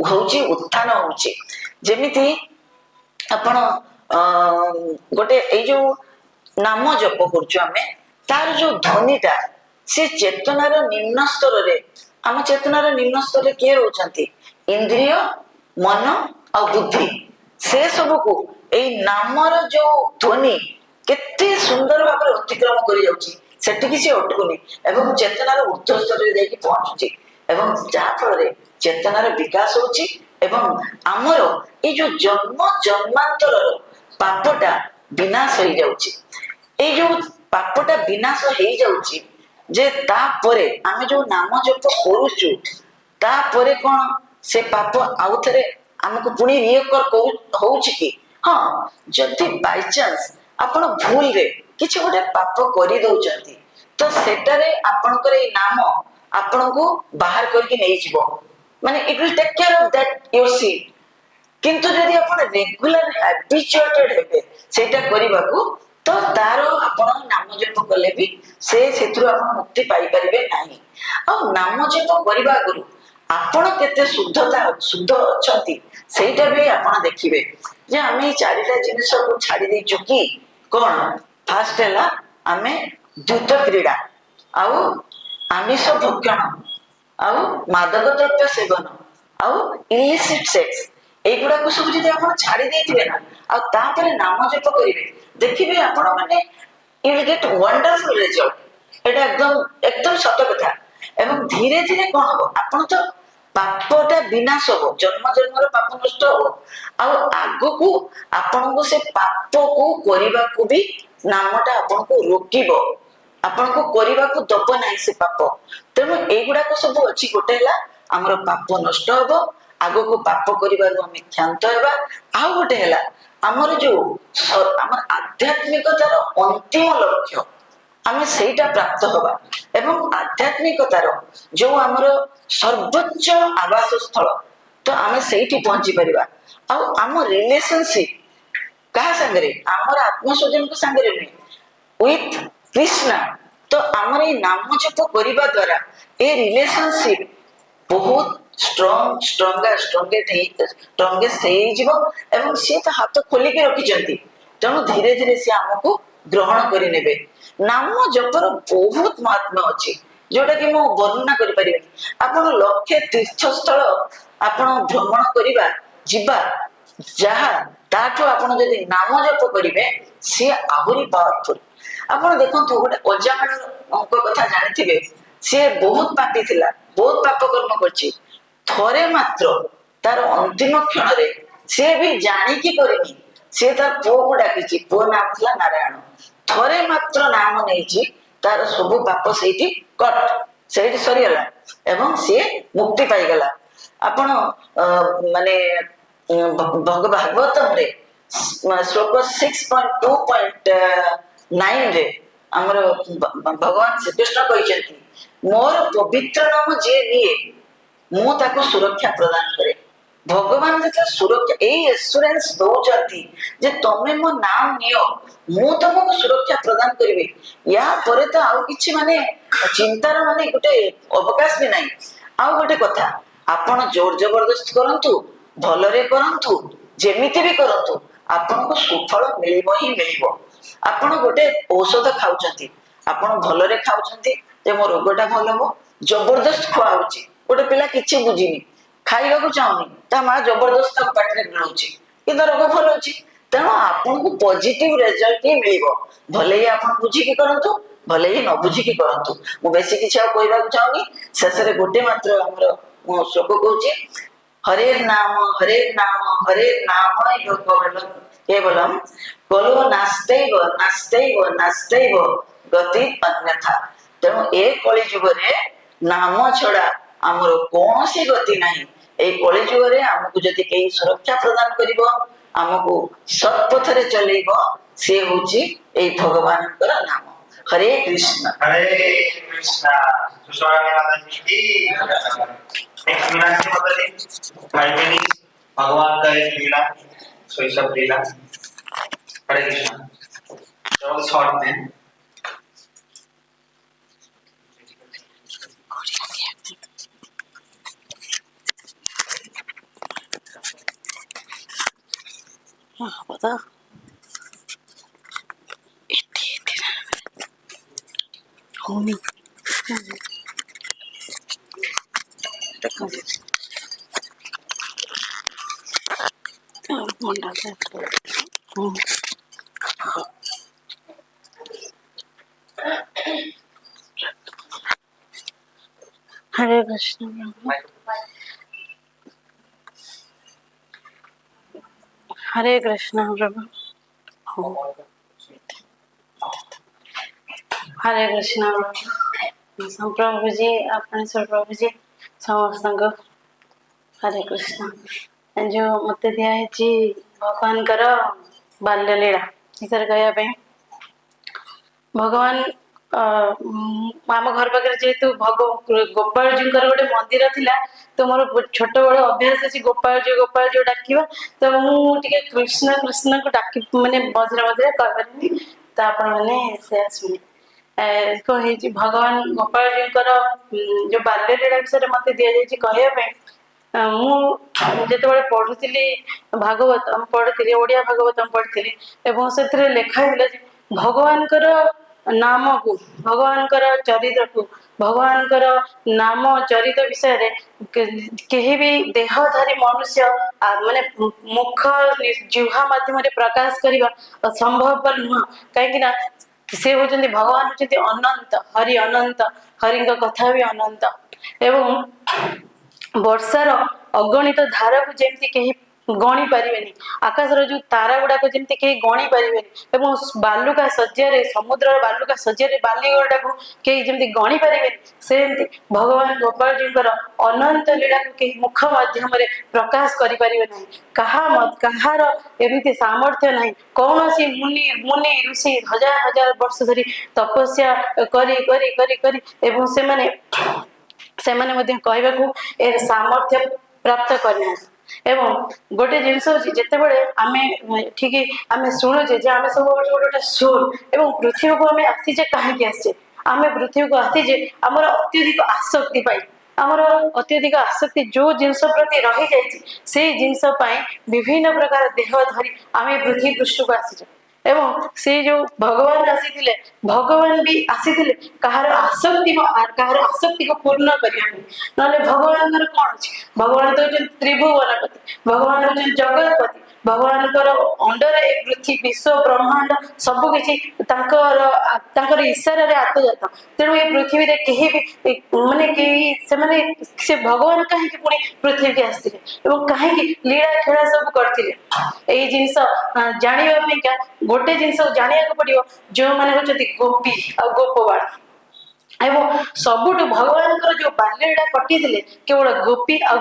होची उत्थान होची जेमिति आपण गोटे ए जो नाम जप करछु आमे तार जो ध्वनिटा से चेतनार निम्न स्तर रे आम चेतनार निम्न स्तर रे के रहउचंती इंद्रिय मन और बुद्धि से सब को ए नामर जो ध्वनि केते सुंदर भाବରେ अतिक्रम करि जाउची सेठी किसी अटकुनी एवं चेतनार ऊर्ध्व स्तर रे जाई पहुंचुची एवं जा फल रे चेतनार विकास होची एवं हमर ए जो जन्म जन्मांतर पापटा विनाश हो जाउची ए जो पापटा विनाश हो जाउची जे ता परे आमे जो नाम जप करूचु ता परे कोन से पाप आउ थरे हमको पुणी रियकर होउची की हां जति बाय चांस आपण भूल रे किछि गोटे पाप करि दउचंती तो सेटारे आपनकर ए नाम आपन को बाहर करके नै जिवो माने it will take care of that your scene किंतु यदि आपण रेगुलर हैबिचुएटेड हेबे सेटा करिबाकू तो तारो आपण नाम जप करले भी से सेथुर आपण मुक्ति पाई परिबे नाही आ नाम जप करिबा गुरु आपण केते शुद्ध अछंती सेटा भी आपण देखिबे जे हमें चारिटा जिनिस को छाडी दे चुकी कोन फास्ट हैला हमें द्वैत क्रीड़ा आउ आमिष भक्षण आउ मादक द्रव्य सेवन आउ इलिसिट सेक्स एगुड़ा को सब जदि आपण छाडी देथिबे ना आ तापरे नाम जप करिवे देखिबे आपण माने you will get wonderful result एटा एकदम सत कथा एवं धीरे धीरे कोन हो आपण तो पापटा विनाश हो जन्म जन्मर पाप नष्ट हो आ आगो को आपण को से पाप को करिबा को भी नामटा आपण को रोकिबो आपण को करिबा को दब नाही से पाप तेनु एगुडा को सब अछि गोटेला हमर पाप नष्ट होबो आगो को पाप करिबा हम क्षांत हेबा आ गोटे हैला हमर जो हमर आध्यात्मिकतार अंतिम लक्ष्य आमे सेटा प्राप्त होबा एवं आध्यात्मिकतार जो हमर सर्वोच्च आवास स्थल तो आमे सेठी पहुंची परिबा आ हम रिलेशनशिप कहा संगरे हमर आत्मस्वजन को संगरे विथ कृष्ण तो हमर ए नाम जप करिबा द्वारा ए रिलेशनशिप बहुत स्ट्रॉन्गेस्ट हे जिवो एवं से तो हाथ खोली के रखी जंती तेणु धीरे धीरे से हमको ग्रहण करि नेबे नाम जपर बहुत महात्मा अछि जोटा कि मो वर्णना करि परिबे आपण लक्ष्य तीर्थ स्थल आपण भ्रमण करिबा जिबा ଯାହା ତାଠୁ ଆପଣ ଯଦି ନାମ ଜପ କରିବେ ସିଏ ଆହୁରି ପାୱାରଫୁଲ। ଆପଣ ଦେଖନ୍ତୁ ଗୋଟେ ଅଜାଣଙ୍କ କଥା ଜାଣିଥିବେ, ସିଏ ବହୁତ ପାପୀ ଥିଲା, ବହୁତ ପାପ କର୍ମ କରିଛି। ଥରେ ମାତ୍ର ତାର ଅନ୍ତିମ କ୍ଷଣରେ ସିଏ ବି ଜାଣିକି କରିନି, ସିଏ ତା ପୁଅକୁ ଡାକିଛି, ପୁଅ ନାମ ଥିଲା ନାରାୟଣ। ଥରେ ମାତ୍ର ନାମ ନେଇଛି, ତାର ସବୁ ପାପ ସେଇଠି କଟ, ସେଇଠି ସରିଗଲା ଏବଂ ସିଏ ମୁକ୍ତି ପାଇଗଲା। ଆପଣ ମାନେ ଭାଗବତରେ ଶ୍ଲୋକ 6.2.9 ରେ ଆମର ଭଗବାନ ଶ୍ରୀକୃଷ୍ଣ କହିଛନ୍ତି, ମୋର ପବିତ୍ର ନାମ ଯିଏ ନିଏ ମୁଁ ତାକୁ ସୁରକ୍ଷା ପ୍ରଦାନ କରେ। ଭଗବାନ ଯେତେବେଳେ ସୁରକ୍ଷା ଏଇ ଏସୁରାନ୍ସ ଦଉଛନ୍ତି ଯେ ତମେ ମୋ ନାମ ନିଅ, ମୁଁ ତମକୁ ସୁରକ୍ଷା ପ୍ରଦାନ କରିବି, ୟା ପରେ ତ ଆଉ କିଛି ମାନେ ଚିନ୍ତାର ମାନେ ଗୋଟେ ଅବକାଶ ବି ନାହିଁ। ଆଉ ଗୋଟେ କଥା, ଆପଣ ଜୋର ଜବରଦସ୍ତ କରନ୍ତୁ, ଭଲରେ କରନ୍ତୁ, ଯେମିତି ବି କରନ୍ତୁ, ଆପଣଙ୍କୁ ସୁଫଳ ମିଳିବ ହିଁ ମିଳିବ। ଆପଣ ଗୋଟେ ଔଷଧ ଖାଉଛନ୍ତି, ଆପଣ ଭଲରେ ଖାଉଛନ୍ତି ଯେ ମୋ ରୋଗଟା ଭଲ ହବ, ଜବରଦସ୍ତ ଖୁଆ ହଉଛି। ଗୋଟେ ପିଲା କିଛି ବୁଝିନି, ଖାଇବାକୁ ଚାହୁଁନି, ତା ମା ଜବରଦସ୍ତ ତାକୁ ପାଟିରେ ଗିଳଉଛି, କିନ୍ତୁ ରୋଗ ଭଲ ଅଛି। ତେଣୁ ଆପଣଙ୍କୁ ପଜିଟିଭ ରେଜଲ୍ଟ ହିଁ ମିଳିବ, ଭଲେ ହିଁ ଆପଣ ବୁଝିକି କରନ୍ତୁ, ଭଲେ ହିଁ ନ ବୁଝିକି କରନ୍ତୁ। ମୁଁ ବେଶୀ କିଛି ଆଉ କହିବାକୁ ଚାହୁଁନି, ଶେଷରେ ଗୋଟେ ମାତ୍ର ଆମର ମୁଁ ଶ୍ଲୋକ କହୁଛି, ହରେ ନାମ ହରେ ନାମ ହରେ ନାମ କେବଲମ୍ କଲୁ ନାସ୍ତୈବ ନାସ୍ତୈବ ନାସ୍ତୈବ ଗତି ଅନ୍ୟଥା। ତେଣୁ ଏ କଳି ଯୁଗରେ ନାମ ଛଡା ଆମର କୌଣସି ଗତି ନାହିଁ। ଏଇ କଳି ଯୁଗରେ ଆମକୁ ଯଦି କେହି ସୁରକ୍ଷା ପ୍ରଦାନ କରିବ, ଆମକୁ ସତ୍ପଥରେ ଚଲେଇବ, ସେ ହଉଛି ଏଇ ଭଗବାନଙ୍କର ନାମ। हरे कृष्ण। हरे कृष्णा। सुस्वागत माता जी की। नेक्स्ट मीनाक्षी माता जी, 5 मिनट्स भगवान का एक लीला, शैशव लीला। हरे कृष्णा। चलो शॉर्ट में बता होमी मुंडा हरे कृष्ण हरे कृष्ण प्रभु। हरे कृष्ण प्रभु जी, अपने प्रभु जी समस्त को हरे कृष्ण। जो मत दिखाई भगवान बाल्य लीला विषय कहवाई, भगवान आम घर पाखे जेहेतु गोपाल जी गोटे मंदिर थिला, तो मोर छोट बड़ अभ्यास अच्छी गोपाल जी डाकिबा, तो मुझे कृष्ण कृष्ण को डाकी माने मझे मझे कहनी, तो आपण मैंने से शुणी कही भगवान गोपाल जी जो बाल्य लीला विषय मत दि जाए कहवाई। मुझे पढ़ुली भागवतम पढ़ी ओडिया भागवतम पढ़ी, से लिखाई भगवान नाम को, भगवान चरित्र को, भगवान नाम चरित्र विषय कहीं भी देहधारी मनुष्य माने मुख जिह्वा माध्यम प्रकाश करने असंभव नुह, कहीं से होचंदी भगवान होचंदी अनंत, हरि अनंत, हरि कथा भी अनंत। एवं वर्षार अगणित धारा को जमती कहीं गणी पारे, आकाशर जो तारा गुड़ाक जमती कहीं गणी पारे, बालुका शज्य समुद्र बालुका शज्य बालीगढ़ को कहीं जमती गणी पारे, से भगवान गोपाल जी अनंत लीला को कहीं मुख माध्यम प्रकाश करें ना, कहार एमती सामर्थ्य ना, कौन सी मुनि मुनि ऋषि हजार हजार वर्ष धरी तपस्या करी करी करी करी एवं से कहवाक सामर्थ्य प्राप्त करना। एवं गोटे जिनस जिते बड़े आमे ठीक आमे शुणुचे जे आमे सब गोटे सोल एवं पृथ्वी को आमे आसीचे कहीं आसे, आमे पृथ्वी को आसीचे आमर अत्यधिक आसक्ति पाई, आमर अत्यधिक आसक्ति जो जिनस प्रति रही जाइए से जिनस विभिन्न प्रकार देह धरी आमे पृथ्वी पृष्ठ को आसीचे। एवं से जो भगवान आसी भगवान भी आसी कहार आसक्ति को पूर्ण करने ना भगवान कौन अच्छे, भगवान तो त्रिभुवनपति, भगवान हूँ जगतपति, भगवानଙ୍କର ଅଣ୍ଡରେ ଏ ପୃଥିବୀ ବିଶ୍ୱ ବ୍ରହ୍ମାଣ୍ଡ ସବୁ କିଛି ତାଙ୍କର ଇଶାରାରେ ଆତଜାତ। ତେଣୁ ଏ ପୃଥିବୀରେ କେହି ବି ମାନେ କେହି ସେମାନେ ସେ ଭଗବାନ କାହିଁକି ପୁଣି ପୃଥିବୀକି ଆସିଥିଲେ ଏବଂ କାହିଁକି ଲୀଳା ଖେଳା ସବୁ କରିଥିଲେ ଏଇ ଜିନିଷ ଜାଣିବା ପାଇଁକା ଗୋଟେ ଜିନିଷ ଜାଣିବାକୁ ପଡିବ, ଯେଉଁମାନେ ହଉଛନ୍ତି ଗୋପୀ ଆଉ ଗୋପବାଳ ଏବଂ ସବୁଠୁ ଭଗବାନଙ୍କର ଯୋଉ ବାଲ୍ୟଟା କଟିଥିଲେ କେବଳ ଗୋପୀ ଆଉ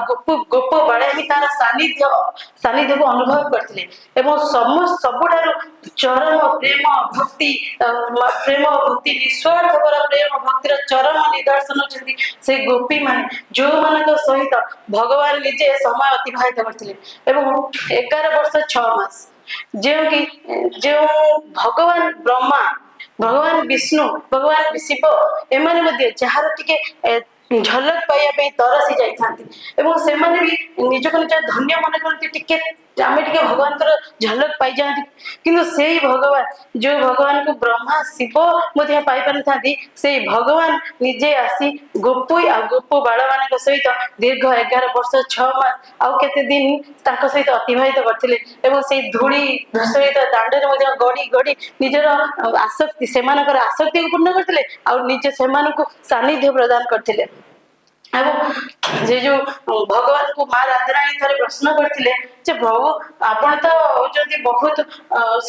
ଗୋପ ବାଳେ ହିଁ ତାର ସାନ୍ନିଧ୍ୟକୁ ଅନୁଭବ କରିଥିଲେ ଏବଂ ସବୁଠାରୁ ଚରମ ପ୍ରେମ ଭକ୍ତି ନିଃସ୍ୱାର୍ଥପର ପ୍ରେମ ଭକ୍ତିର ଚରମ ନିଦର୍ଶନ ହଉଛନ୍ତି ସେ ଗୋପୀ ମାନେ, ଯୋଉମାନଙ୍କ ସହିତ ଭଗବାନ ନିଜେ ସମୟ ଅତିବାହିତ କରିଥିଲେ ଏବଂ 11 ବର୍ଷ 6 ମାସ ଯେଉଁ ଭଗବାନ ବ୍ରହ୍ମା, ଭଗବାନ ବିଷ୍ଣୁ, ଭଗବାନ ଶିବ ଏମାନେ ମଧ୍ୟ ଯାହାର ଟିକେ ଝଲକ ପାଇବା ପାଇଁ ତରସି ଯାଇଥାନ୍ତି ଏବଂ ସେମାନେ ବି ନିଜକୁ ନିଜ ଧନ୍ୟ ମନେ କରନ୍ତି, ଟିକେ ଆମେ ଟିକେ ଭଗବାନଙ୍କର ଝଲକ ପାଇଯାଆନ୍ତି। କିନ୍ତୁ ସେଇ ଭଗବାନ ଯୋଉ ଭଗବାନଙ୍କୁ ବ୍ରହ୍ମା ଶିବ ମଧ୍ୟ ପାଇପାରିଥାନ୍ତି, ସେଇ ଭଗବାନ ନିଜେ ଆସି ଗୋପୀ ଆଉ ଗୋପ ବାଳ ମାନଙ୍କ ସହିତ ଦୀର୍ଘ 11 ବର୍ଷ 6 ମାସ ଆଉ କେତେ ଦିନ ତାଙ୍କ ସହିତ ଅତିବାହିତ କରିଥିଲେ ଏବଂ ସେଇ ଧୂଳି ଧୂସରିତ ଦାଣ୍ଡରେ ମଧ୍ୟ ଗଡି ଗଡି ନିଜର ଆସକ୍ତି ସେମାନଙ୍କର ଆସକ୍ତିକୁ ପୂର୍ଣ୍ଣ କରିଥିଲେ ଆଉ ନିଜେ ସେମାନଙ୍କୁ ସାନ୍ନିଧ୍ୟ ପ୍ରଦାନ କରିଥିଲେ। ଏବଂ ସେ ଯୋଉ ଭଗବାନଙ୍କୁ ମା ରାଧାରାଣୀ ଥରେ ପ୍ରଶ୍ନ କରିଥିଲେ ଯେ ପ୍ରଭୁ ଆପଣ ତ ହଉଛନ୍ତି ବହୁତ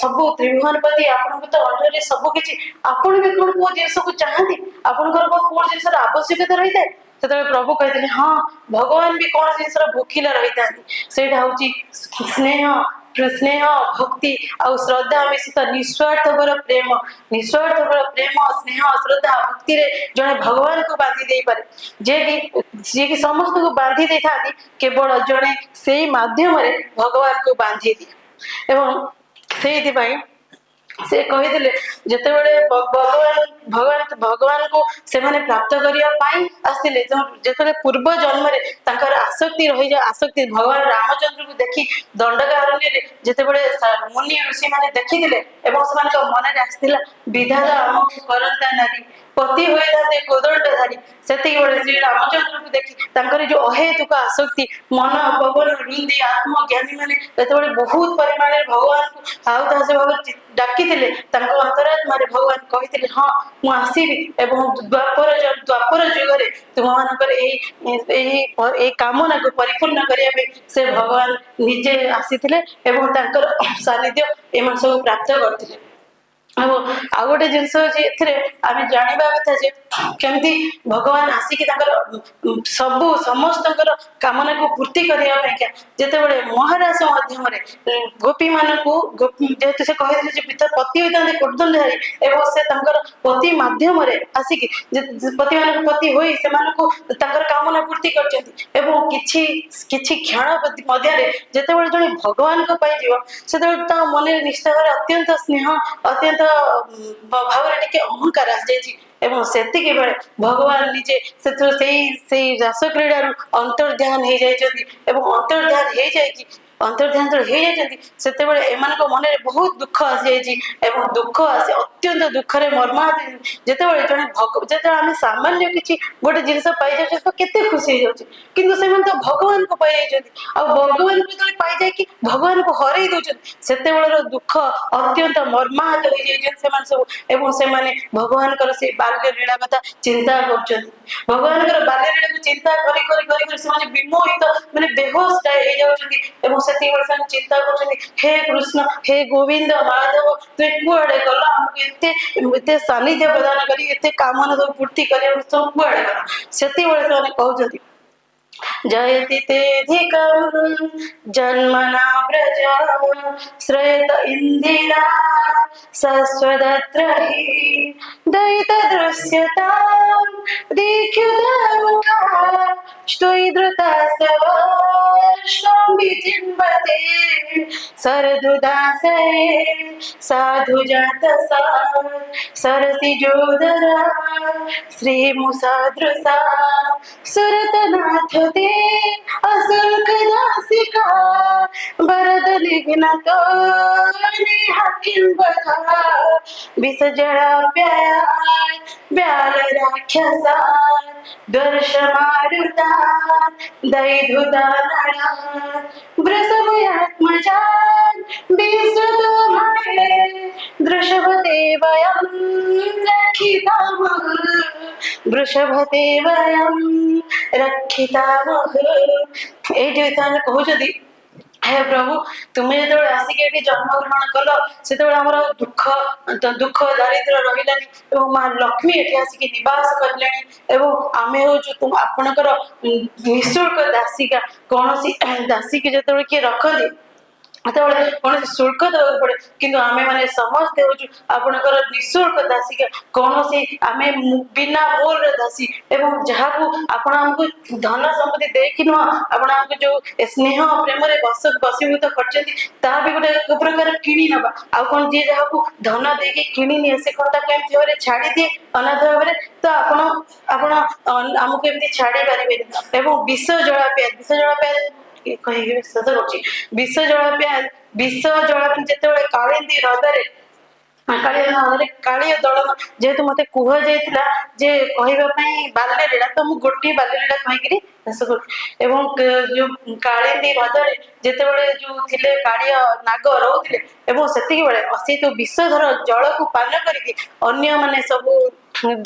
ସବୁ ତ୍ରିଭୁବନପତି, ଆପଣଙ୍କୁ ତ ଅଣ୍ଡରେ ସବୁ କିଛି, ଆପଣ ବି କଣ କୋଉ ଜିନିଷକୁ ଚାହାନ୍ତି, ଆପଣଙ୍କର କୋଉ ଜିନିଷର ଆବଶ୍ୟକତା ରହିଥାଏ? ସେତେବେଳେ ପ୍ରଭୁ କହିଥିଲେ ହଁ ଭଗବାନ ବି କଣ ଜିନିଷର ଭୋକିଲା ରହିଥାନ୍ତି, ସେଇଟା ହଉଛି ସ୍ନେହ ଭକ୍ତି ଆଉ ଶ୍ରଦ୍ଧା ମିଶ୍ରିତ ନିଃସ୍ୱାର୍ଥପର ପ୍ରେମ ସ୍ନେହ ଶ୍ରଦ୍ଧା ଭକ୍ତିରେ ଜଣେ ଭଗବାନଙ୍କୁ ବାନ୍ଧି ଦେଇପାରେ, ଯିଏକି ସମସ୍ତଙ୍କୁ ବାନ୍ଧି ଦେଇଥାନ୍ତି, କେବଳ ଜଣେ ସେଇ ମାଧ୍ୟମରେ ଭଗବାନଙ୍କୁ ବାନ୍ଧି ଦିଏ। ଏବଂ ସେଇଥିପାଇଁ ସେ କହିଥିଲେ ଯେତେବେଳେ ଭଗବାନଙ୍କୁ ସେମାନେ ପ୍ରାପ୍ତ କରିବା ପାଇଁ ଆସିଥିଲେ, ଯେତେବେଳେ ପୂର୍ବ ଜନ୍ମରେ ତାଙ୍କର ଆସକ୍ତି ଭଗବାନ ରାମଚନ୍ଦ୍ରଙ୍କୁ ଦେଖି ଦଣ୍ଡକାରଣ୍ୟରେ ଯେତେବେଳେ ମୁନି ଋଷି ମାନେ ଦେଖିଥିଲେ ଏବଂ ସେମାନଙ୍କ ମନରେ ଆସିଥିଲା ବିଧାତା ଆମକୁ କରନ୍ତା ନାରୀ, ପତି ହୋଇଥାନ୍ତେ କୋଦଣ୍ଡଧାରୀ, ସେତିକି ବେଳେ ଶ୍ରୀ ରାମଚନ୍ଦ୍ରଙ୍କୁ ଦେଖି ତାଙ୍କର ଯୋଉ ଅହେତୁକ ଆସକ୍ତି ମନ ପବନ ରୁନ୍ଧି ଆତ୍ମଜ୍ଞାନୀ ମାନେ ଯେତେବେଳେ ବହୁତ ପରିମାଣରେ ଭଗବାନଙ୍କୁ ହାଉତାସ ଭାବରେ ଡାକିଥିଲେ, ତାଙ୍କ ଅନ୍ତରାତ୍ମାରେ ଭଗବାନ କହିଥିଲେ ହଁ ମୁଁ ଆସିବି ଏବଂ ଦ୍ୱାପର ଯୁଗରେ ତୁମମାନଙ୍କର ଏଇ କାମନାକୁ ପରିପୂର୍ଣ୍ଣ କରିବା ପାଇଁ ସେ ଭଗବାନ ନିଜେ ଆସିଥିଲେ ଏବଂ ତାଙ୍କର ସାନ୍ନିଧ୍ୟ ଏମାନେ ସବୁ ପ୍ରାପ୍ତ କରିଥିଲେ। ଏବଂ ଆଉ ଗୋଟେ ଜିନିଷ ହଉଛି ଏଥିରେ ଆମେ ଜାଣିବା କଥା ଯେ କେମିତି ଭଗବାନ ଆସିକି ତାଙ୍କର ସମସ୍ତଙ୍କର କାମନାକୁ ପୂର୍ତ୍ତି କରିବା ପାଇଁକା ଯେତେବେଳେ ମହାରାଜ ମାଧ୍ୟମରେ ଗୋପୀ ମାନଙ୍କୁ ଯେହେତୁ ସେ କହିଥିଲେ ଯେ ପତି ହୋଇଥାନ୍ତେ କୋଦଣ୍ଡଧାରୀ ଏବଂ ସେ ତାଙ୍କର ପତି ମାଧ୍ୟମରେ ଆସିକି ପତି ମାନଙ୍କୁ ପତି ହୋଇ ସେମାନଙ୍କୁ ତାଙ୍କର କାମନା ପୂର୍ତ୍ତି କରିଛନ୍ତି ଏବଂ କିଛି କ୍ଷଣ ମଧ୍ୟରେ ଯେତେବେଳେ ଜଣେ ଭଗବାନଙ୍କୁ ପାଇଯିବ ସେତେବେଳେ ତା ମନରେ ନିଶ୍ଚିତ ଭାବରେ ଅତ୍ୟନ୍ତ ସ୍ନେହ ଅତ୍ୟନ୍ତ ଭାବରେ ଟିକେ ଅହଙ୍କାର ଆସିଯାଇଛି ଏବଂ ସେତିକି ବେଳେ ଭଗବାନ ନିଜେ ସେଥିରୁ ସେଇ ରାସ କ୍ରୀଡ଼ାରୁ ଅନ୍ତର୍ଧ୍ୟାନ ହେଇଯାଇଛନ୍ତି ଏବଂ ଅନ୍ତର୍ଧ୍ୟାନ ହେଇଯାଇଛନ୍ତି ସେତେବେଳେ ଏମାନଙ୍କ ମନରେ ବହୁତ ଦୁଃଖ ଆସିଯାଇଛି ଏବଂ ଦୁଃଖ ଆସି ଅତ୍ୟନ୍ତ ଦୁଃଖରେ ମର୍ମାହତ ଯେତେବେଳେ ଆମେ ସାମାନ୍ୟ କିଛି ଗୋଟେ ଜିନିଷ ପାଇଯାଉଛେ ତ କେତେ ଖୁସି ହେଇଯାଉଛି, କିନ୍ତୁ ସେମାନେ ତ ଭଗବାନଙ୍କୁ ପାଇଯାଇଛନ୍ତି ଆଉ ଭଗବାନଙ୍କୁ ଯେତେବେଳେ ପାଇଯାଇକି ଭଗବାନଙ୍କୁ ହରେଇ ଦଉଛନ୍ତି ସେତେବେଳର ଦୁଃଖ ଅତ୍ୟନ୍ତ ମର୍ମାହତ ହେଇଯାଇଛନ୍ତି ସେମାନେ ସବୁ ଏବଂ ସେମାନେ ଭଗବାନଙ୍କର ସେଇ ବାଲ୍ୟ ଲୀଳା କଥା ଚିନ୍ତା କରୁଛନ୍ତି। ଭଗବାନଙ୍କର ବାଲ୍ୟ ଲୀଳାକୁ ଚିନ୍ତା କରି କରି କରି କରି ସେମାନେ ବିମୋହିତ ମାନେ ବେହୋସ ହେଇଯାଉଛନ୍ତି ଏବଂ ସେତିକିବେଳେ ସେମାନେ ଚିନ୍ତା କରୁଛନ୍ତି ହେ କୃଷ୍ଣ ହେ ଗୋବିନ୍ଦ ମାଧବ ତୁମେ କୁଆଡେ ଗଲ, ଆମକୁ ଏତେ ସାନ୍ନିଧ୍ୟ ପ୍ରଦାନ କରି ଏତେ କାମନା ସବୁ ପୂର୍ତ୍ତି କରିବାକୁ ସବୁ କୁଆଡେ ଗଲ? ସେତିକିବେଳେ ସେମାନେ କହୁଛନ୍ତି जयति तेऽधिकं जन्मना प्रजा श्रयत इन्दिरा सस्वदत्र हि दयितदृश्यतां दीक्षुतमुखा त्वयि धृता सवाष्णं विचिन्वते सरदुदासे साधुजातसा सरसिजोदरा श्रीमुसादृशा सुरतनाथ ते असुलकदासिका वरदलिघ्नतो नेहा किं वधा विसजडाप्याय व्याल राक्षसान् दर्शमारुतान् दैधुदानरान् वृषभयात्मजान् विश्रुतो भये वृषभदेवयं रक्षितामः वृषभदेवयं रक्षितामः। ଏଇଠି ତାହେଲେ କହୁଛନ୍ତି हे प्रभु तुम्हें जो आसिक जन्म ग्रहण कल से दुख दुख दारिद्र रहिलानी एवं माँ लक्ष्मी एठी आसिक निवास करलेनी एवं आमे हो जो तुम आपणकर निःशुल्क दासिका कौन सी दासी की जो किए रखती कौन शुल्क देवा पड़े किंतु आमे माने समस्ते हो आपणकर निःशुल्क दासिका कौन सी आमे बिना मूल दासी एवं जहाँ को आपण हमको धन संपत्ति देकी नुह आपण हमको जो स्नेह प्रेम बसीभूत करछंती ता भी गोटे एक प्रकार किणी नबा आ कोन जे जहाँ को धन देकी किणी नि से कोनता केमति भाबरे छाड़ी दिए अनाथ भाबरे तो आपण आपण हमको एमति छाड़ी पारिबे एवं विष जलाप्या कहि विश्वास करछि विष जलाप्या जेतेबेले कालिंदी हृदय कालिया दलन जेहेतु मते कुह जाइतिला जे कहबा बाल्य लीला तो मु गोटी बाल्य लीला कहिकरी शेष कर एवं जो कालिंदी हृदय जेतेबेले जो थिले कालिया नाग रहउतिले एवं सेतिक बेले असी तो विषधर जल को पान करके अन्य माने सब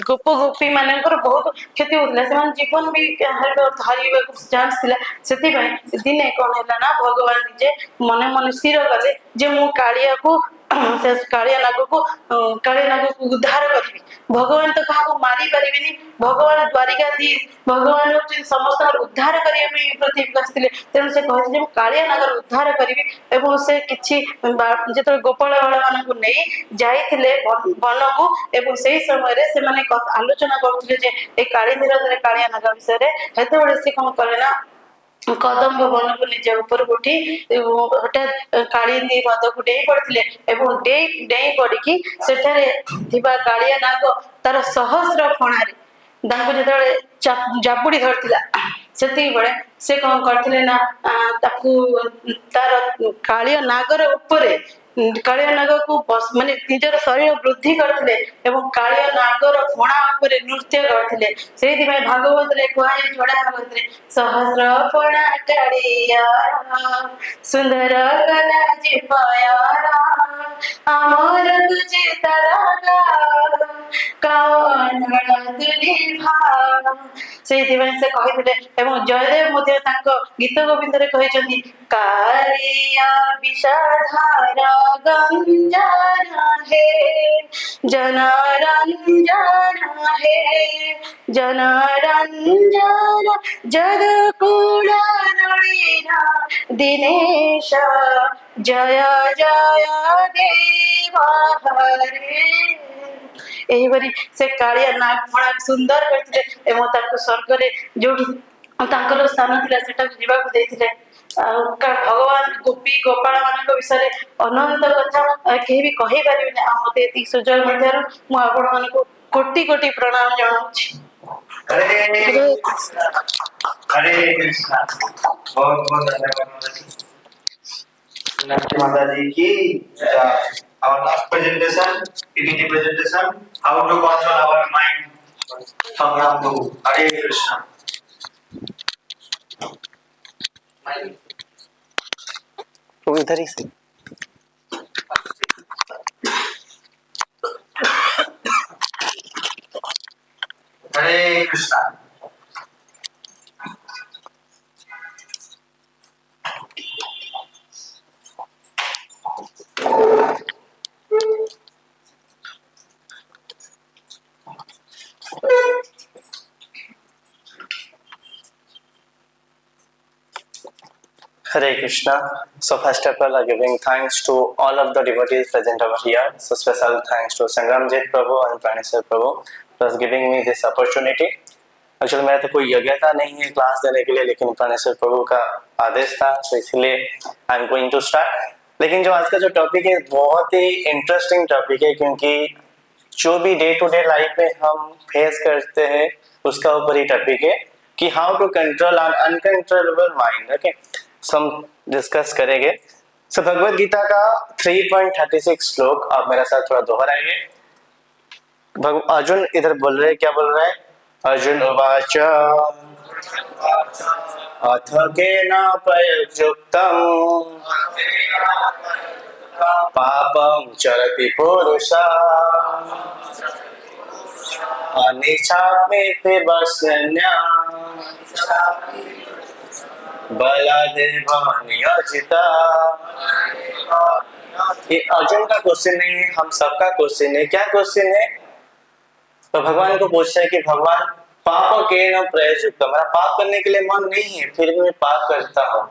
गोप गोपी मानकर बहुत क्षति होता से जीवन भी हारिबा चांस थिला सेति दिने कौन है ना भगवान निजे मने मन स्थिर कले जे मु कालिया को कालिया नाग को उद्धार करी भगवान तो क्या मारी पारे भगवान द्वारिकाधीश भगवान समस्त उद्धार करने पृथ्वी को आसते तेणु से कहते कालिया नागर उद्धार करी से किसी जो गोपाल मान को नहीं जाइए वन को एवं से समय से माने आलोचना करते कालींदी कालिया नाग विषय से कौन कले ना कदम्ब वन को निज ऊपर उठी हठात कालिंदी हृद को डेई पड़ते डेई पड़ी सेठारे कालिया नाग तार सहस्र फणारे जो जाबुड़ी धरता से से कौन करते ना तार कालिया नागर ऊपर कालिया नाग को माने निजर शरीर वृद्धि करते कालिया नागर फणा उपर नृत्य करते से भागवत कहुए जोड़ा भागवत सहस्र फणा कालिया सुंदर कला जिपायारा अमर तुझे तरागा से कहते जयदेव गीत गोविंद कहते कालिया विषाधारा गंजाना है जनरंजना है जनरंजना जगकुला नळीना दिनेश जय जय देवा हरे एहिपरी से कालिया नाग फणा सुंदर करते स्वर्ग जो स्थान था से भगवान गोपी गोपाल मान विषय अनंत कथा कहीं भी कही पारे मत ये सुजोग मध्य मुझे कोटि कोटि प्रणाम जनाऊँगी। हरे कृष्णा बहुत बहुत धन्यवाद माता जी की। Our last presentation, PPT presentation, how to control our mind. Sangram Prabhu. Hare Krishna. तो इधर ही से हरे Krishna. Hare Krishna. So first of all, giving thanks to all of the devotees present over here. So special thanks to Sangramjit Prabhu and Praneshwar Prabhu for giving me this opportunity. Actually मेरा तो कोई योग्यता नहीं है class देने के लिए, लेकिन प्राणेश्वर प्रभु का आदेश था, तो इसलिए I am going to start. लेकिन जो आज का जो टॉपिक है बहुत ही इंटरेस्टिंग टॉपिक है, क्योंकि जो भी डे टू डे लाइफ में हम फेस करते हैं उसका ऊपर ही टॉपिक है कि हाउ टू कंट्रोल आन अनकंट्रोलेबल माइंड। ओके, हम डिस्कस करेंगे। सो भगवद गीता का 3.36 श्लोक आप मेरे साथ थोड़ा दोहराएंगे। अर्जुन इधर बोल रहे, क्या बोल रहा है? अर्जुन उवाच अथ केन प्रयुक्तम् पापं चरति पुरुषः अनिच्छाप्येति वस्यन्या बलादेव नियोजिता। ये अर्जुन का क्वेश्चन नहीं है, हम सबका क्वेश्चन है। क्या क्वेश्चन है? तो भगवान को पूछता है कि भगवान पाप के न प्रयुक्त, मेरा पाप करने के लिए मन नहीं है, फिर भी मैं पाप करता हूँ।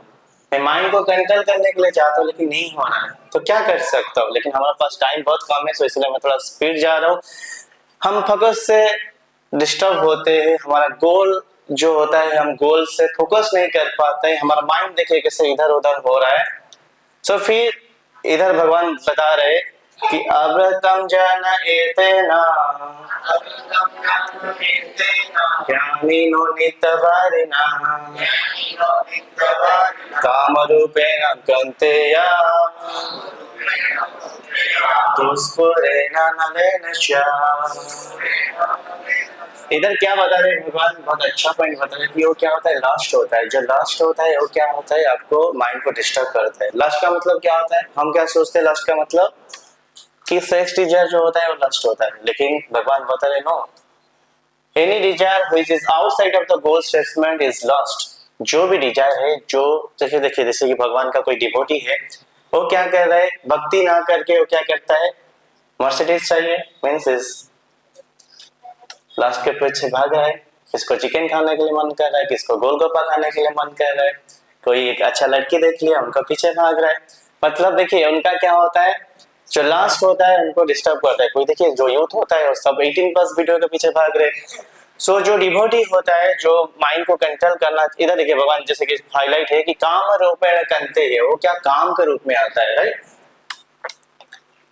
मैं माइंड को कंट्रोल करने के लिए चाहता हूँ लेकिन नहीं हो रहा है, तो क्या कर सकता हूँ? लेकिन हमारे पास टाइम बहुत कम है, तो इसलिए मैं थोड़ा स्पीड जा रहा हूँ। हम फोकस से डिस्टर्ब होते हैं, हमारा गोल जो होता है हम गोल से फोकस नहीं कर पाते हैं, हमारा माइंड देखिए कैसे इधर उधर हो रहा है। तो फिर इधर भगवान बता रहे कि अव्रतम जन एतेन ज्ञानिनो नित्यवारिणा कामरूपेण कौन्तेय दुष्पुरेण नलेन च। इधर क्या बता रहे भगवान? बहुत अच्छा पॉइंट बता रहे कि वो क्या होता है, लास्ट होता है। जो लास्ट होता है वो क्या होता है, आपको माइंड को डिस्टर्ब करता है। लास्ट का मतलब क्या होता है? हम क्या सोचते हैं लास्ट का मतलब कि सेक्स डिजायर जो होता है वो लास्ट होता है, लेकिन भगवान बता रहे no, any desire which is outside of the goal statement is lost. जो भी डिजायर है, जो देखिए जैसे कि भगवान का कोई डिवोटी है, वो क्या कर रहा है, भक्ति ना करके वो क्या करता है, मर्सिडीज चाहिए मीन्स इज लास्ट के पीछे भाग रहा है। किसको चिकन खाने के लिए मन कर रहा है, किसको गोलगप्पा खाने के लिए मन कर रहा है, कोई एक अच्छा लड़की देख लिया उनका पीछे भाग रहा है। मतलब देखिए उनका क्या होता है, जो लास्ट होता है उनको डिस्टर्ब करता है। कोई देखिए जो यूथ होता है वो सब 18+ वीडियो के पीछे भाग रहे। सो जो डिवोटी होता है, जो माइंड को कंट्रोल करना, इधर देखिए भगवान जैसे कि हाईलाइट है कि काम रूपेण कंते है, वो क्या काम के रूप में आता है, राइट।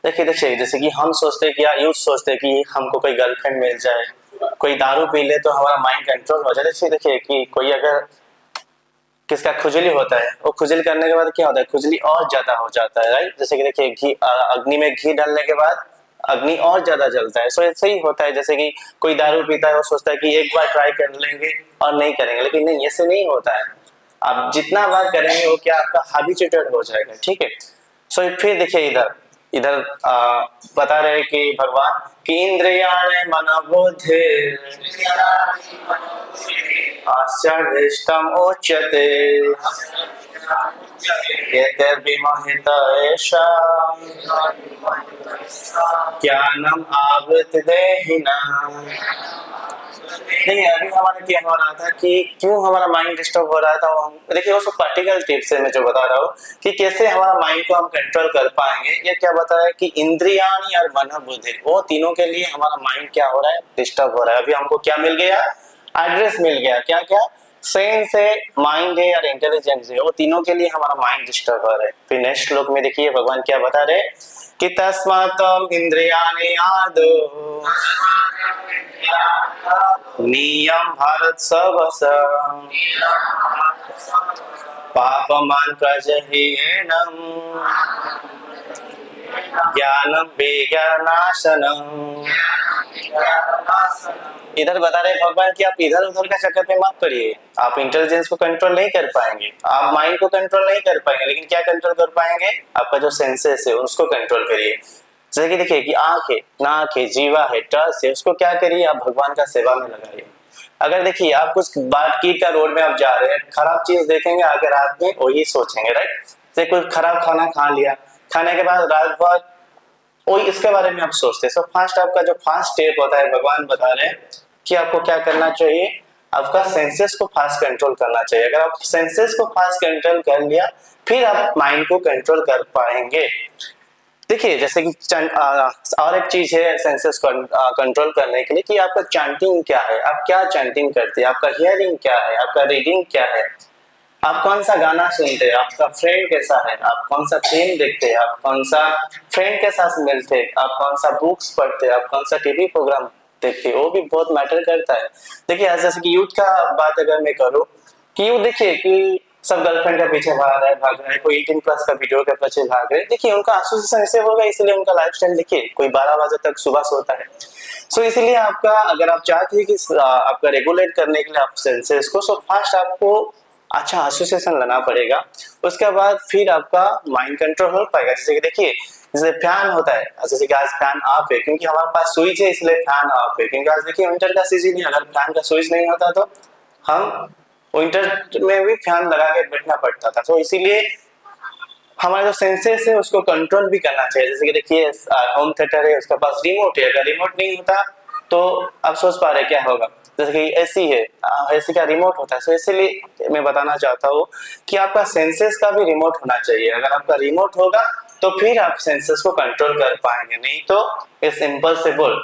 देखिए जैसे कि हम सोचते हैं कि या यूथ सोचते हैं कि हमको कोई गर्लफ्रेंड मिल जाए, कोई दारू पी ले तो हमारा माइंड कंट्रोल हो जाए। देखिए कि कोई अगर किसका खुजली होता है, वो खुजली करने के बाद क्या होता है, खुजली और ज्यादा हो जाता है, राइट। जैसे कि देखिए घी, अग्नि में घी डालने के बाद अग्नि और ज्यादा जलता है। सो ऐसे ही होता है, जैसे कि कोई दारू पीता है, वो सोचता है कि एक बार ट्राई कर लेंगे और नहीं करेंगे, लेकिन नहीं, ऐसे नहीं होता है। आप जितना बार करेंगे वो क्या आपका हैबिचुएटेड हो जाएगा, ठीक है। सो फिर देखिए इधर बता रहे कि भगवान कि इंद्रियाणि मनोबुद्धि आश्चर्यष्टम उच्यते एतद्विमोहित एषा ज्ञानम आवृत्ति देहिनाम्। नहीं, अभी हमारा क्या हो रहा था कि क्यों हमारा माइंड डिस्टर्ब हो रहा था, देखिए वो सब प्रैक्टिकल टिप्स है मैं जो बता रहा हूँ कि कैसे हमारा माइंड को हम कंट्रोल कर पाएंगे। ये क्या बता रहा है कि इंद्रियाणि और मन बुद्धि, वो तीनों के लिए हमारा माइंड क्या हो रहा है, डिस्टर्ब हो रहा है। अभी हमको क्या मिल गया, एड्रेस मिल गया, क्या क्या, सेंस है, माइंड है और इंटेलिजेंस है, वो तीनों के लिए हमारा माइंड डिस्टर्ब हो रहा है। फिर नेक्स्ट श्लोक में देखिए भगवान क्या बता रहे कि तस्मात् इंद्रियाणि आदौ नियम भारत सर्वस पापमान प्रजह्येनम् ज्ञानम विज्ञानाशनम्। इधर बता रहे भगवान कि आप इधर उधर का चक्कर पे मत पड़िए। आप इंटेलिजेंस को कंट्रोल नहीं कर पाएंगे, आप माइंड को कंट्रोल नहीं कर पाएंगे, लेकिन क्या कंट्रोल कर पाएंगे, आपका जो सेंसेस है उसको कंट्रोल करिए। जैसे कि देखिए कि आंख है, नाक है, जीवा है, टस है, उसको क्या करिए, आप भगवान का सेवा में लगाइए। अगर देखिए आप कुछ बातचीत का रोड में आप जा रहे हैं, खराब चीज देखेंगे आगे रात में वही सोचेंगे, राइट। जैसे कुछ खराब खाना खा लिया, खाने के बाद रात भर वही इसके बारे में आप सोचते हैं। सो फास्ट आपका जो फास्ट स्टेप होता है, भगवान बता रहे हैं कि आपको क्या करना चाहिए, आपका सेंसेस को फास्ट कंट्रोल करना चाहिए। अगर आप सेंसेस को फास्ट कंट्रोल कर लिया, फिर आप माइंड को कंट्रोल कर पाएंगे। देखिए जैसे कि और एक चीज है सेंसेस कंट्रोल करने के लिए कि आपका चैंटिंग क्या है, आप क्या चैंटिंग करते हैं, आपका हियरिंग क्या है, आपका रीडिंग क्या है, आप कौन सा गाना सुनते हैं, आपका फ्रेंड कैसा है, आप कौन सा फिल्म देखते हैं, आप कौन सा फ्रेंड के साथ मिलते हैं, आप कौन सा बुक्स पढ़ते हैं, आप कौन सा टीवी प्रोग्राम देखते हैं, वो भी बहुत मैटर करता है। देखिए जैसे कि यूथ का बात अगर मैं करूँ कि यूथ देखिए कि सब गर्लफ्रेंड का पीछे भाग रहा है, कोई 18+ का वीडियो के पीछे भाग रहे हैं। देखिए उनका एसोसिएशन ऐसे होगा, इसलिए उनका लाइफस्टाइल देखिए कोई 12 बजे तक सुबह सोता है, सो इसीलिए आपका, अगर आप चाहते हैं कि आपका रेगुलेट करने के लिए आप सेंसेस को, सो फर्स्ट आपको अच्छा एसोसिएशन लाना पड़ेगा, उसके बाद फिर आपका माइंड कंट्रोल हो पाएगा। जैसे कि देखिए, जैसे फैन होता है, जैसे कि आज फैन ऑफ है क्योंकि हमारे पास स्विच है इसलिए फैन ऑफ है, क्योंकि आज देखिए विंटर का सीजन है, अगर फैन का स्विच नहीं होता तो हम विंटर में भी फैन लगा के बैठना पड़ता था। तो इसीलिए हमारे जो सेंसेस है उसको कंट्रोल भी करना चाहिए। जैसे कि देखिए होम थिएटर है, उसके पास रिमोट है, अगर रिमोट नहीं होता तो आप सोच पा रहे क्या होगा। जैसे कि एसी है, एसी का रिमोट होता है, तो इसीलिए मैं बताना चाहता हूँ कि आपका सेंसेस का भी रिमोट होना चाहिए। अगर आपका रिमोट होगा तो फिर आप सेंसेस को कंट्रोल कर पाएंगे, नहीं तो इट्स इम्पॉसिबल।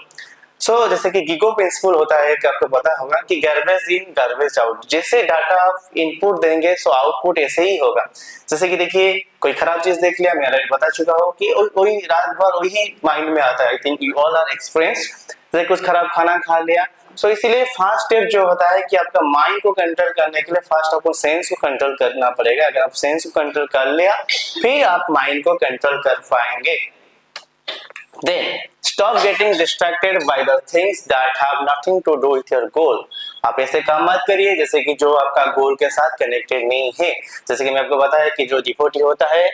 सो जैसे कि गिगो प्रिंसिपल होता है कि आपको पता होगा कि गार्बेज इन गार्बेज आउट, जैसे डाटा आप इनपुट देंगे सो आउटपुट ऐसे ही होगा। जैसे कि देखिए कोई खराब चीज देख लिया, मैं ऑलरेडी बता चुका हूँ कि वही रात भर वही माइंड में आता है। I think you all are experienced. जैसे कुछ खराब खाना खा लिया, सो इसीलिए फर्स्ट स्टेप जो होता है कि आपका माइंड को कंट्रोल करने के लिए फर्स्ट आपको सेंस को कंट्रोल करना पड़ेगा। अगर आप सेंस को कंट्रोल कर लिया फिर आप माइंड को कंट्रोल कर पाएंगे। Then stop getting distracted by the things that have nothing to do with your goal. आप ऐसे काम मत करिए जैसे कि जो आपका गोल के साथ कनेक्टेड नहीं है। जैसे कि मैं आपको बताया कि जो डिवोटी होता है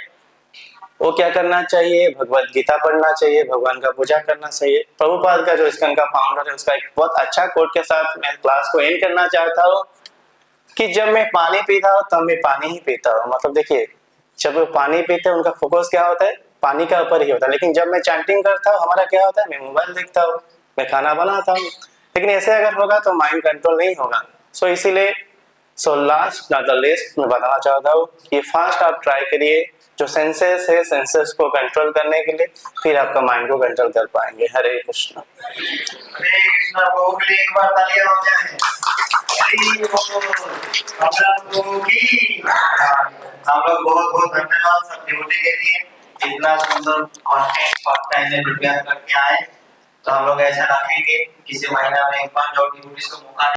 वो क्या करना चाहिए, भगवत गीता पढ़ना चाहिए, भगवान का पूजा करना चाहिए। प्रभुपाद का जो ISKCON का फाउंडर है उसका एक बहुत अच्छा कोट के साथ मैं क्लास को एंड करना चाहता हूँ कि जब मैं पानी पीता हूँ तब मैं पानी ही पीता हूँ। मतलब देखिए, जब वो पानी पीते हैं उनका फोकस क्या होता है, पानी का ऊपर ही होता है। लेकिन जब मैं चैंटिंग करता हूँ हमारा क्या होता है, मैं मोबाइल देखता हूँ, मैं खाना बनाता हूँ। लेकिन ऐसे अगर होगा तो माइंड कंट्रोल नहीं होगा। सो इसीलिए लास्ट नॉट द लीस्ट मैं बताना चाहता हूँ कि फर्स्ट आप ट्राई करिए जो सेंसेस है, सेंसेस को कंट्रोल करने के लिए, फिर आपका माइंड को कंट्रोल कर पाएंगे। हरे कृष्णा। हरे कृष्णा प्रभु के लिए एक बार तालियां हो जाए। हरि बोल। हम लोग बहुत बहुत धन्यवाद सब डिवोटी के लिए, इतना सुंदर कंटेंट फर्स्ट टाइम में प्रिपेयर करके आए। तो हम लोग ऐसा रखेंगे किसी महीना में एक बार जो डिवोटीज को मौका